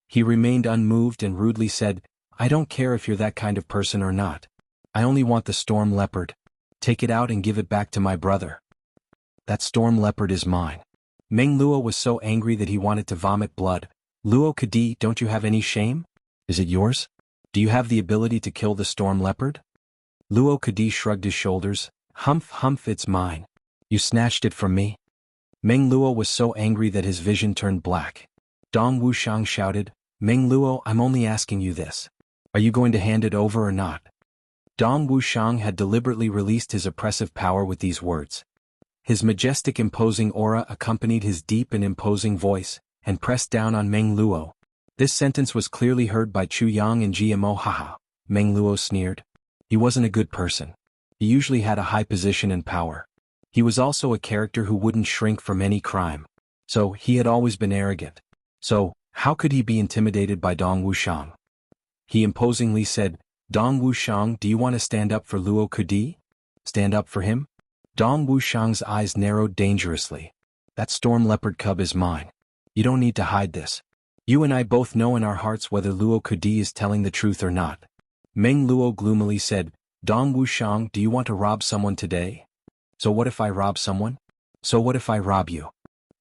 He remained unmoved and rudely said, "I don't care if you're that kind of person or not. I only want the storm leopard. Take it out and give it back to my brother. That storm leopard is mine." Meng Luo was so angry that he wanted to vomit blood. "Luo Kudi, don't you have any shame? Is it yours? Do you have the ability to kill the storm leopard?" Luo Kudi shrugged his shoulders. "Humph, humph, it's mine. You snatched it from me." Meng Luo was so angry that his vision turned black. Dong Wuxiang shouted, "Meng Luo, I'm only asking you this. Are you going to hand it over or not?" Dong Wuxiang had deliberately released his oppressive power with these words. His majestic imposing aura accompanied his deep and imposing voice, and pressed down on Meng Luo. This sentence was clearly heard by Chu Yang and GMO. "Haha," Meng Luo sneered. He wasn't a good person. He usually had a high position and power. He was also a character who wouldn't shrink from any crime. So he had always been arrogant. So, how could he be intimidated by Dong Wuxiang? He imposingly said, Dong Wuxiang, do you want to stand up for Luo Kudi? Stand up for him? Dong Wuxiang's eyes narrowed dangerously. That storm leopard cub is mine. You don't need to hide this. You and I both know in our hearts whether Luo Kudi is telling the truth or not. Meng Luo gloomily said, Dong Wuxiang, do you want to rob someone today? So what if I rob someone? So what if I rob you?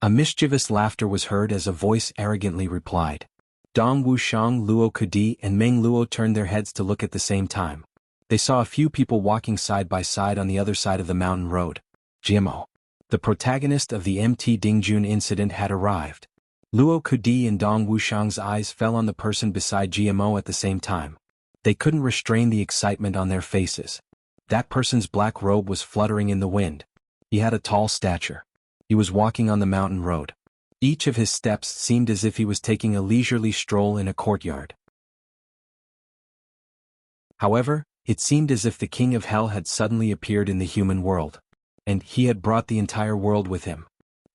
A mischievous laughter was heard as a voice arrogantly replied. Dong Wuxiang, Luo Kudi, and Meng Luo turned their heads to look at the same time. They saw a few people walking side by side on the other side of the mountain road. Jianghu. The protagonist of the MT Dingjun incident had arrived. Luo Kudi and Dong Wuxiang's eyes fell on the person beside GMO at the same time. They couldn't restrain the excitement on their faces. That person's black robe was fluttering in the wind. He had a tall stature. He was walking on the mountain road. Each of his steps seemed as if he was taking a leisurely stroll in a courtyard. However, it seemed as if the king of hell had suddenly appeared in the human world. And he had brought the entire world with him.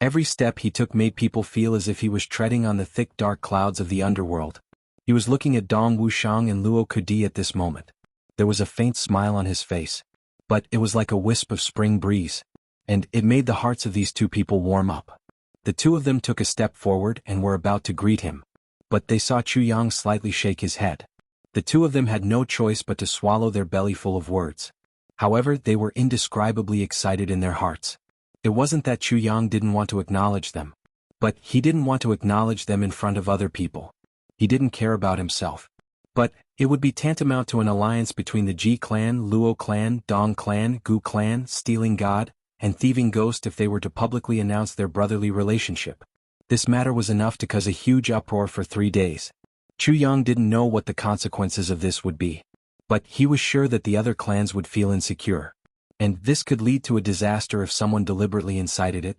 Every step he took made people feel as if he was treading on the thick dark clouds of the underworld. He was looking at Dong Wuxiang and Luo Kudi at this moment. There was a faint smile on his face. But it was like a wisp of spring breeze. And it made the hearts of these two people warm up. The two of them took a step forward and were about to greet him. But they saw Chu Yang slightly shake his head. The two of them had no choice but to swallow their belly full of words. However, they were indescribably excited in their hearts. It wasn't that Chu Yang didn't want to acknowledge them. But he didn't want to acknowledge them in front of other people. He didn't care about himself. But it would be tantamount to an alliance between the Ji clan, Luo clan, Dong clan, Gu clan, Stealing God, and Thieving Ghost if they were to publicly announce their brotherly relationship. This matter was enough to cause a huge uproar for 3 days. Chu Yang didn't know what the consequences of this would be. But he was sure that the other clans would feel insecure. And this could lead to a disaster if someone deliberately incited it.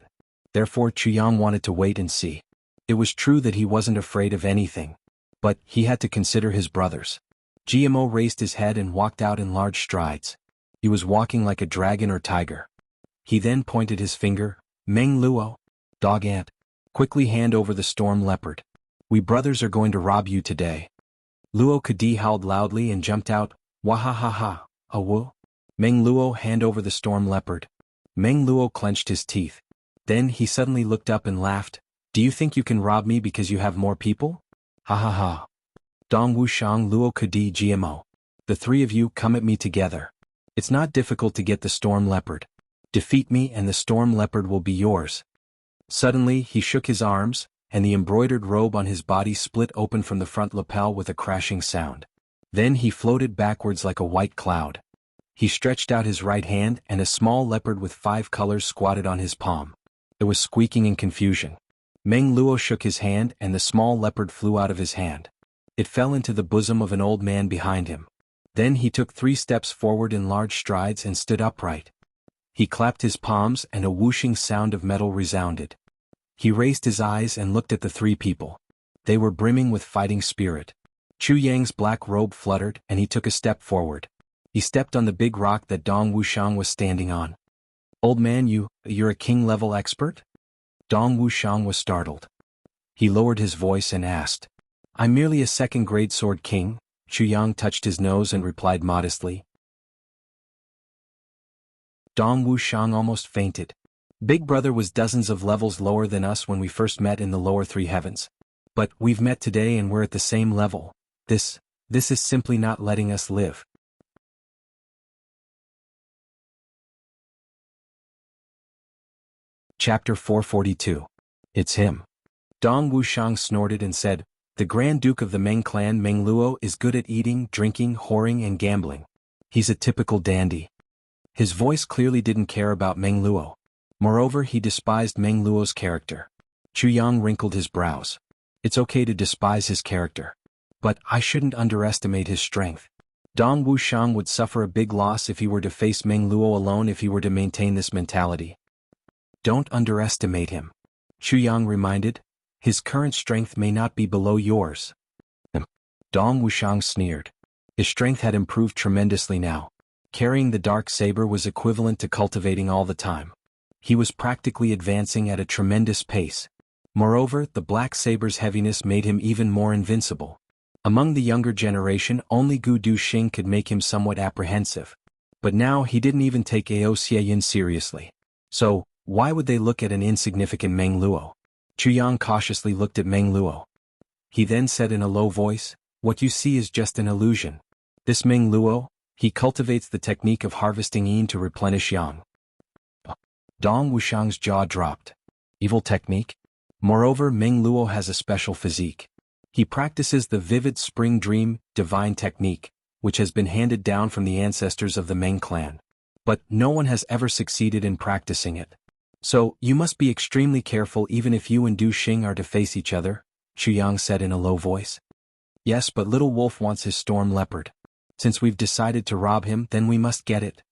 Therefore Chu Yang wanted to wait and see. It was true that he wasn't afraid of anything. But he had to consider his brothers. GMO raised his head and walked out in large strides. He was walking like a dragon or tiger. He then pointed his finger. Meng Luo, dog ant, quickly hand over the storm leopard. We brothers are going to rob you today. Luo Kudi howled loudly and jumped out. Wahahaha, awu. Meng Luo, hand over the storm leopard. Meng Luo clenched his teeth. Then he suddenly looked up and laughed. Do you think you can rob me because you have more people? Ha ha ha. Dong Wuxiang, Luo Kudi, GMO. The three of you come at me together. It's not difficult to get the storm leopard. Defeat me and the storm leopard will be yours. Suddenly he shook his arms, and the embroidered robe on his body split open from the front lapel with a crashing sound. Then he floated backwards like a white cloud. He stretched out his right hand and a small leopard with 5 colors squatted on his palm. It was squeaking in confusion. Meng Luo shook his hand and the small leopard flew out of his hand. It fell into the bosom of an old man behind him. Then he took 3 steps forward in large strides and stood upright. He clapped his palms and a whooshing sound of metal resounded. He raised his eyes and looked at the 3 people. They were brimming with fighting spirit. Chu Yang's black robe fluttered and he took a step forward. He stepped on the big rock that Dong Wuxiang was standing on. Old man, you're a king-level expert? Dong Wuxiang was startled. He lowered his voice and asked. I'm merely a second-grade sword king. Chu Yang touched his nose and replied modestly. Dong Wuxiang almost fainted. Big Brother was dozens of levels lower than us when we first met in the lower 3 heavens. But we've met today and we're at the same level. This is simply not letting us live. Chapter 442. It's him. Dong Wuxiang snorted and said, The Grand Duke of the Meng clan Meng Luo is good at eating, drinking, whoring and gambling. He's a typical dandy. His voice clearly didn't care about Meng Luo. Moreover, he despised Meng Luo's character. Chu Yang wrinkled his brows. It's okay to despise his character. But I shouldn't underestimate his strength. Dong Wuxiang would suffer a big loss if he were to face Meng Luo alone if he were to maintain this mentality. Don't underestimate him. Chu Yang reminded. His current strength may not be below yours. Dong Wuxiang sneered. His strength had improved tremendously now. Carrying the dark saber was equivalent to cultivating all the time. He was practically advancing at a tremendous pace. Moreover, the black saber's heaviness made him even more invincible. Among the younger generation, only Gu Duxing could make him somewhat apprehensive. But now he didn't even take Ao Xieyin seriously. So, why would they look at an insignificant Meng Luo? Chu Yang cautiously looked at Meng Luo. He then said in a low voice, "What you see is just an illusion. This Meng Luo, he cultivates the technique of harvesting yin to replenish yang." Dong Wuxiang's jaw dropped. Evil technique? Moreover, Meng Luo has a special physique. He practices the vivid spring dream, divine technique, which has been handed down from the ancestors of the Meng clan. But no one has ever succeeded in practicing it. So, you must be extremely careful even if you and Du Xing are to face each other, Chu Yang said in a low voice. Yes, but Little Wolf wants his storm leopard. Since we've decided to rob him, then we must get it.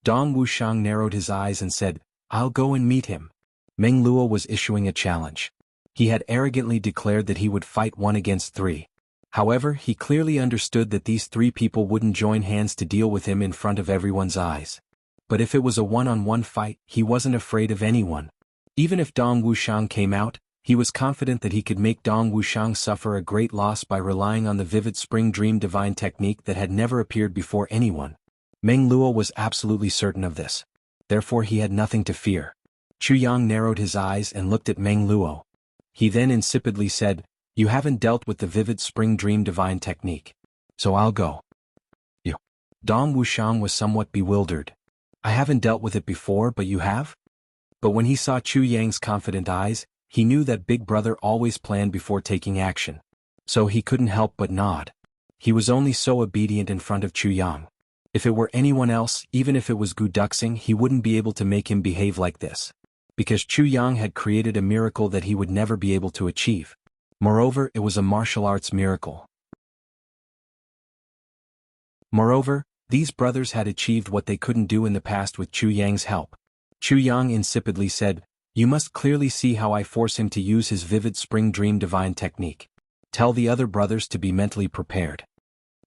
Dong Wuxiang narrowed his eyes and said, "I'll go and meet him." Meng Luo was issuing a challenge. He had arrogantly declared that he would fight 1 against 3. However, he clearly understood that these 3 people wouldn't join hands to deal with him in front of everyone's eyes. But if it was a one-on-one fight, he wasn't afraid of anyone. Even if Dong Wuxiang came out, he was confident that he could make Dong Wuxiang suffer a great loss by relying on the vivid spring dream divine technique that had never appeared before anyone. Meng Luo was absolutely certain of this. Therefore he had nothing to fear. Chu Yang narrowed his eyes and looked at Meng Luo. He then insipidly said, "You haven't dealt with the vivid spring dream divine technique. So I'll go." You. Dong Wuxiang was somewhat bewildered. "I haven't dealt with it before, but you have?" But when he saw Chu Yang's confident eyes, he knew that Big Brother always planned before taking action. So he couldn't help but nod. He was only so obedient in front of Chu Yang. If it were anyone else, even if it was Gu Duxing, he wouldn't be able to make him behave like this. Because Chu Yang had created a miracle that he would never be able to achieve. Moreover, it was a martial arts miracle. Moreover, these brothers had achieved what they couldn't do in the past with Chu Yang's help. Chu Yang insipidly said, "You must clearly see how I force him to use his vivid spring dream divine technique. Tell the other brothers to be mentally prepared."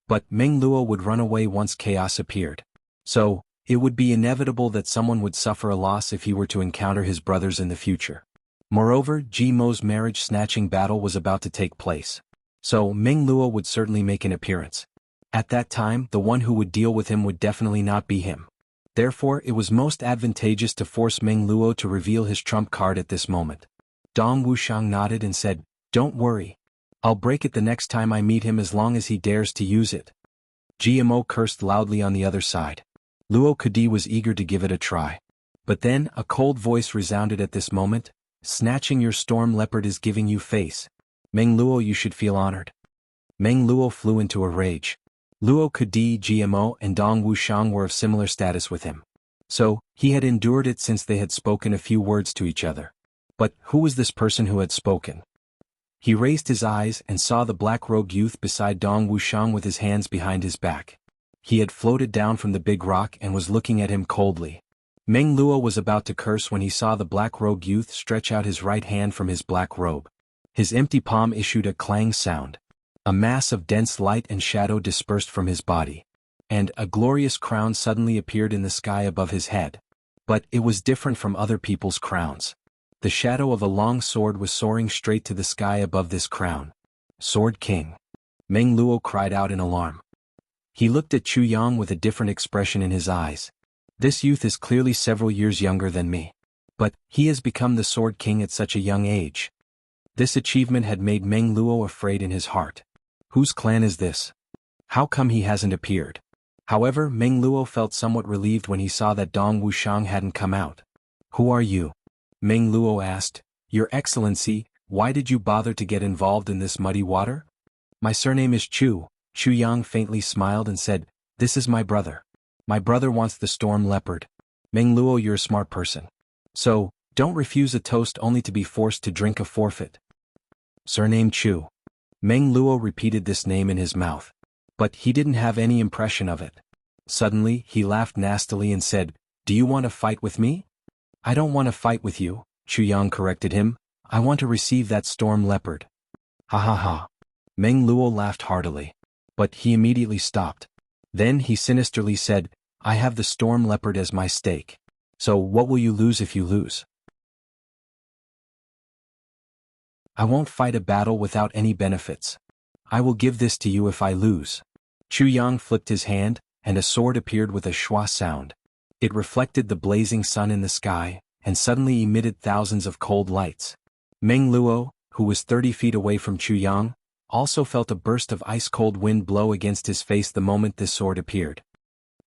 But Meng Luo would run away once chaos appeared. So, it would be inevitable that someone would suffer a loss if he were to encounter his brothers in the future. Moreover, Ji Mo's marriage-snatching battle was about to take place. So, Meng Luo would certainly make an appearance. At that time, the one who would deal with him would definitely not be him. Therefore, it was most advantageous to force Meng Luo to reveal his trump card at this moment. Dong Wuxiang nodded and said, "Don't worry. I'll break it the next time I meet him as long as he dares to use it." GMO cursed loudly on the other side. Luo Kadi was eager to give it a try. But then, a cold voice resounded at this moment, "Snatching your storm leopard is giving you face. Meng Luo, you should feel honored." Meng Luo flew into a rage. Luo Kadi, GMO, and Dong Wuxiang were of similar status with him. So, he had endured it since they had spoken a few words to each other. But who was this person who had spoken? He raised his eyes and saw the black-robed youth beside Dong Wuxiang with his hands behind his back. He had floated down from the big rock and was looking at him coldly. Meng Luo was about to curse when he saw the black-robed youth stretch out his right hand from his black robe. His empty palm issued a clang sound. A mass of dense light and shadow dispersed from his body. And a glorious crown suddenly appeared in the sky above his head. But it was different from other people's crowns. The shadow of a long sword was soaring straight to the sky above this crown. "Sword King!" Meng Luo cried out in alarm. He looked at Chu Yang with a different expression in his eyes. This youth is clearly several years younger than me. But he has become the Sword King at such a young age. This achievement had made Meng Luo afraid in his heart. Whose clan is this? How come he hasn't appeared? However, Meng Luo felt somewhat relieved when he saw that Dong Wuxiang hadn't come out. "Who are you?" Meng Luo asked. "Your Excellency, why did you bother to get involved in this muddy water?" "My surname is Chu." Chu Yang faintly smiled and said, "This is my brother. My brother wants the storm leopard." "Meng Luo, you're a smart person. So, don't refuse a toast only to be forced to drink a forfeit." "Surname Chu." Meng Luo repeated this name in his mouth. But he didn't have any impression of it. Suddenly, he laughed nastily and said, "Do you want to fight with me?" "I don't want to fight with you," Chu Yang corrected him. "I want to receive that storm leopard." "Ha ha ha." Meng Luo laughed heartily. But he immediately stopped. Then he sinisterly said, "I have the storm leopard as my stake. So what will you lose if you lose?" "I won't fight a battle without any benefits. I will give this to you if I lose. Chu Yang flipped his hand, and a sword appeared with a schwa sound. It reflected the blazing sun in the sky, and suddenly emitted thousands of cold lights. Meng Luo, who was 30 feet away from Chu Yang, also felt a burst of ice-cold wind blow against his face the moment this sword appeared.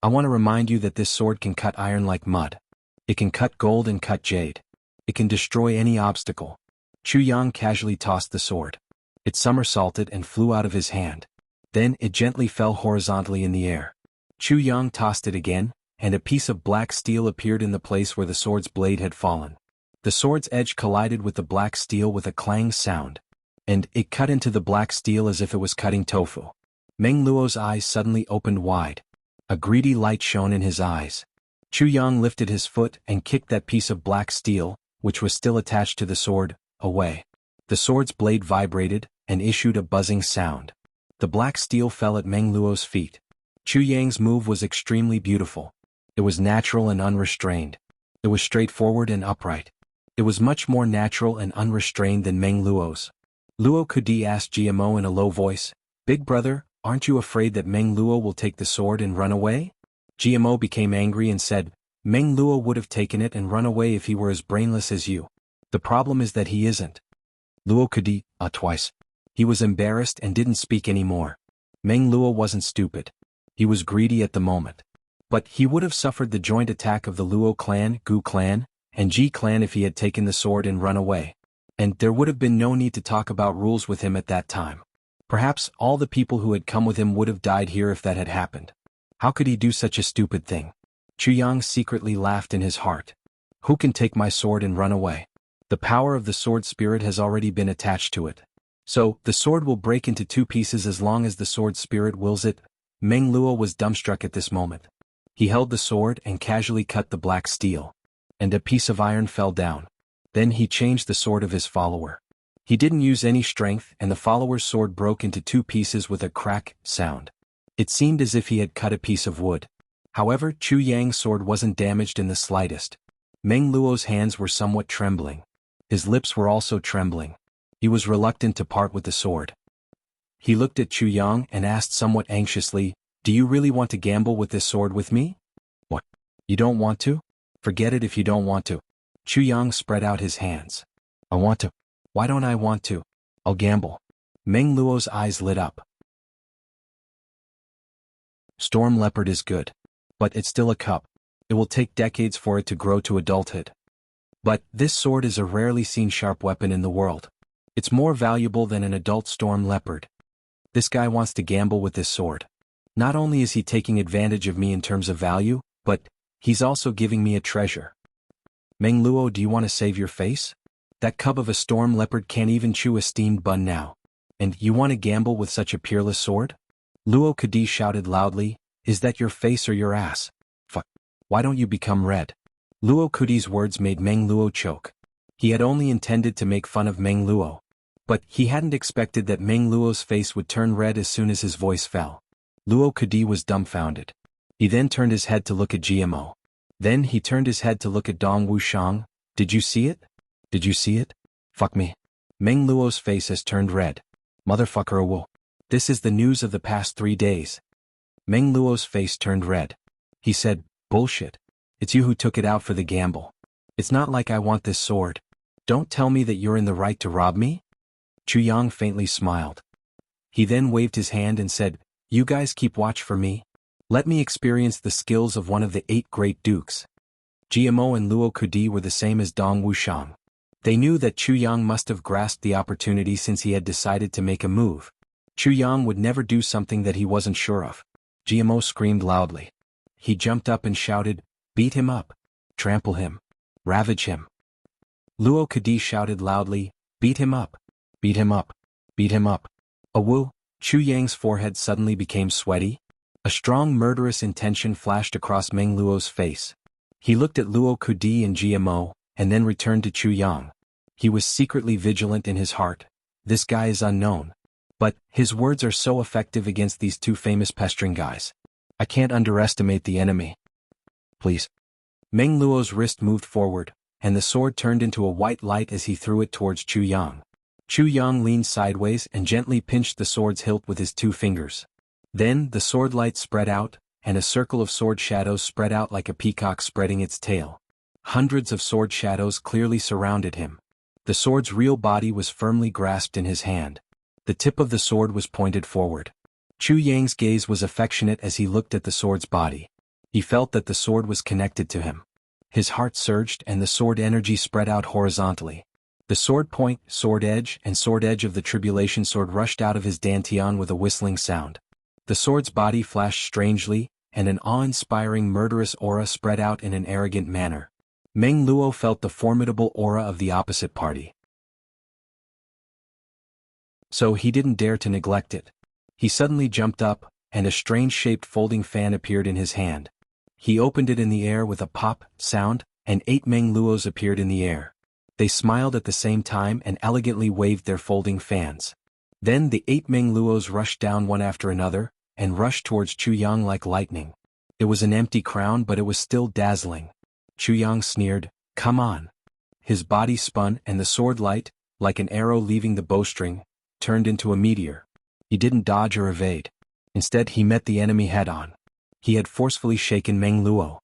I want to remind you that this sword can cut iron like mud. It can cut gold and cut jade. It can destroy any obstacle. Chu Yang casually tossed the sword. It somersaulted and flew out of his hand. Then it gently fell horizontally in the air. Chu Yang tossed it again, and a piece of black steel appeared in the place where the sword's blade had fallen. The sword's edge collided with the black steel with a clang sound, and it cut into the black steel as if it was cutting tofu. Meng Luo's eyes suddenly opened wide. A greedy light shone in his eyes. Chu Yang lifted his foot and kicked that piece of black steel, which was still attached to the sword, away. The sword's blade vibrated and issued a buzzing sound. The black steel fell at Meng Luo's feet. Chu Yang's move was extremely beautiful. It was natural and unrestrained. It was straightforward and upright. It was much more natural and unrestrained than Meng Luo's. Luo Kudi asked GMO in a low voice, "Big brother, aren't you afraid that Meng Luo will take the sword and run away?" GMO became angry and said, "Meng Luo would have taken it and run away if he were as brainless as you. The problem is that he isn't." Luo Kudi, twice. He was embarrassed and didn't speak anymore. Meng Luo wasn't stupid. He was greedy at the moment. But he would have suffered the joint attack of the Luo clan, Gu clan, and Ji clan if he had taken the sword and run away. And there would have been no need to talk about rules with him at that time. Perhaps all the people who had come with him would have died here if that had happened. How could he do such a stupid thing? Chu Yang secretly laughed in his heart. Who can take my sword and run away? The power of the sword spirit has already been attached to it. So, the sword will break into two pieces as long as the sword spirit wills it. Meng Luo was dumbstruck at this moment. He held the sword and casually cut the black steel. And a piece of iron fell down. Then he changed the sword of his follower. He didn't use any strength and the follower's sword broke into two pieces with a crack sound. It seemed as if he had cut a piece of wood. However, Chu Yang's sword wasn't damaged in the slightest. Meng Luo's hands were somewhat trembling. His lips were also trembling. He was reluctant to part with the sword. He looked at Chu Yang and asked somewhat anxiously, "Do you really want to gamble with this sword with me?" "What? You don't want to? Forget it if you don't want to." Chu Yang spread out his hands. "I want to." "Why don't I want to? I'll gamble." Meng Luo's eyes lit up. Storm Leopard is good. But it's still a cup. It will take decades for it to grow to adulthood. But this sword is a rarely seen sharp weapon in the world. It's more valuable than an adult Storm Leopard. This guy wants to gamble with this sword. Not only is he taking advantage of me in terms of value, but he's also giving me a treasure. Meng Luo, do you want to save your face? That cub of a Storm Leopard can't even chew a steamed bun now. And you want to gamble with such a peerless sword? Luo Kadi shouted loudly, "Is that your face or your ass? Fuck. Why don't you become red?" Luo Kudi's words made Meng Luo choke. He had only intended to make fun of Meng Luo. But he hadn't expected that Meng Luo's face would turn red as soon as his voice fell. Luo Kadi was dumbfounded. He then turned his head to look at GMO. Then he turned his head to look at Dong Wushang. "Did you see it? Did you see it? Fuck me." Meng Luo's face has turned red. "Motherfucker wo. This is the news of the past 3 days." Meng Luo's face turned red. He said, "Bullshit. It's you who took it out for the gamble. It's not like I want this sword. Don't tell me that you're in the right to rob me?" Chu Yang faintly smiled. He then waved his hand and said, "You guys keep watch for me. Let me experience the skills of one of the 8 great dukes." GMO and Luo Kudi were the same as Dong Wushang. They knew that Chu Yang must have grasped the opportunity since he had decided to make a move. Chu Yang would never do something that he wasn't sure of. GMO screamed loudly. He jumped up and shouted, "Beat him up. Trample him. Ravage him." Luo Kadi shouted loudly, "Beat him up. Beat him up. Beat him up." Woo! Chu Yang's forehead suddenly became sweaty. A strong murderous intention flashed across Meng Luo's face. He looked at Luo Kudi and GMO, and then returned to Chu Yang. He was secretly vigilant in his heart. This guy is unknown. But his words are so effective against these 2 famous pestering guys. I can't underestimate the enemy. Please. Meng Luo's wrist moved forward, and the sword turned into a white light as he threw it towards Chu Yang. Chu Yang leaned sideways and gently pinched the sword's hilt with his 2 fingers. Then the sword light spread out, and a circle of sword shadows spread out like a peacock spreading its tail. Hundreds of sword shadows clearly surrounded him. The sword's real body was firmly grasped in his hand. The tip of the sword was pointed forward. Chu Yang's gaze was affectionate as he looked at the sword's body. He felt that the sword was connected to him. His heart surged and the sword energy spread out horizontally. The sword point, sword edge of the tribulation sword rushed out of his dantian with a whistling sound. The sword's body flashed strangely, and an awe-inspiring murderous aura spread out in an arrogant manner. Meng Luo felt the formidable aura of the opposite party. So he didn't dare to neglect it. He suddenly jumped up, and a strange-shaped folding fan appeared in his hand. He opened it in the air with a pop sound, and 8 Meng Luos appeared in the air. They smiled at the same time and elegantly waved their folding fans. Then the 8 Meng Luos rushed down one after another, and rushed towards Chu Yang like lightning. It was an empty crown, but it was still dazzling. Chu Yang sneered, "Come on." His body spun and the sword light, like an arrow leaving the bowstring, turned into a meteor. He didn't dodge or evade. Instead he met the enemy head-on. He had forcefully shaken Meng Luo.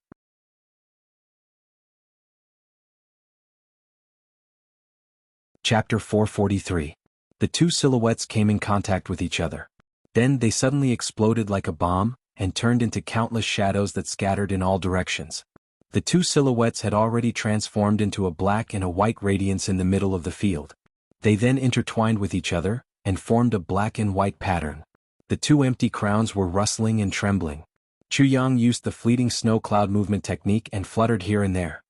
Chapter 443. The 2 silhouettes came in contact with each other. Then they suddenly exploded like a bomb, and turned into countless shadows that scattered in all directions. The 2 silhouettes had already transformed into a black and a white radiance in the middle of the field. They then intertwined with each other, and formed a black and white pattern. The 2 empty crowns were rustling and trembling. Chu Yang used the fleeting snow cloud movement technique and fluttered here and there.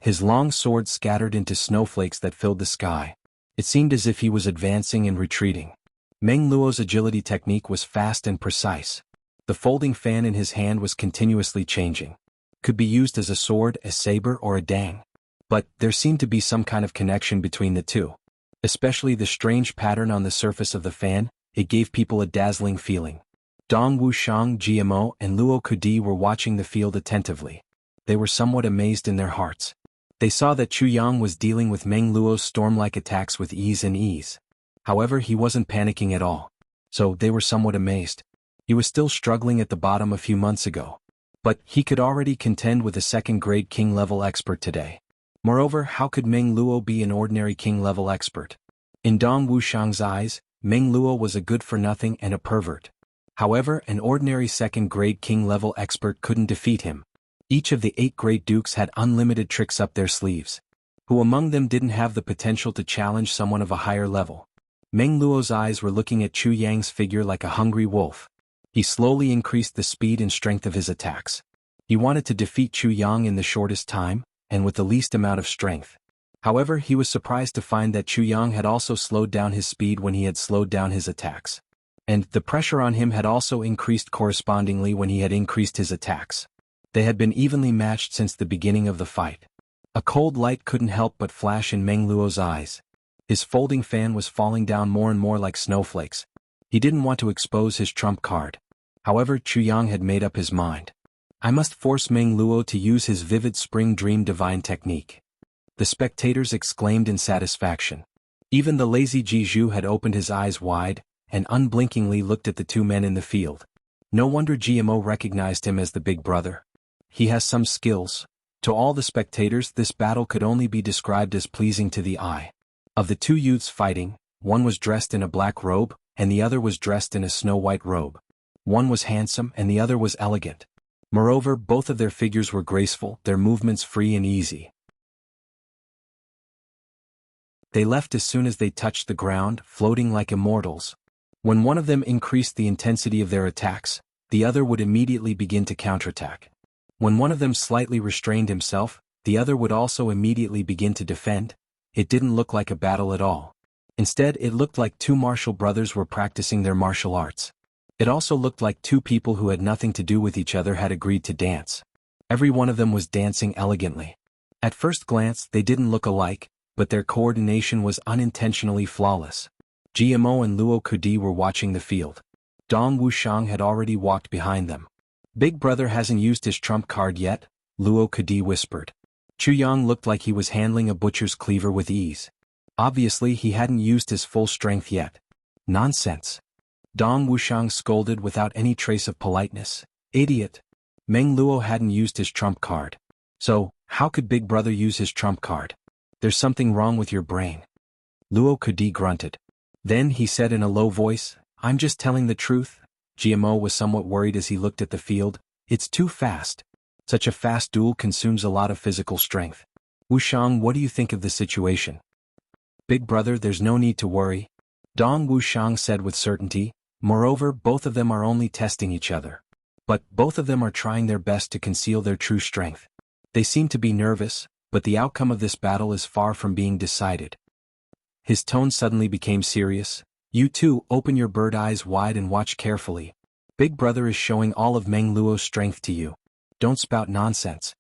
His long sword scattered into snowflakes that filled the sky. It seemed as if he was advancing and retreating. Meng Luo's agility technique was fast and precise. The folding fan in his hand was continuously changing. Could be used as a sword, a saber, or a dang. But there seemed to be some kind of connection between the 2. Especially the strange pattern on the surface of the fan, it gave people a dazzling feeling. Dong Wuxiang, GMO, and Luo Kudi were watching the field attentively. They were somewhat amazed in their hearts. They saw that Chu Yang was dealing with Meng Luo's storm-like attacks with ease. However, he wasn't panicking at all. So they were somewhat amazed. He was still struggling at the bottom a few months ago. But he could already contend with a 2nd-grade king-level expert today. Moreover, how could Meng Luo be an ordinary king-level expert? In Dong Wuxiang's eyes, Meng Luo was a good-for-nothing and a pervert. However, an ordinary 2nd-grade king-level expert couldn't defeat him. Each of the 8 great dukes had unlimited tricks up their sleeves. Who among them didn't have the potential to challenge someone of a higher level? Meng Luo's eyes were looking at Chu Yang's figure like a hungry wolf. He slowly increased the speed and strength of his attacks. He wanted to defeat Chu Yang in the shortest time, and with the least amount of strength. However, he was surprised to find that Chu Yang had also slowed down his speed when he had slowed down his attacks. And the pressure on him had also increased correspondingly when he had increased his attacks. They had been evenly matched since the beginning of the fight. A cold light couldn't help but flash in Meng Luo's eyes. His folding fan was falling down more and more like snowflakes. He didn't want to expose his trump card. However, Chu Yang had made up his mind. I must force Meng Luo to use his vivid spring dream divine technique. The spectators exclaimed in satisfaction. Even the lazy Jizhu had opened his eyes wide, and unblinkingly looked at the 2 men in the field. No wonder GMO recognized him as the big brother. He has some skills. To all the spectators, this battle could only be described as pleasing to the eye. Of the 2 youths fighting, one was dressed in a black robe, and the other was dressed in a snow-white robe. One was handsome and the other was elegant. Moreover, both of their figures were graceful, their movements free and easy. They left as soon as they touched the ground, floating like immortals. When one of them increased the intensity of their attacks, the other would immediately begin to counterattack. When one of them slightly restrained himself, the other would also immediately begin to defend. It didn't look like a battle at all. Instead, it looked like 2 martial brothers were practicing their martial arts. It also looked like 2 people who had nothing to do with each other had agreed to dance. Every one of them was dancing elegantly. At first glance, they didn't look alike, but their coordination was unintentionally flawless. GMO and Luo Kudi were watching the field. Dong Wuxiang had already walked behind them. Big brother hasn't used his trump card yet, Luo Kudi whispered. Chu Yang looked like he was handling a butcher's cleaver with ease. Obviously he hadn't used his full strength yet. Nonsense. Dong Wuxiang scolded without any trace of politeness. Idiot. Meng Luo hadn't used his trump card. So, how could Big Brother use his trump card? There's something wrong with your brain. Luo Kudi grunted. Then he said in a low voice, I'm just telling the truth. GMO was somewhat worried as he looked at the field. It's too fast. Such a fast duel consumes a lot of physical strength. Wuxiang, what do you think of the situation? Big Brother, there's no need to worry. Dong Wuxiang said with certainty. Moreover, both of them are only testing each other. But both of them are trying their best to conceal their true strength. They seem to be nervous, but the outcome of this battle is far from being decided. His tone suddenly became serious. You two, open your bird eyes wide and watch carefully. Big Brother is showing all of Meng Luo's strength to you. Don't spout nonsense.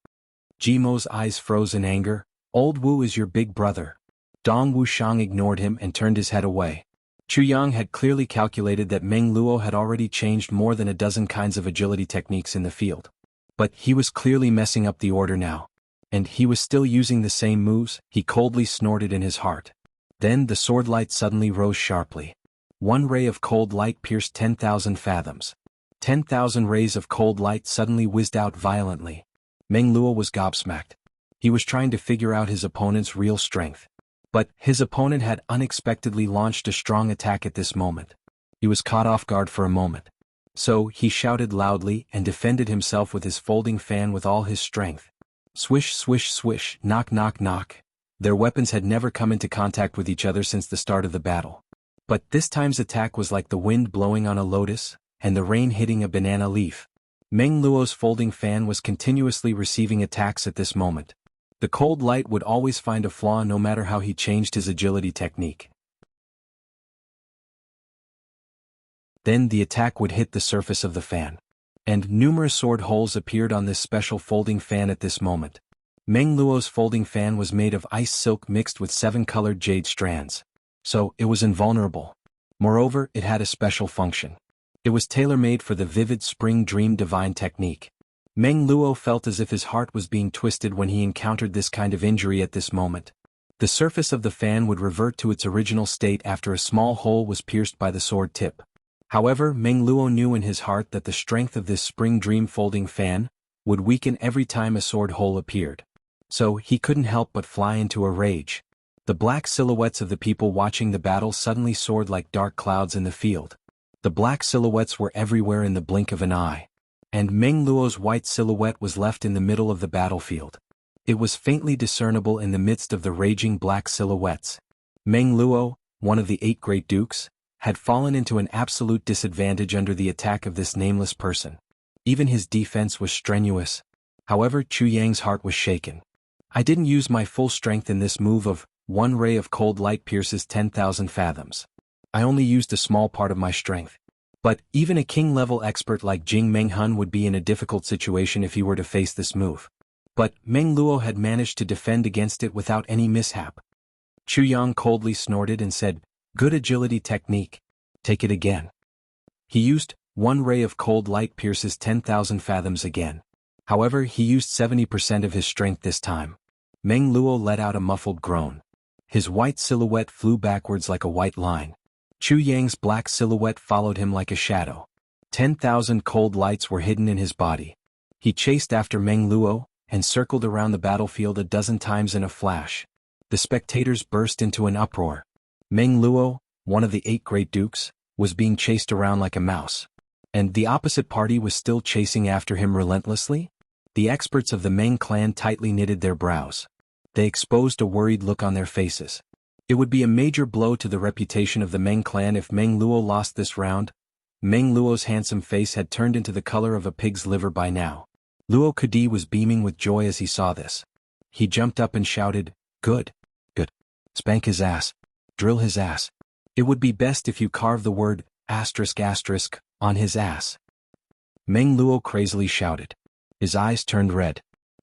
Jimo's eyes froze in anger. Old Wu is your big brother. Dong Wuxiang ignored him and turned his head away. Chu Yang had clearly calculated that Meng Luo had already changed more than a dozen kinds of agility techniques in the field. But he was clearly messing up the order now. And he was still using the same moves, he coldly snorted in his heart. Then the sword light suddenly rose sharply. One ray of cold light pierced 10,000 fathoms. 10,000 rays of cold light suddenly whizzed out violently. Meng Luo was gobsmacked. He was trying to figure out his opponent's real strength. But his opponent had unexpectedly launched a strong attack at this moment. He was caught off guard for a moment. So he shouted loudly and defended himself with his folding fan with all his strength. Swish, swish, swish, knock, knock, knock. Their weapons had never come into contact with each other since the start of the battle. But this time's attack was like the wind blowing on a lotus, and the rain hitting a banana leaf. Meng Luo's folding fan was continuously receiving attacks at this moment. The cold light would always find a flaw no matter how he changed his agility technique. Then the attack would hit the surface of the fan. And numerous sword holes appeared on this special folding fan at this moment. Meng Luo's folding fan was made of ice silk mixed with 7-colored jade strands. So, it was invulnerable. Moreover, it had a special function. It was tailor-made for the vivid spring dream divine technique. Meng Luo felt as if his heart was being twisted when he encountered this kind of injury at this moment. The surface of the fan would revert to its original state after a small hole was pierced by the sword tip. However, Meng Luo knew in his heart that the strength of this spring dream folding fan would weaken every time a sword hole appeared. So he couldn't help but fly into a rage. The black silhouettes of the people watching the battle suddenly soared like dark clouds in the field. The black silhouettes were everywhere in the blink of an eye. And Meng Luo's white silhouette was left in the middle of the battlefield. It was faintly discernible in the midst of the raging black silhouettes. Meng Luo, one of the 8 great dukes, had fallen into an absolute disadvantage under the attack of this nameless person. Even his defense was strenuous. However, Chu Yang's heart was shaken. I didn't use my full strength in this move of, one ray of cold light pierces 10,000 fathoms. I only used a small part of my strength. But even a king-level expert like Jing Menghun would be in a difficult situation if he were to face this move. But Meng Luo had managed to defend against it without any mishap. Chu Yang coldly snorted and said, Good agility technique. Take it again. He used, one ray of cold light pierces 10,000 fathoms again. However, he used 70% of his strength this time. Meng Luo let out a muffled groan. His white silhouette flew backwards like a white line. Chu Yang's black silhouette followed him like a shadow. 10,000 cold lights were hidden in his body. He chased after Meng Luo, and circled around the battlefield a dozen times in a flash. The spectators burst into an uproar. Meng Luo, one of the 8 great dukes, was being chased around like a mouse. And the opposite party was still chasing after him relentlessly? The experts of the Meng clan tightly knitted their brows. They exposed a worried look on their faces. It would be a major blow to the reputation of the Meng clan if Meng Luo lost this round. Meng Luo's handsome face had turned into the color of a pig's liver by now. Luo Kadi was beaming with joy as he saw this. He jumped up and shouted, Good. Good. Spank his ass. Drill his ass. It would be best if you carve the word, ***, on his ass. Meng Luo crazily shouted. His eyes turned red.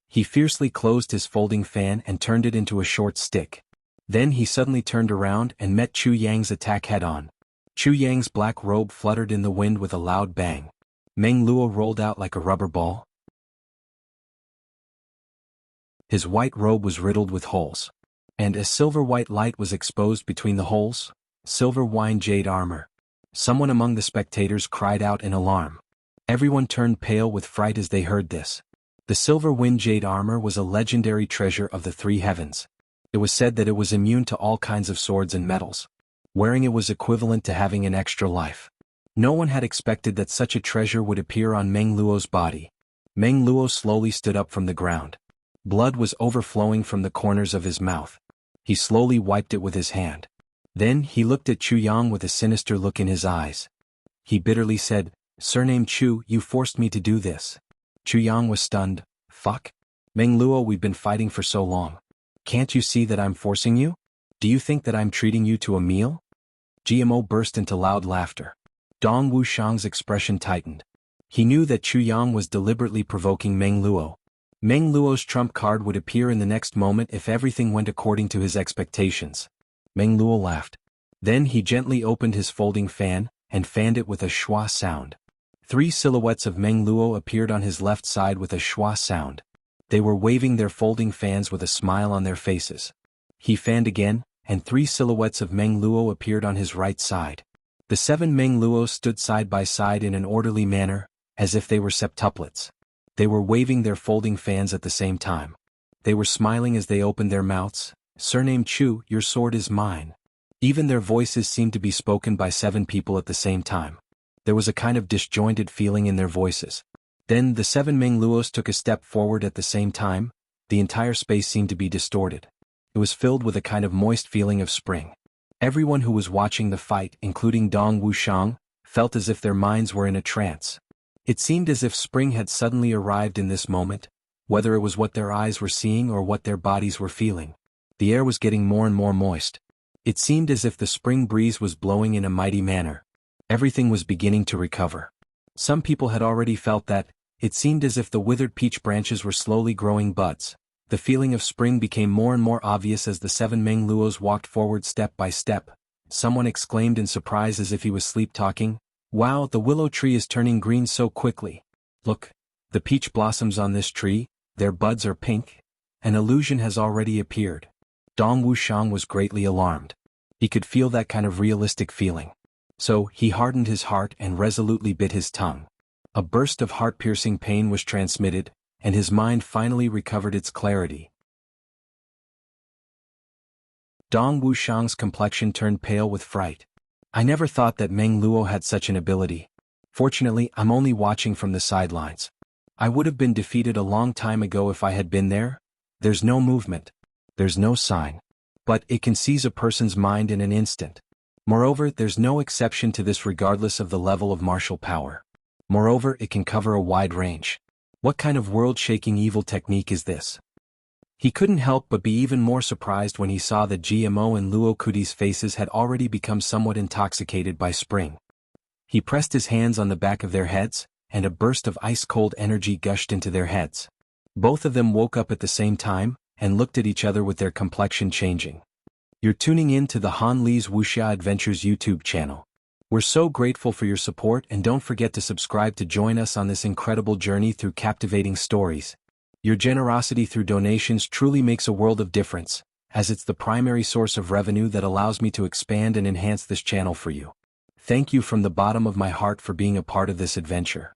He fiercely closed his folding fan and turned it into a short stick. Then he suddenly turned around and met Chu Yang's attack head-on. Chu Yang's black robe fluttered in the wind with a loud bang. Meng Luo rolled out like a rubber ball. His white robe was riddled with holes. And a silver-white light was exposed between the holes, silver wine jade armor. Someone among the spectators cried out in alarm. Everyone turned pale with fright as they heard this. The silver wind jade armor was a legendary treasure of the three heavens. It was said that it was immune to all kinds of swords and metals. Wearing it was equivalent to having an extra life. No one had expected that such a treasure would appear on Meng Luo's body. Meng Luo slowly stood up from the ground. Blood was overflowing from the corners of his mouth. He slowly wiped it with his hand. Then he looked at Chu Yang with a sinister look in his eyes. He bitterly said, "Surname Chu, you forced me to do this." Chu Yang was stunned. "Fuck? Meng Luo, we've been fighting for so long. Can't you see that I'm forcing you? Do you think that I'm treating you to a meal?" GMO burst into loud laughter. Dong Wuxiang's expression tightened. He knew that Chu Yang was deliberately provoking Meng Luo. Meng Luo's trump card would appear in the next moment if everything went according to his expectations. Meng Luo laughed. Then he gently opened his folding fan, and fanned it with a schwa sound. 3 silhouettes of Meng Luo appeared on his left side with a schwa sound. They were waving their folding fans with a smile on their faces. He fanned again, and 3 silhouettes of Meng Luo appeared on his right side. The 7 Meng Luos stood side by side in an orderly manner, as if they were septuplets. They were waving their folding fans at the same time. They were smiling as they opened their mouths. "Surname Chu, your sword is mine." Even their voices seemed to be spoken by 7 people at the same time. There was a kind of disjointed feeling in their voices. Then the 7 Meng Luos took a step forward at the same time. The entire space seemed to be distorted. It was filled with a kind of moist feeling of spring. Everyone who was watching the fight, including Dong Wuxiang, felt as if their minds were in a trance. It seemed as if spring had suddenly arrived in this moment, whether it was what their eyes were seeing or what their bodies were feeling. The air was getting more and more moist. It seemed as if the spring breeze was blowing in a mighty manner. Everything was beginning to recover. Some people had already felt that. It seemed as if the withered peach branches were slowly growing buds. The feeling of spring became more and more obvious as the 7 Meng Luos walked forward step by step. Someone exclaimed in surprise as if he was sleep-talking, "Wow, the willow tree is turning green so quickly. Look, the peach blossoms on this tree, their buds are pink. An illusion has already appeared." Dong Wuxiang was greatly alarmed. He could feel that kind of realistic feeling. So, he hardened his heart and resolutely bit his tongue. A burst of heart-piercing pain was transmitted, and his mind finally recovered its clarity. Dong Wuxiang's complexion turned pale with fright. "I never thought that Meng Luo had such an ability. Fortunately, I'm only watching from the sidelines. I would have been defeated a long time ago if I had been there. There's no movement. There's no sign. But it can seize a person's mind in an instant. Moreover, there's no exception to this regardless of the level of martial power. Moreover, it can cover a wide range. What kind of world-shaking evil technique is this?" He couldn't help but be even more surprised when he saw that GMO and Luo Kudi's faces had already become somewhat intoxicated by spring. He pressed his hands on the back of their heads, and a burst of ice-cold energy gushed into their heads. Both of them woke up at the same time, and looked at each other with their complexion changing. You're tuning in to the Han Li's Wuxia Adventures YouTube channel. We're so grateful for your support, and don't forget to subscribe to join us on this incredible journey through captivating stories. Your generosity through donations truly makes a world of difference, as it's the primary source of revenue that allows me to expand and enhance this channel for you. Thank you from the bottom of my heart for being a part of this adventure.